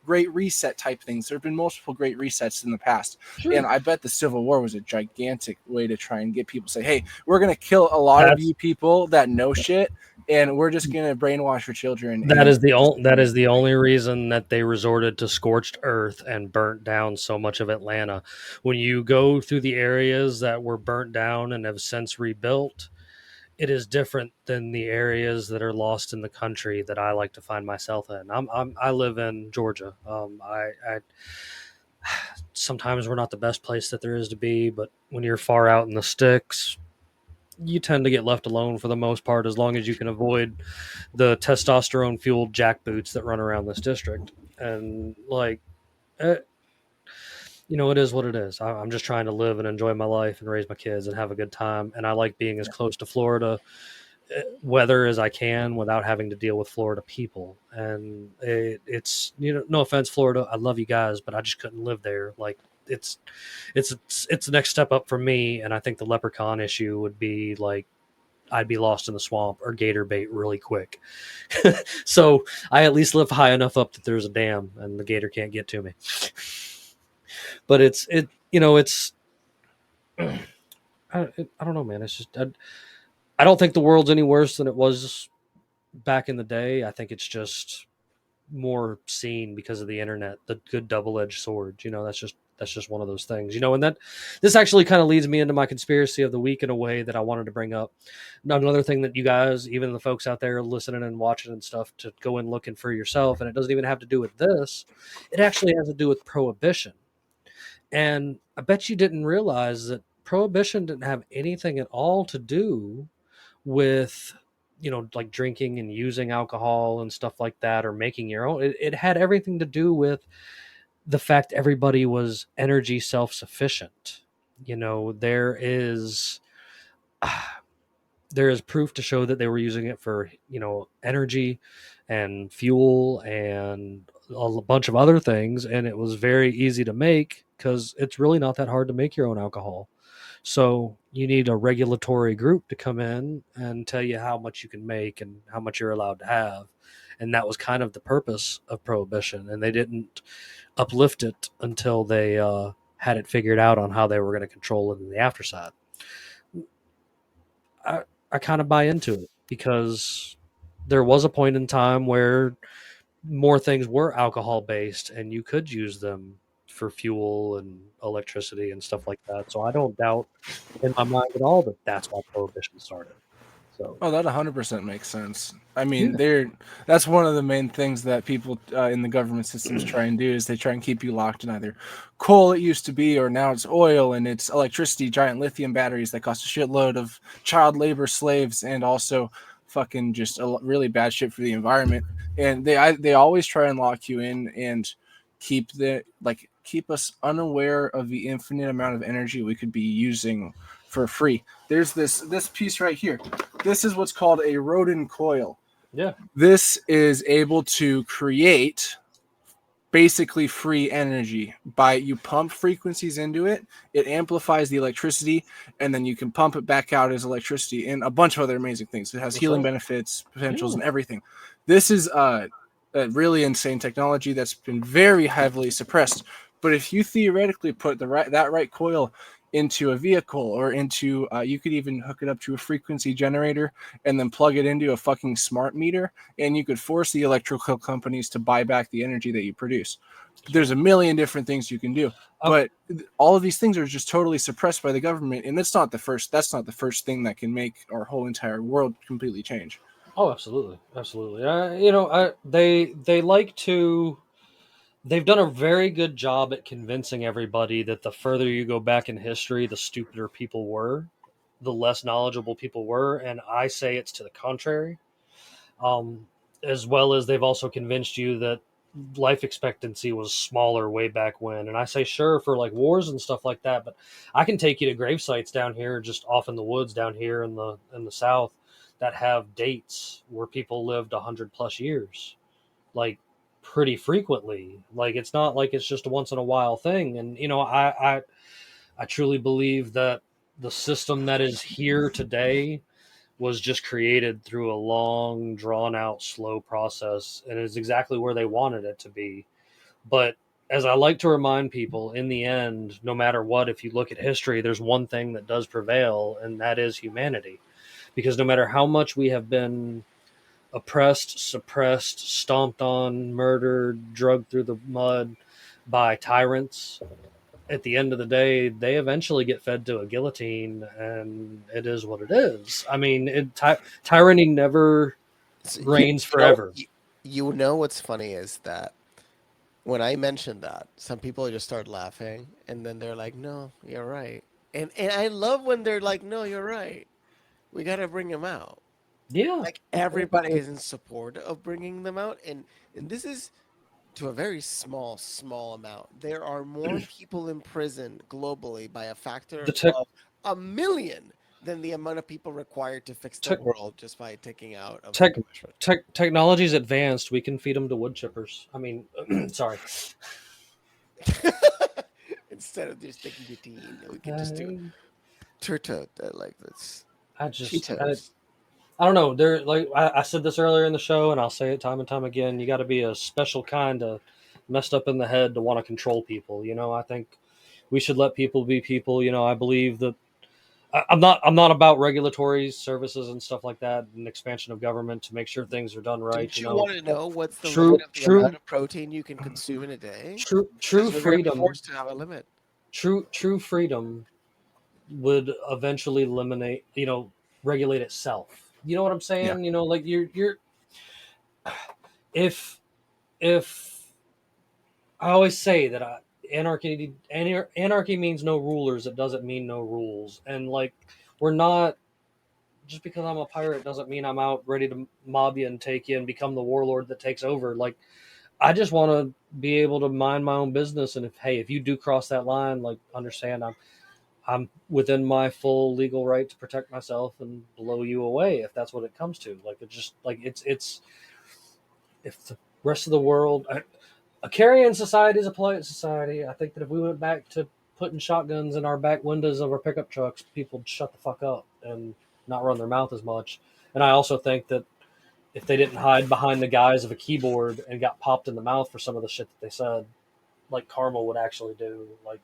great reset type things. There have been multiple great resets in the past, Sure. and I bet the Civil War was a gigantic way to try and get people to say, hey, we're going to kill a lot of That's you people that know shit, and we're just going to brainwash your children. that And is the only reason that they resorted to scorched earth and burnt down so much of Atlanta. When you go through the areas that were burnt down and have since rebuilt, it is different than the areas that are lost in the country that I like to find myself in. I live in Georgia. I sometimes we're not the best place that there is to be, but when you're far out in the sticks, you tend to get left alone for the most part, as long as you can avoid the testosterone fueled jackboots that run around this district. And like, eh, it is what it is. I'm just trying to live and enjoy my life and raise my kids and have a good time. And I like being as close to Florida weather as I can without having to deal with Florida people. And it's no offense, Florida, I love you guys, but I just couldn't live there. Like it's the next step up for me. And I think the leprechaun issue would be like I'd be lost in the swamp or gator bait really quick. So I at least live high enough up that there's a dam and the gator can't get to me. But it's I don't know, man. It's just I don't think the world's any worse than it was back in the day. I think it's just more seen because of the internet, the good double-edged sword. That's just one of those things. And that this actually kind of leads me into my conspiracy of the week in a way that I wanted to bring up. Another thing that you guys, even the folks out there listening and watching and stuff, to go in looking for yourself, and it doesn't even have to do with this. It actually has to do with prohibition. And I bet you didn't realize that prohibition didn't have anything at all to do with like drinking and using alcohol and stuff like that, or making your own. It had everything to do with the fact everybody was energy self-sufficient. There is there is proof to show that they were using it for, energy and fuel and a bunch of other things, and it was very easy to make because it's really not that hard to make your own alcohol. So you need a regulatory group to come in and tell you how much you can make and how much you're allowed to have. And that was kind of the purpose of prohibition. And they didn't uplift it until they had it figured out on how they were going to control it in the afterside. I kind of buy into it because there was a point in time where more things were alcohol based and you could use them for fuel and electricity and stuff like that. So I don't doubt in my mind at all that that's why prohibition started. So Oh, that 100% makes sense. I mean, yeah. that's one of the main things that people in the government systems try and do is they try and keep you locked in either coal it used to be, or now it's oil and it's electricity, giant lithium batteries that cost a shitload of child labor slaves, and also fucking just really bad shit for the environment. And they always try and lock you in and keep us unaware of the infinite amount of energy we could be using for free. There's this piece right here. This is what's called a Rodin coil. Yeah. This is able to create basically free energy by you pump frequencies into it. It amplifies the electricity, and then you can pump it back out as electricity and a bunch of other amazing things. It has healing benefits, potentials, and everything. This is a really insane technology that's been very heavily suppressed. But if you theoretically put that right coil into a vehicle or into you could even hook it up to a frequency generator and then plug it into a fucking smart meter, and you could force the electrical companies to buy back the energy that you produce. There's a million different things you can do, but all of these things are just totally suppressed by the government, and that's not the first thing that can make our whole entire world completely change. Oh, absolutely. They like to. They've done a very good job at convincing everybody that the further you go back in history, the stupider people were, the less knowledgeable people were, and I say it's to the contrary. As well as they've also convinced you that life expectancy was smaller way back when. And I say, sure, for like wars and stuff like that, but I can take you to grave sites down here, just off in the woods down here in the South, that have dates where people lived 100+ years. Like, pretty frequently. Like, it's not like it's just a once in a while thing. And I truly believe that the system that is here today was just created through a long, drawn out, slow process, and is exactly where they wanted it to be. But as I like to remind people, in the end, no matter what, if you look at history, there's one thing that does prevail, and that is humanity. Because no matter how much we have been oppressed, suppressed, stomped on, murdered, drugged through the mud by tyrants, at the end of the day, they eventually get fed to a guillotine, and it is what it is. I mean, tyranny never reigns forever. You know what's funny is that when I mentioned that, some people just start laughing, and then they're like, "No, you're right." And I love when they're like, "No, you're right. We gotta bring him out." Yeah. Like everybody is in support of bringing them out, and this is to a very small amount. There are more people in prison globally by a factor of 1,000,000 than the amount of people required to fix the world just by taking out of technology's advanced. We can feed them to wood chippers. I mean, sorry. Instead of just taking guillotine, we can just do turtle like this. I don't know. There, like I said this earlier in the show, and I'll say it time and time again. You got to be a special kind of messed up in the head to want to control people. I think we should let people be people. I believe that I'm not about regulatory services and stuff like that, and expansion of government to make sure things are done right. Don't you want to know what's the true, limit of the amount of protein you can consume in a day? True freedom. Forced to have a limit. True freedom would eventually eliminate, regulate itself. You know what I'm saying? Yeah. Like you're if I always say that anarchy means no rulers. It doesn't mean no rules. And like, we're not, just because I'm a pirate doesn't mean I'm out ready to mob you and take you and become the warlord that takes over. Like, I just want to be able to mind my own business. And if you do cross that line, like, understand I'm within my full legal right to protect myself and blow you away if that's what it comes to. Like it's just like it's if the rest of the world, a carrying society is a polite society. I think that if we went back to putting shotguns in our back windows of our pickup trucks, people would shut the fuck up and not run their mouth as much. And I also think that if they didn't hide behind the guise of a keyboard and got popped in the mouth for some of the shit that they said, like Karma would actually do, like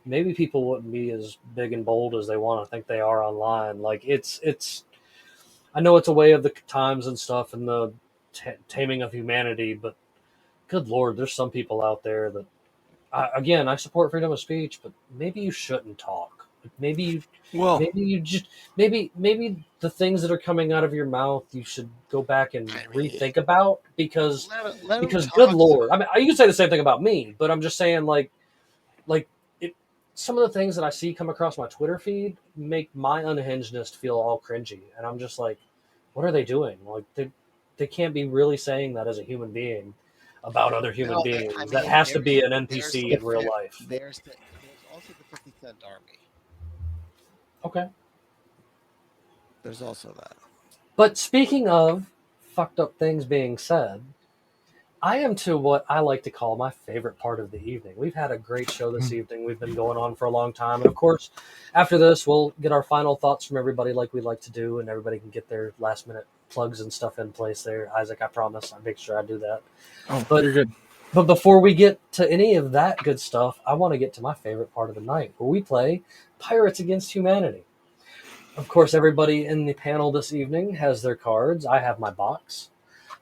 maybe people wouldn't be as big and bold as they want to think they are online. Like it's I know it's a way of the times and stuff and the taming of humanity, but good Lord, there's some people out there that, again, I support freedom of speech, but maybe you shouldn't talk. Maybe you just maybe the things that are coming out of your mouth you should go back and rethink about because let 'em good talk. Lord, I mean, you can say the same thing about me, but I'm just saying like it. Some of the things that I see come across my Twitter feed make my unhingedness feel all cringy, and I'm just like, what are they doing? Like they can't be really saying that as a human being about other human No, beings. I mean, That has to be an there's NPC in real life. there's also the 50 Cent Army. Okay. There's also that. But speaking of fucked up things being said, I am to what I like to call my favorite part of the evening. We've had a great show this evening. We've been going on for a long time. And of course, after this, we'll get our final thoughts from everybody like we like to do, and everybody can get their last minute plugs and stuff in place there. Isaac, I promise. I'll make sure I do that. Oh, but you're good. But before we get to any of that good stuff, I want to get to my favorite part of the night, where we play Pirates Against Humanity. Of course, everybody in the panel this evening has their cards. I have my box.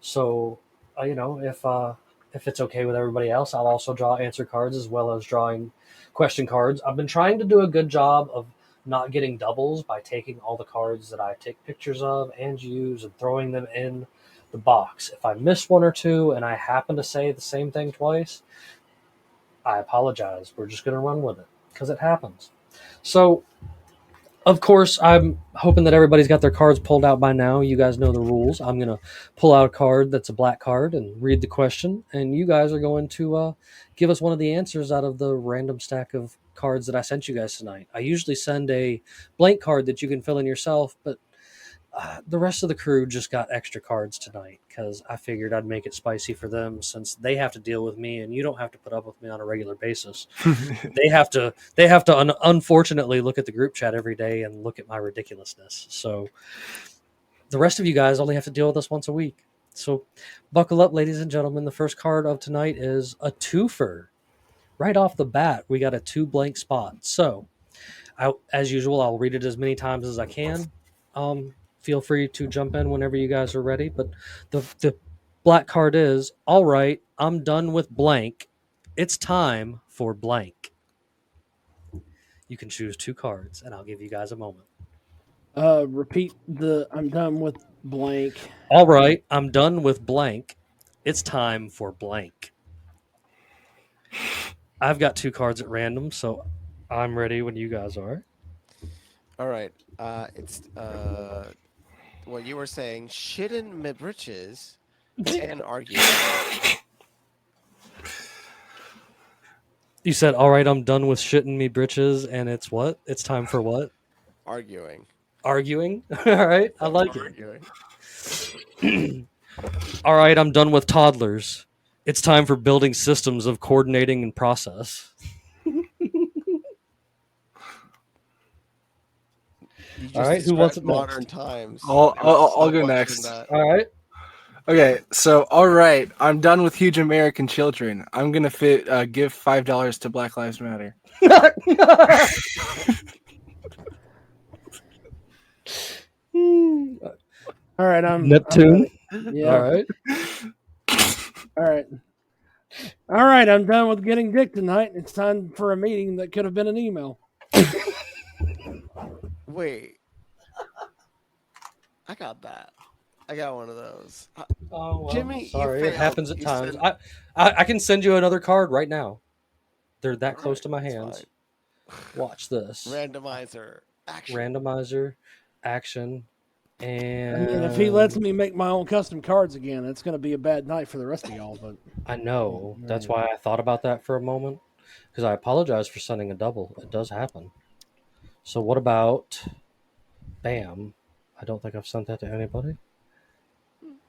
So, if it's okay with everybody else, I'll also draw answer cards as well as drawing question cards. I've been trying to do a good job of not getting doubles by taking all the cards that I take pictures of and use and throwing them in the box. If I miss one or two and I happen to say the same thing twice, I apologize. We're just going to run with it because it happens. So, of course, I'm hoping that everybody's got their cards pulled out by now. You guys know the rules. I'm going to pull out a card that's a black card and read the question, and you guys are going to give us one of the answers out of the random stack of cards that I sent you guys tonight. I usually send a blank card that you can fill in yourself, but the rest of the crew just got extra cards tonight because I figured I'd make it spicy for them since they have to deal with me and you don't have to put up with me on a regular basis. They have to unfortunately look at the group chat every day and look at my ridiculousness. So the rest of you guys only have to deal with us once a week. So buckle up, ladies and gentlemen. The first card of tonight is a twofer. Right off the bat, we got a 2 blank spot. So as usual, I'll read it as many times as I can. Feel free to jump in whenever you guys are ready. But the black card is, all right, I'm done with blank. It's time for blank. You can choose 2 cards, and I'll give you guys a moment. Repeat the I'm done with blank. All right, I'm done with blank. It's time for blank. I've got 2 cards at random, so I'm ready when you guys are. All right. It's what you were saying. Shit in my britches and argue. You said, all right, I'm done with shitting me britches, and it's what? It's time for what? Arguing. Arguing? All right, I like Arguing. it. All right, I'm done with toddlers. It's time for building systems of coordinating and process. All right, who wants it modern next? times. I'll go next. All right. Okay, so all right, I'm done with huge American children. I'm gonna give $5 to Black Lives Matter. All right, I'm Neptune. Yeah. All right. All right, I'm done with getting dick tonight. It's time for a meeting that could have been an email. Wait. I got that. I got one of those. Oh, well, Jimmy, sorry, you it happens at You times. said- I can send you another card right now. They're that close to my that's hands. Watch this. Randomizer. Action. Randomizer, action, and I mean, if he lets me make my own custom cards again, it's going to be a bad night for the rest of y'all. But I know. That's why I thought about that for a moment. Because I apologize for sending a double. It does happen. So what about Bam? I don't think I've sent that to anybody.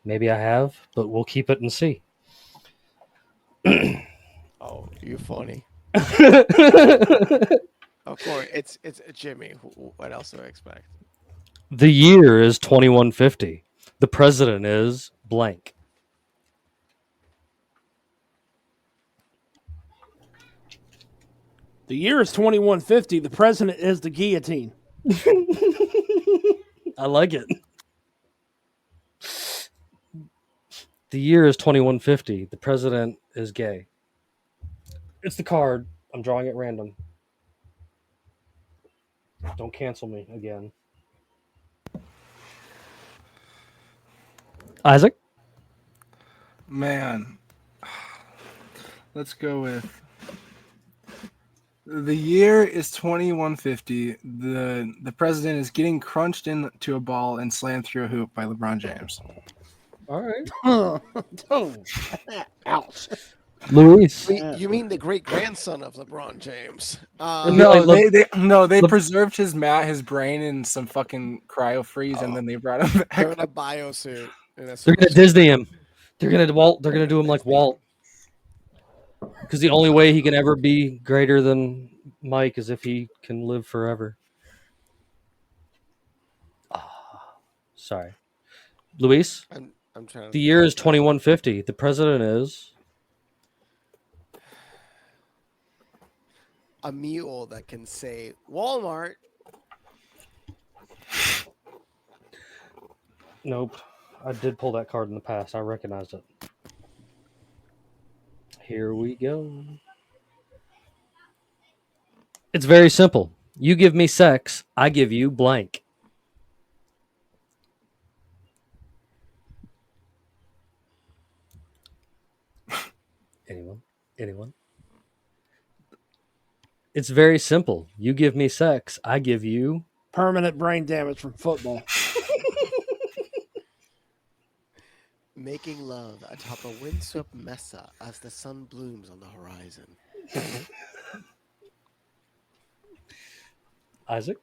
Maybe I have, but we'll keep it and see. Oh, you're funny. Of course, it's Jimmy. What else do I expect? The year is 2150. The president is blank. The year is 2150. The president is the guillotine. I like it. The year is 2150. The president is gay. It's the card. I'm drawing at random. Don't cancel me again. Isaac? Man, let's go with the year is 2150. The president is getting crunched into a ball and slammed through a hoop by LeBron James. All right. Oh, ouch. Luis. You mean the great grandson of LeBron James? They preserved his brain in some fucking cryo freeze, and then they brought him back. They're in a biosuit. They're gonna Disney him. They're gonna do him like Walt. Because the only way he can ever be greater than Mike is if he can live forever. Sorry. Luis? I'm trying to The year is 2150. The president is a mule that can say Walmart. Nope. I did pull that card in the past. I recognized it. Here we go. It's very simple. You give me sex, I give you blank. Anyone? It's very simple. You give me sex, I give you permanent brain damage from football. Making love atop a windswept mesa as the sun blooms on the horizon. Isaac?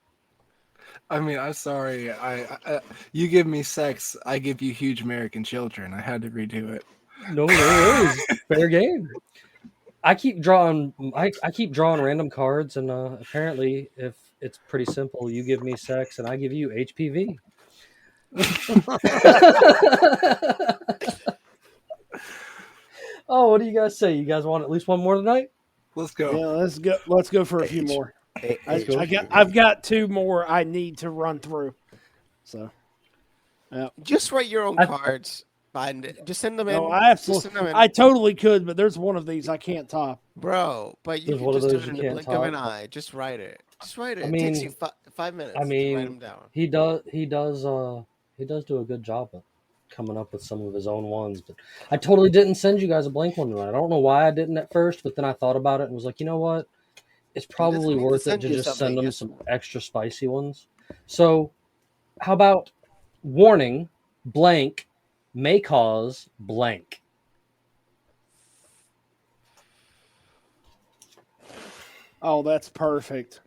I mean, I'm sorry. You give me sex, I give you huge American children. I had to redo it. No worries. Fair game. I keep drawing random cards, and apparently, if it's pretty simple, you give me sex, and I give you HPV. Oh, what do you guys say? You guys want at least one more tonight? Let's go. Yeah, let's go for a few more. I've got two more I need to run through. So, yeah. Just write your own cards. Just send them in. No, I totally could, but there's one of these I can't top, bro. But you can just do it in the blink of an eye. Just write it. I mean, it takes you 5 minutes. I mean, to write them down. He does do a good job of coming up with some of his own ones. But I totally didn't send you guys a blank one tonight. I don't know why I didn't at first, but then I thought about it and was like, you know what? It's probably worth it to just send them some extra spicy ones. So, how about warning? Blank may cause blank. Oh, that's perfect.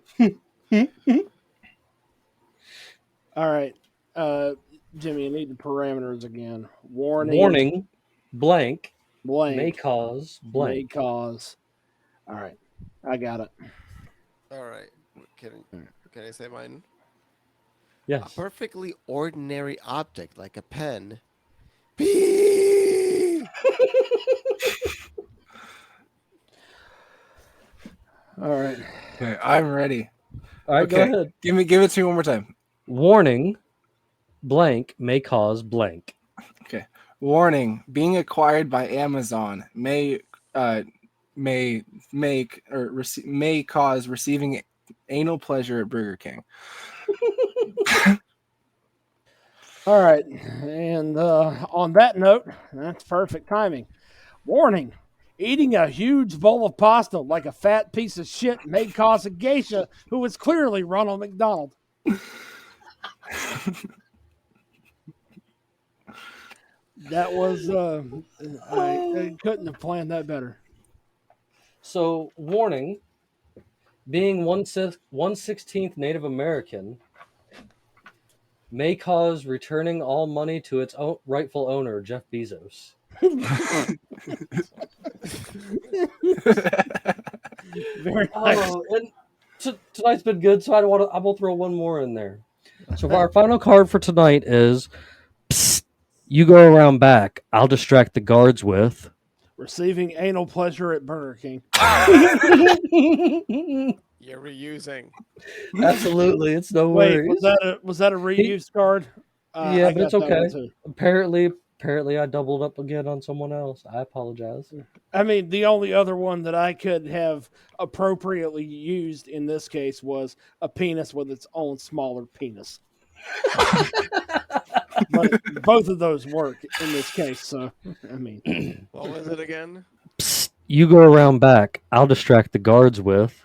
All right. Jimmy, I need the parameters again. Warning, blank may cause blank. May cause. All right. I got it. All right. Can I say mine? Yes. A perfectly ordinary object like a pen. Beep! All right. Okay, I'm ready. All right, go ahead. Give it to me one more time. Warning, blank may cause blank. Okay. Warning, being acquired by Amazon may cause receiving anal pleasure at Burger King. All right. And on that note, that's perfect timing. Warning. Eating a huge bowl of pasta like a fat piece of shit may cause a geisha who was clearly Ronald McDonald. That was, I couldn't have planned that better. So, warning, Being 1/16th Native American may cause returning all money to its rightful owner, Jeff Bezos. Very nice. Oh, and tonight's been good, so I will throw one more in there. So our final card for tonight is, Psst, you go around back. I'll distract the guards with. Receiving anal pleasure at Burger King. You're reusing. Absolutely, it's no Wait, worries. was that a reuse card? Yeah, I but it's got that okay. one too. Apparently, I doubled up again on someone else. I apologize. I mean, the only other one that I could have appropriately used in this case was a penis with its own smaller penis. But both of those work in this case, so I mean, What was it again? Psst, you go around back. I'll distract the guards with.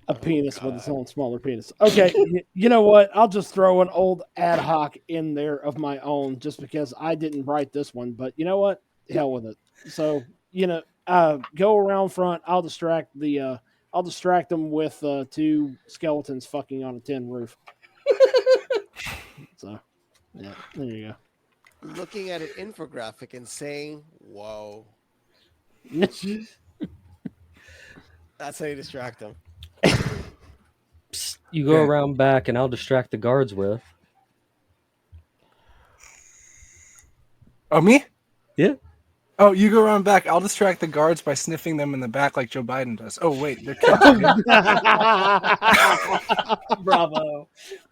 a penis with its own smaller penis. Okay, you know what? I'll just throw an old ad hoc in there of my own just because I didn't write this one, but you know what? Hell with it. So, go around front. I'll distract them with two skeletons fucking on a tin roof. So, yeah, there you go. Looking at an infographic and saying, "Whoa." That's how you distract them. Psst, you go around back, and I'll distract the guards with. Oh, me? Yeah. Oh, you go around back. I'll distract the guards by sniffing them in the back like Joe Biden does. Oh, wait. They're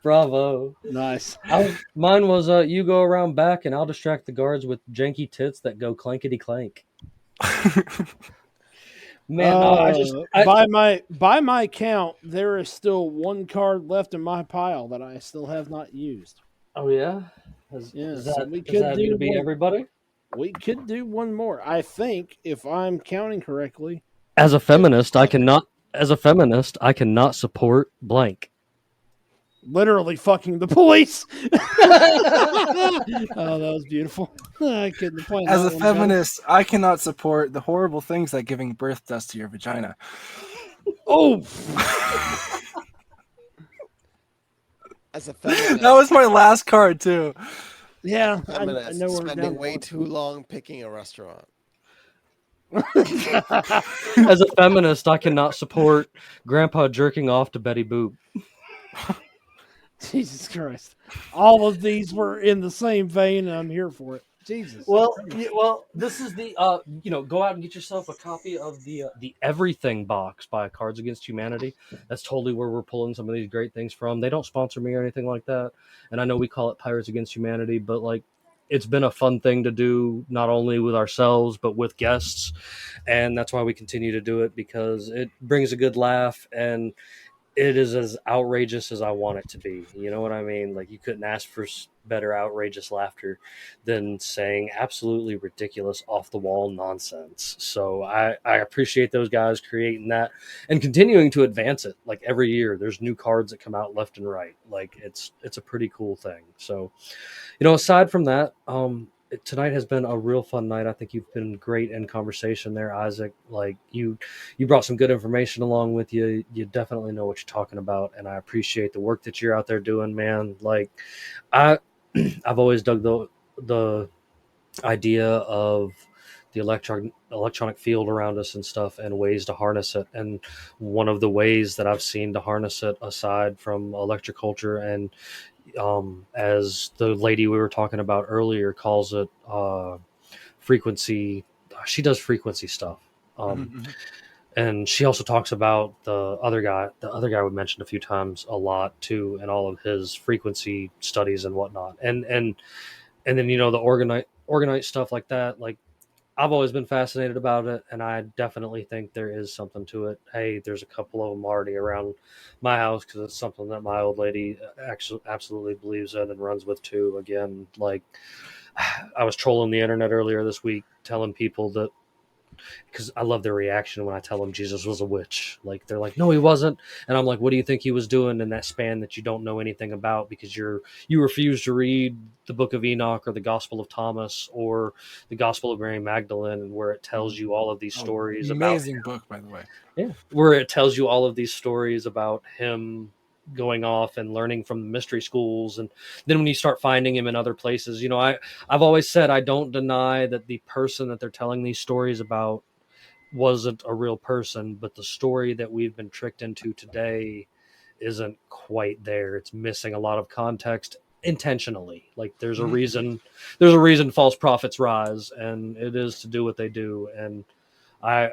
Bravo. Nice. Mine was you go around back, and I'll distract the guards with janky tits that go clankety clank. Man, by my count, there is still one card left in my pile that I still have not used. Oh yeah, is that going to be everybody? We could do one more. I think, if I'm counting correctly. As a feminist, I cannot support blank. Literally fucking the police. Oh, that was beautiful. I couldn't point. As a feminist, I cannot support the horrible things that giving birth does to your vagina. Oh. As a feminist, that was my last card too. Yeah, I know we're spending way too long picking a restaurant. As a feminist, I cannot support Grandpa jerking off to Betty Boop. Jesus Christ! All of these were in the same vein, and I'm here for it. Jesus. Well, this is the go out and get yourself a copy of the Everything box by Cards Against Humanity. That's totally where we're pulling some of these great things from. They don't sponsor me or anything like that, and I know we call it Pirates Against Humanity, but like it's been a fun thing to do, not only with ourselves but with guests, and that's why we continue to do it, because it brings a good laugh and it is as outrageous as I want it to be. You know what I mean? Like, you couldn't ask for better outrageous laughter than saying absolutely ridiculous, off the wall nonsense. So I appreciate those guys creating that and continuing to advance it. Like, every year there's new cards that come out left and right. Like, it's a pretty cool thing. So, aside from that, tonight has been a real fun night. I think you've been great in conversation there, Isaac. Like, you brought some good information along with you. You definitely know what you're talking about, and I appreciate the work that you're out there doing, man. Like, I've always dug the idea of the electronic field around us and stuff, and ways to harness it. And one of the ways that I've seen to harness it, aside from electroculture, and as the lady we were talking about earlier calls it, frequency. She does frequency stuff. And she also talks about the other guy we mentioned a few times a lot too, and all of his frequency studies and whatnot. And then, the Orgonite stuff like that. Like, I've always been fascinated about it, and I definitely think there is something to it. Hey, there's a couple of them already around my house, because it's something that my old lady actually absolutely believes in and runs with too. Again, like, I was trolling the internet earlier this week, telling people that because I love their reaction when I tell them Jesus was a witch. Like, they're like, no, he wasn't. And I'm like, what do you think he was doing in that span that you don't know anything about because you refuse to read the Book of Enoch or the Gospel of Thomas or the Gospel of Mary Magdalene, where it tells you all of these stories about amazing book, by the way. yeah, where it tells you all of these stories about him going off and learning from the mystery schools. And then when you start finding him in other places, I've always said I don't deny that the person that they're telling these stories about wasn't a real person, but the story that we've been tricked into today isn't quite there. It's missing a lot of context intentionally. Like, there's a reason false prophets rise, and it is to do what they do. And I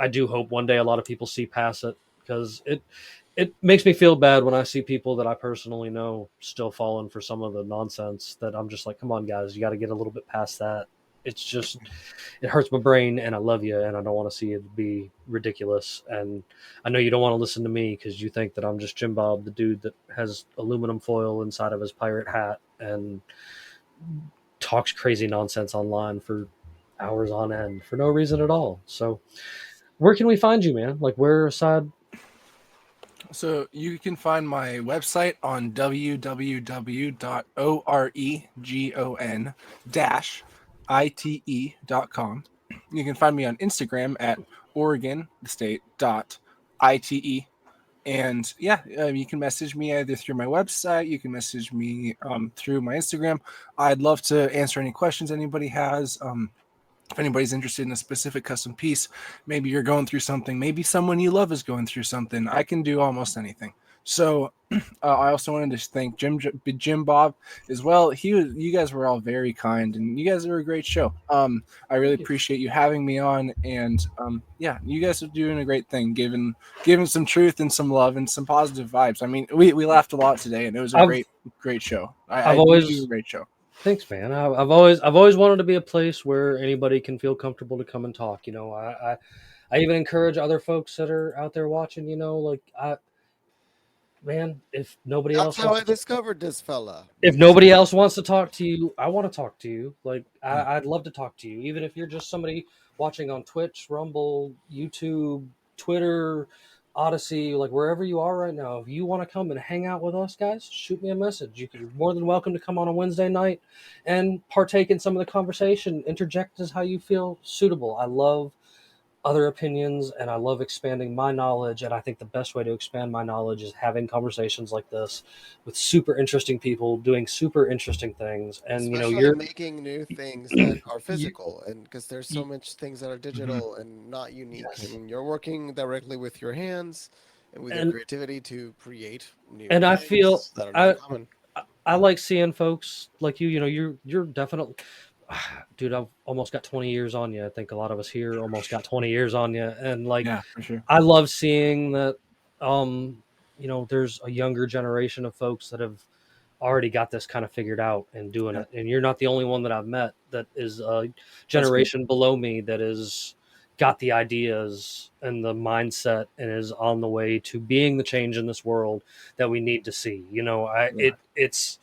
do hope one day a lot of people see past it, because it makes me feel bad when I see people that I personally know still falling for some of the nonsense that I'm just like, come on, guys, you got to get a little bit past that. It's just, it hurts my brain, and I love you, and I don't want to see it be ridiculous. And I know you don't want to listen to me because you think that I'm just Jimbob, the dude that has aluminum foil inside of his pirate hat and talks crazy nonsense online for hours on end for no reason at all. So where can we find you, man? Like, where aside? So you can find my website on www.oregon-ite.com. You can find me on Instagram at oregonthestate.ite. And yeah, you can message me either through my website, you can message me through my Instagram. I'd love to answer any questions anybody has. If anybody's interested in a specific custom piece, maybe you're going through something, maybe someone you love is going through something, I can do almost anything. So I also wanted to thank Jimbob as well. You guys were all very kind, and you guys were a great show. I really appreciate you having me on, and yeah, you guys are doing a great thing, giving some truth and some love and some positive vibes. I mean, we laughed a lot today, and it was a great show. I always do a great show. Thanks, man. I've always wanted to be a place where anybody can feel comfortable to come and talk. I even encourage other folks that are out there watching. Man, if nobody That's else how I wants discovered this fella. if nobody else wants to talk to you, I want to talk to you. Like, I'd love to talk to you, even if you're just somebody watching on Twitch, Rumble, YouTube, Twitter, Odyssey, like wherever you are right now. If you want to come and hang out with us, guys, shoot me a message. You're more than welcome to come on a Wednesday night and partake in some of the conversation. Interject as how you feel suitable. I love other opinions, and I love expanding my knowledge. And I think the best way to expand my knowledge is having conversations like this with super interesting people doing super interesting things. And Especially you're making new things that are you, physical, and because there's so you, much things that are digital and not unique, yes. and you're working directly with your hands and with your and creativity to create new and I feel things that are not common. I like seeing folks like you. You're definitely, dude. I've almost got 20 years on you. I think a lot of us here almost got 20 years on you, and like, Yeah, for sure. I love seeing that. There's a younger generation of folks that have already got this kind of figured out and doing it. And you're not the only one that I've met that is a generation below me that is got the ideas and the mindset and is on the way to being the change in this world that we need to see. It's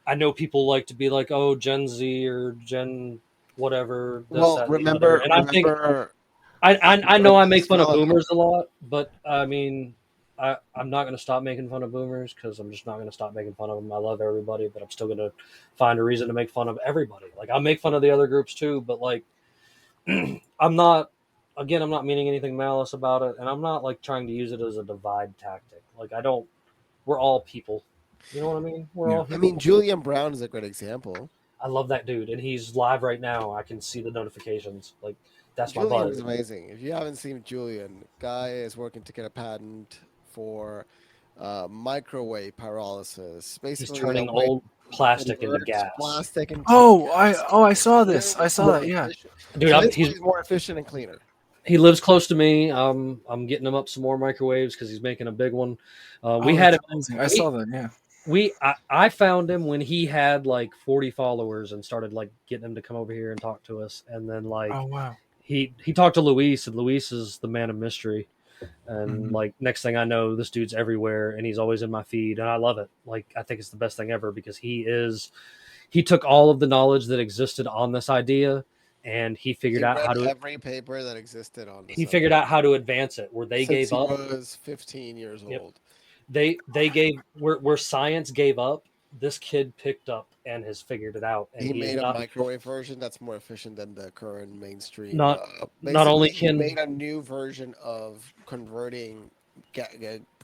I know people like to be like, oh, Gen Z or Gen whatever, this, Well, that, and the other. And I think I know I make fun of boomers a lot, but I mean, I'm not going to stop making fun of boomers because I'm just not going to stop making fun of them. I love everybody, but I'm still going to find a reason to make fun of everybody. Like, I make fun of the other groups too, but like, I'm not meaning anything malice about it. And I'm not like trying to use it as a divide tactic. Like, we're all people. You know what I mean? We're all I people. mean, Julian Brown is a good example. I love that dude. And he's live right now. I can see the notifications. Like, that's my Julian bud. is amazing. If you haven't seen Julian, guy is working to get a patent for microwave pyrolysis. Basically, He's turning a way old plastic into convert gas. plastic into I saw this. I saw that. Yeah, dude, he's more efficient and cleaner. He lives close to me. I'm getting him up some more microwaves because he's making a big one. We had him. I saw that. Yeah. I found him when he had like 40 followers and started like getting him to come over here and talk to us. And then like, oh wow, he talked to Luis, and Luis is the man of mystery. And like, next thing I know, this dude's everywhere and he's always in my feed, and I love it. Like, I think it's the best thing ever because he took all of the knowledge that existed on this idea and he figured He out read how to. every paper that existed on the He subject figured out how to advance it. Where they since gave up. he was 15 years Yep. old. They gave where science gave up. This kid picked up and has figured it out. And He he's made a not microwave version that's more efficient than the current mainstream. not Basically, only he can made a new version of converting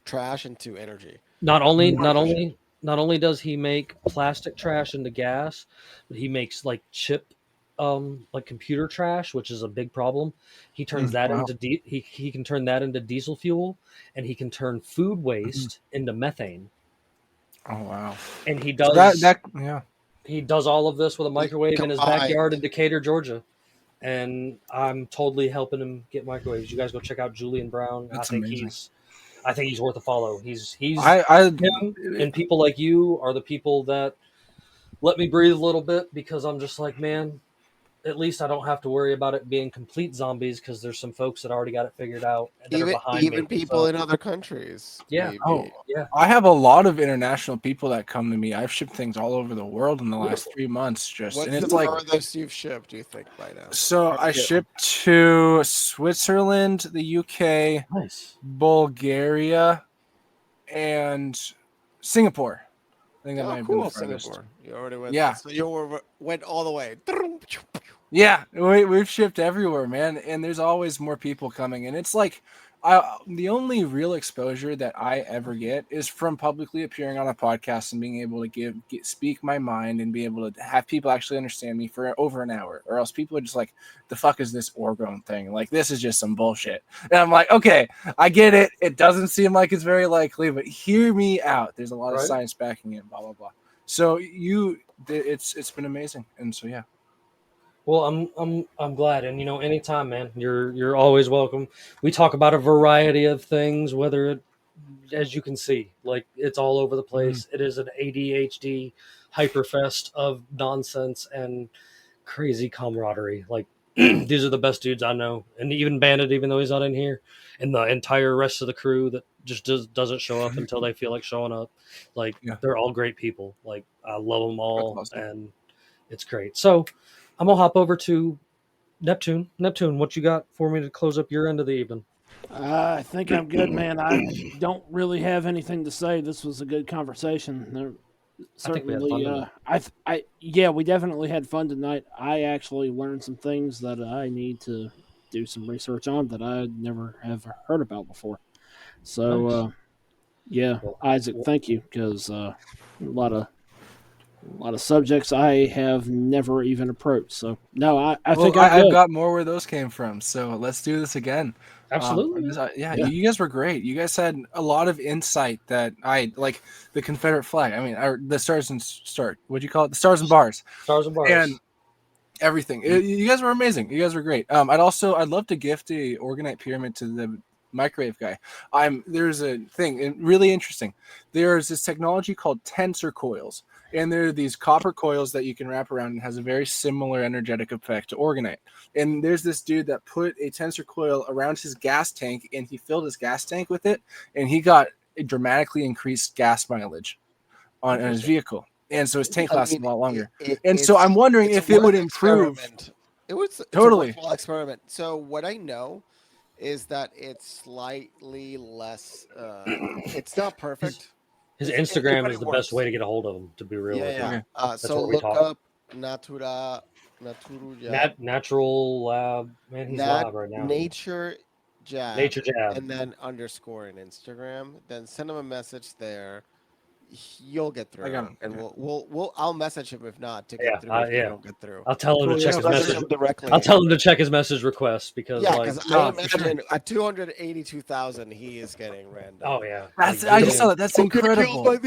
trash into energy. not only More not efficient. only not only does he make plastic trash into gas, but he makes like chip like computer trash, which is a big problem. He turns that Wow. into he can turn that into diesel fuel, and he can turn food waste into methane. Oh wow. And he So does yeah. he does all of this with a microwave in his backyard in Combined. Decatur, Georgia. And I'm totally helping him get microwaves. You guys go check out Julian Brown. That's amazing. I think he's worth a follow. He's I him, and people like you are the people that let me breathe a little bit, because I'm just like, man, at least I don't have to worry about it being complete zombies, because there's some folks that already got it figured out that are behind me. Even people in other countries. Yeah. Maybe. Yeah. I have a lot of international people that come to me. I've shipped things all over the world in the last 3 months, What's and it's the like. furthest you've shipped, do you think, by now? So I shipped to Switzerland, the UK, Nice. Bulgaria, and Singapore. I think that might have been the farthest. Singapore. You already went. Yeah. So you went all the way. Yeah, we've shipped everywhere, man, and there's always more people coming. And it's like, the only real exposure that I ever get is from publicly appearing on a podcast and being able to speak my mind and be able to have people actually understand me for over an hour. Or else people are just like, the fuck is this orgone thing? Like, this is just some bullshit. And I'm like, okay, I get it. It doesn't seem like it's very likely, but hear me out. There's a lot of science backing it, blah, blah, blah. So it's been amazing. And so, yeah. Well, I'm glad, and anytime, man, you're always welcome. We talk about a variety of things, whether it, as you can see, like, it's all over the place. It is an ADHD hyperfest of nonsense and crazy camaraderie. Like, these are the best dudes I know, and even Bandit, even though he's not in here, and the entire rest of the crew that just doesn't show up until they feel like showing up. Like, they're all great people. Like, I love them all, and it's great. So I'm gonna hop over to Neptune. Neptune, what you got for me to close up your end of the evening? I think I'm good, man. I don't really have anything to say. This was a good conversation. I think we had fun tonight. Yeah, we definitely had fun tonight. I actually learned some things that I need to do some research on that I never have heard about before. So, yeah, Isaac, thank you, because a lot of subjects I have never even approached. So no, I think I've got more where those came from. So let's do this again. Absolutely. You guys were great. You guys had a lot of insight that I like. The Confederate flag. I mean, the stars and what'd you call it? The stars and bars. Stars and bars. And everything. You guys were amazing. You guys were great. I'd love to gift a Orgonite pyramid to the microwave guy. There's a thing really interesting. There's this technology called tensor coils, and there are these copper coils that you can wrap around and has a very similar energetic effect to Orgonite. And there's this dude that put a tensor coil around his gas tank, and he filled his gas tank with it, and he got a dramatically increased gas mileage on his vehicle. And so his tank lasted a lot longer. So I'm wondering if it would improve. It was totally a worthwhile experiment. So what I know is that it's slightly less. It's not perfect. His Instagram is the best way to get a hold of him. To be real with you. Yeah. So look up Natural Lab. Man, he's live right now. Nature Jab. Nature Jab. And then _in Instagram. Then send him a message there. You'll get through. I got him. And I'll message him if not to get through. If you don't get through. I'll tell him to check his message directly. I'll tell him to check his message request because I imagine at 282,000 he is getting random. Oh yeah, I just saw that. That's incredible.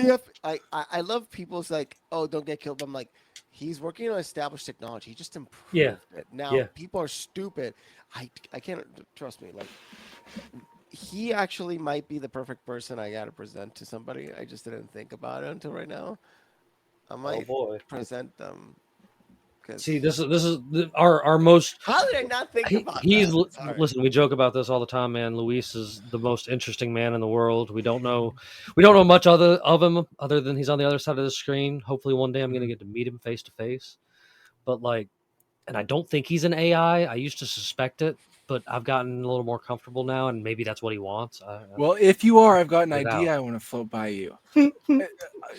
I love people's like, oh, don't get killed. I'm like, he's working on established technology. He just improved it. Now people are stupid. I can't trust me. Like, he actually might be the perfect person I got to present to somebody. I just didn't think about it until right now. I might present them. See, this is our most. How did I not think about that? Listen, we joke about this all the time, man. Luis is the most interesting man in the world. We don't know much of him other than he's on the other side of the screen. Hopefully, one day I'm going to get to meet him face to face. But like, and I don't think he's an AI. I used to suspect it, but I've gotten a little more comfortable now, and maybe that's what he wants. Well, if you are, I've got an Figure it idea out. I want to float by you.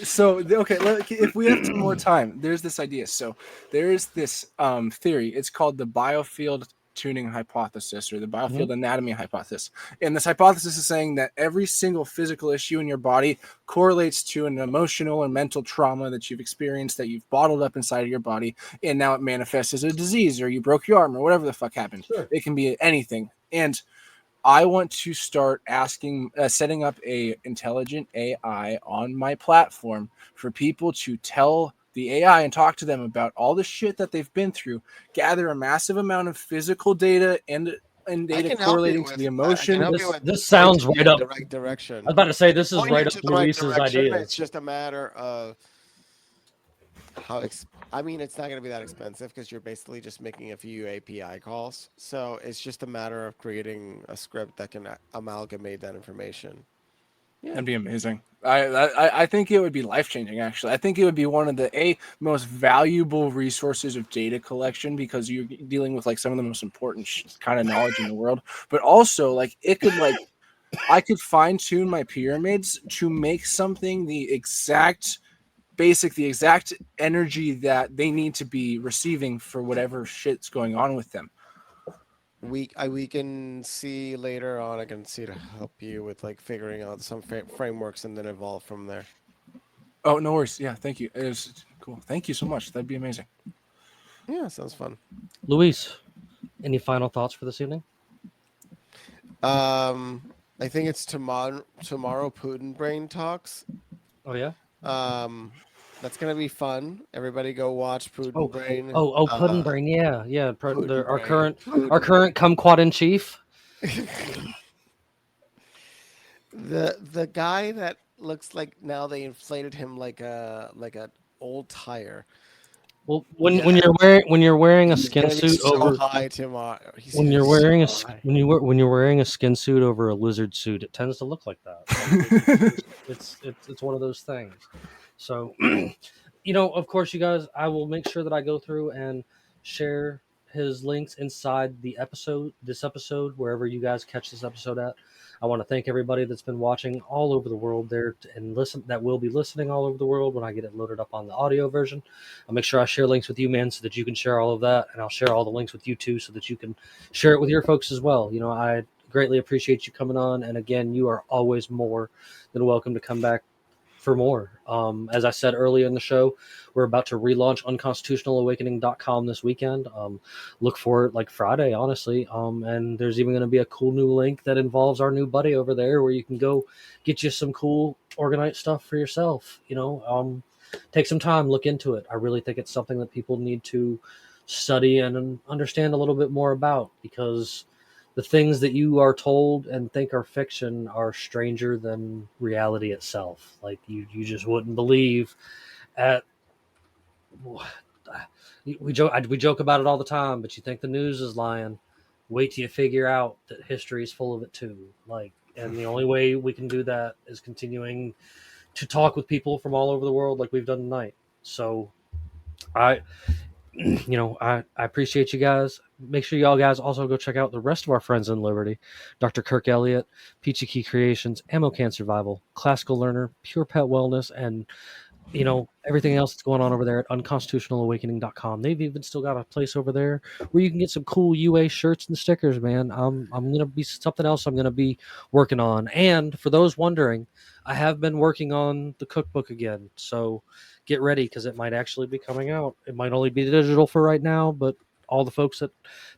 So, okay, if we have some more time, there's this idea. So there's this theory. It's called the biofield tuning hypothesis, or the biofield anatomy hypothesis. And this hypothesis is saying that every single physical issue in your body correlates to an emotional and mental trauma that you've experienced, that you've bottled up inside of your body, and now it manifests as a disease, or you broke your arm, or whatever the fuck happened. Sure. It can be anything. And I want to start setting up a intelligent AI on my platform for people to tell the AI and talk to them about all the shit that they've been through, gather a massive amount of physical data and data correlating to the emotion. This sounds right up the right direction. I was about to say, this is Point right you up to the right Luis's direction. ideas. It's just a matter of how. I mean, it's not going to be that expensive because you're basically just making a few API calls. So it's just a matter of creating a script that can amalgamate that information. Yeah. That'd be amazing. I think it would be life-changing, actually. I think it would be one of the most valuable resources of data collection, because you're dealing with like some of the most important kind of knowledge in the world. But also, like, it could like I could fine-tune my pyramids to make something the exact energy that they need to be receiving for whatever shit's going on with them. We can see later on. I can see to help you with like figuring out some frameworks and then evolve from there. Oh, no worries. Yeah, thank you. It was cool. Thank you so much. That'd be amazing. Yeah, sounds fun. Luis, any final thoughts for this evening? I think it's tomorrow. Putin Brain talks. Oh yeah. That's gonna be fun. Everybody go watch Putin Brain. Puddin' Brain. Yeah. Putin Our Brain. current kumquat in chief. The guy that looks like now they inflated him like a old tire. Well, when you're wearing a skin suit over when you're wearing a skin suit over a lizard suit, it tends to look like that. It's one of those things. So, of course, you guys, I will make sure that I go through and share his links inside this episode, wherever you guys catch this episode at. I want to thank everybody that's been watching all over the world there and that will be listening all over the world when I get it loaded up on the audio version. I'll make sure I share links with you, man, so that you can share all of that, and I'll share all the links with you too, so that you can share it with your folks as well. I greatly appreciate you coming on, and again, you are always more than welcome to come back for more. As I said earlier in the show, we're about to relaunch unconstitutionalawakening.com this weekend. Look for it like Friday, honestly. And there's even going to be a cool new link that involves our new buddy over there, where you can go get you some cool Orgonite stuff for yourself. Take some time, look into it. I really think it's something that people need to study and understand a little bit more about, because the things that you are told and think are fiction are stranger than reality itself. Like you just wouldn't believe. We joke about it all the time, but you think the news is lying. Wait till you figure out that history is full of it too. And the only way we can do that is continuing to talk with people from all over the world, like we've done tonight. So, I appreciate you guys. Make sure y'all guys also go check out the rest of our friends in Liberty: Dr. Kirk Elliott, Peachy Key Creations, Ammo Can Survival, Classical Learner, Pure Pet Wellness, and everything else that's going on over there at unconstitutionalawakening.com. They've even still got a place over there where you can get some cool UA shirts and stickers, man. I'm gonna be something else I'm gonna be working on. And for those wondering, I have been working on the cookbook again, so get ready, because it might actually be coming out. It might only be digital for right now, but all the folks that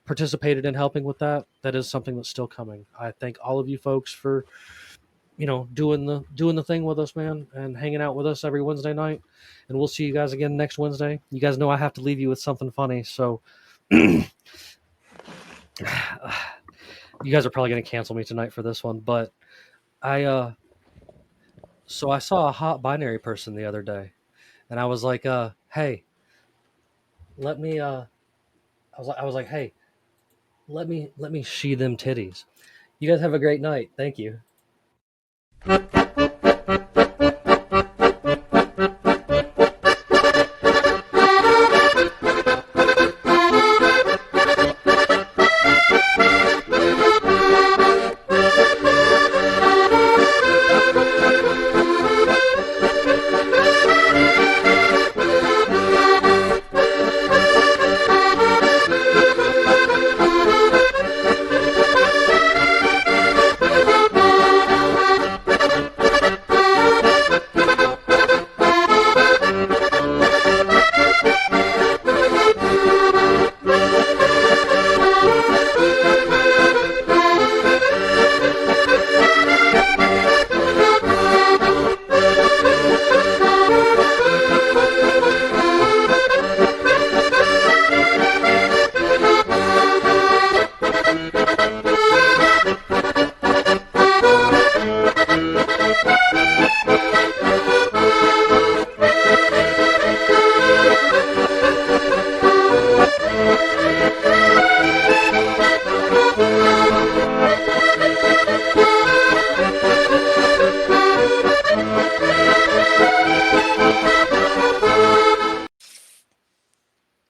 participated in helping with that is something that's still coming. I thank all of you folks for doing the thing with us, man, and hanging out with us every Wednesday night. And we'll see you guys again next Wednesday. You guys know I have to leave you with something funny, so you guys are probably going to cancel me tonight for this one, but I saw a hot binary person the other day, and I was like, hey, let me I was like, hey, let me see them titties. You guys have a great night. Thank you.